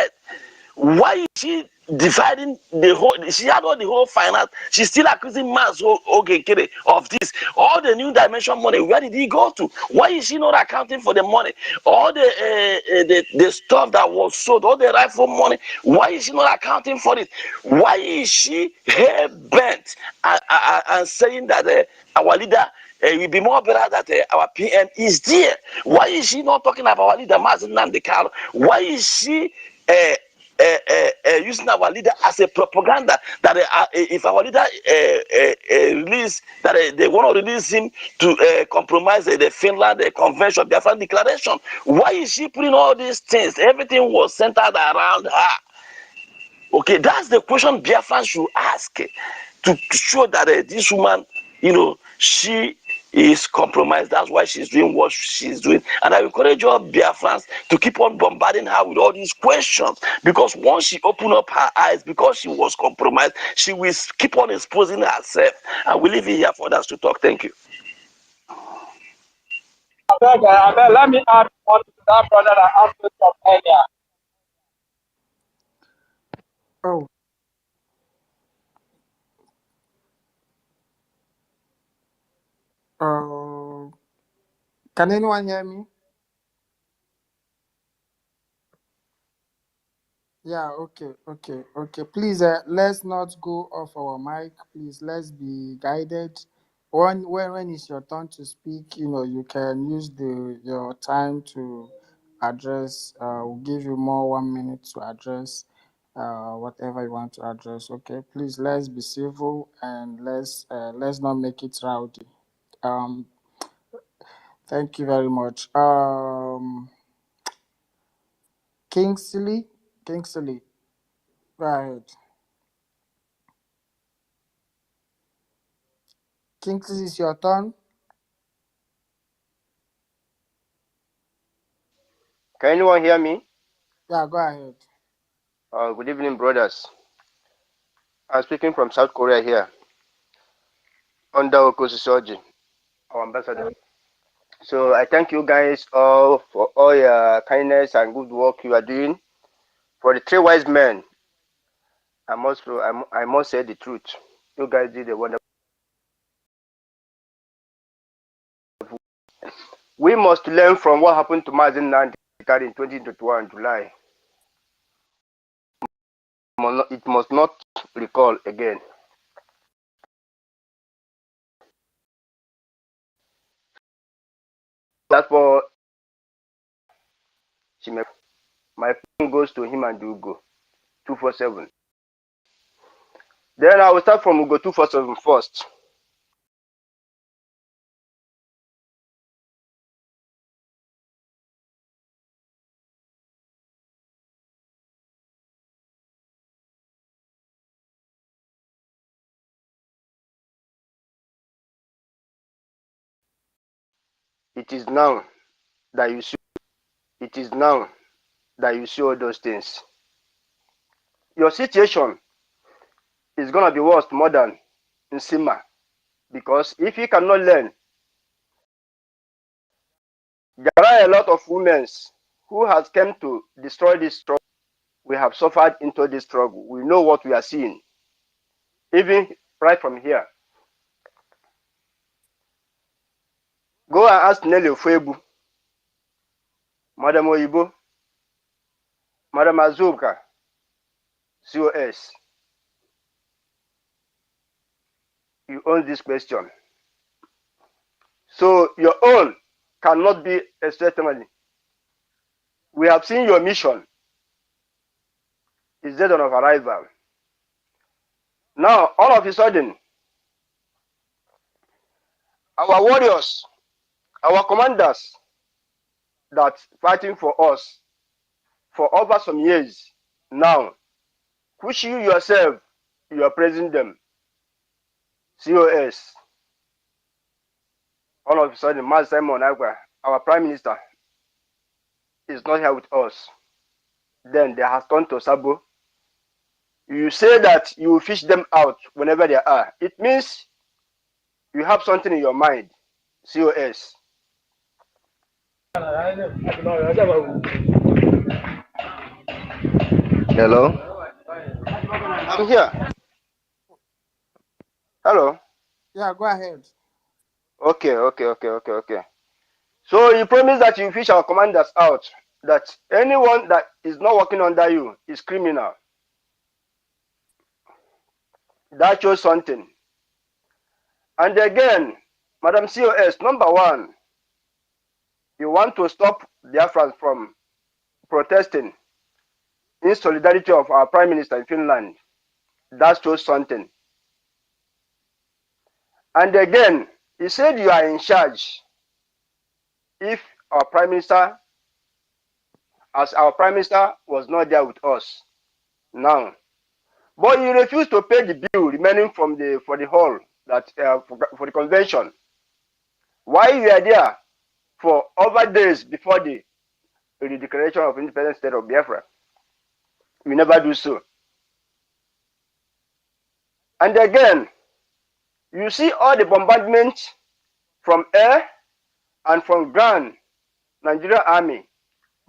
Why is she dividing the whole? She had all the whole finance. She's still accusing Mas Ogekere of this. All the new dimension money, where did he go to? Why is she not accounting for the money? All the stuff that was sold, all the rifle money, why is she not accounting for it? Why is she hair bent and saying that our leader it will be more better that our PM is there? Why is she not talking about our leader, Mazen Namdekano? Why is she using our leader as a propaganda that if our leader release that they want to release him to compromise the Finland Convention, Biafran Declaration. Why is she putting all these things? Everything was centered around her. Okay, that's the question Biafran should ask to show that this woman, she is compromised. That's why she's doing what she's doing. And I encourage all Biafrans to keep on bombarding her with all these questions, because once she opened up her eyes, because she was compromised, she will keep on exposing herself. And we leave it here for others to talk. Thank you. Let me add one to that brother that asked me from earlier. Oh, can anyone hear me? Yeah, okay. Please, let's not go off our mic. Please, let's be guided. When it's your turn to speak, you can use your time to address. We'll give you more 1 minute to address whatever you want to address. Okay, please, let's be civil and let's not make it rowdy. Um, thank you very much. Kingsley, go ahead. Kingsley, it's your turn. Can anyone hear me? Yeah, go ahead. Good evening, brothers. I'm speaking from South Korea here, under Okosisoji, our ambassador. So I thank you guys all for all your kindness and good work you are doing. For the three wise men, I must say the truth. You guys did a wonderful. We must learn from what happened to Mazin Nandi in 2021 July. It must not recall again. That's for my phone goes to him and Ugo 247. Then I will start from Ugo 247 first. It is now that you see. It is now that you see all those things. Your situation is gonna be worse more than Nsima, because if you cannot learn, there are a lot of women who has come to destroy this struggle. We have suffered into this struggle. We know what we are seeing, even right from here. Go and ask Nelly Ofebu, Madam Oyibo, Madam Azuka, COS. You own this question. So your own cannot be a testimony. We have seen your mission is dead on arrival. Now, all of a sudden, our warriors, our commanders that fighting for us for over some years now, which you yourself, you are praising them, COS. All of a sudden, Mas Simon Agua, our prime minister, is not here with us. Then they have turned to Sabo. You say that you will fish them out whenever they are. It means you have something in your mind, COS. Hello? I'm here. Hello? Yeah, go ahead. Okay. So you promise that you fish our commanders out, that anyone that is not working under you is criminal. That shows something. And again, Madam COS, number one, you want to stop Biafrans from protesting in solidarity of our Prime Minister in Finland. That shows something. And again, he said you are in charge. If our Prime Minister, as our Prime Minister was not there with us now, but you refuse to pay the bill remaining for the hall that for the convention. Why you are there for over days before the declaration of independent state of Biafra? We never do so. And again, you see all the bombardment from air and from ground, Nigerian army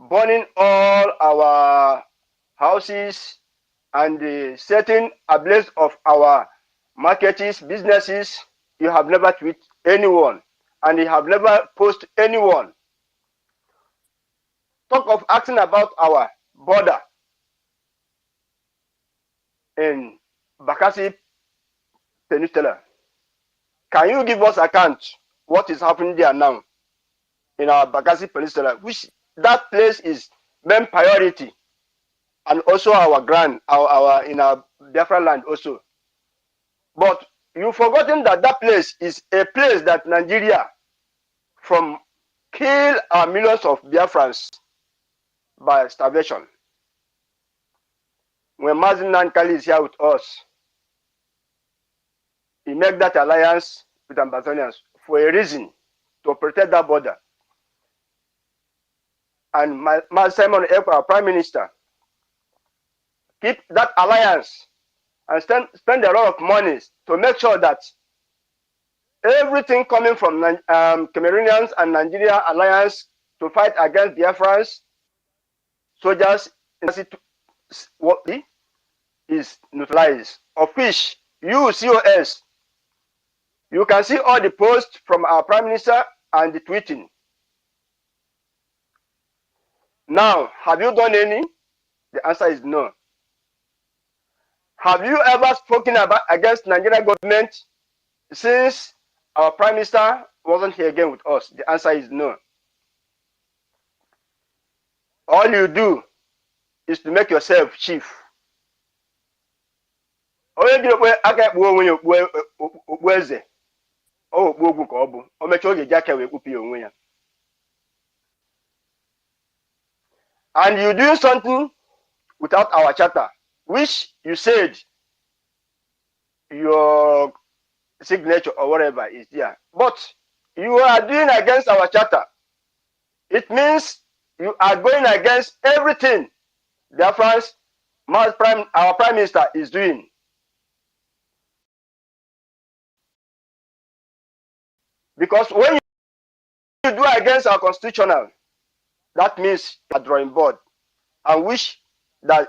burning all our houses and setting ablaze of our markets, businesses. You have never tweeted anyone, and you have never posted anyone. Talk of asking about our border in Bakassi Peninsula. Can you give us account what is happening there now in our Bakassi Peninsula, which that place is main priority, and also our ground, our in our Biafra land also. But you've forgotten that that place is a place that Nigeria from kill our millions of Biafrans by starvation. When Mazin Nankali is here with us, he made that alliance with Ambazonians for a reason, to protect that border. And Simon Ekpa, our Prime Minister, keep that alliance and spend a lot of money to make sure that everything coming from Cameroonians and Nigeria alliance to fight against Biafrans, soldiers, is neutralized. Of which you, COS, you can see all the posts from our Prime Minister and the tweeting. Now, have you done any? The answer is no. Have you ever spoken against Nigerian government since our Prime Minister wasn't here again with us? The answer is no. All you do is to make yourself chief. And you do something without our charter, which you said your signature or whatever is there. But you are doing against our charter. It means you are going against everything Biafrans, our Prime Minister is doing. Because when you do against our constitutional, that means you are drawing board, and wish that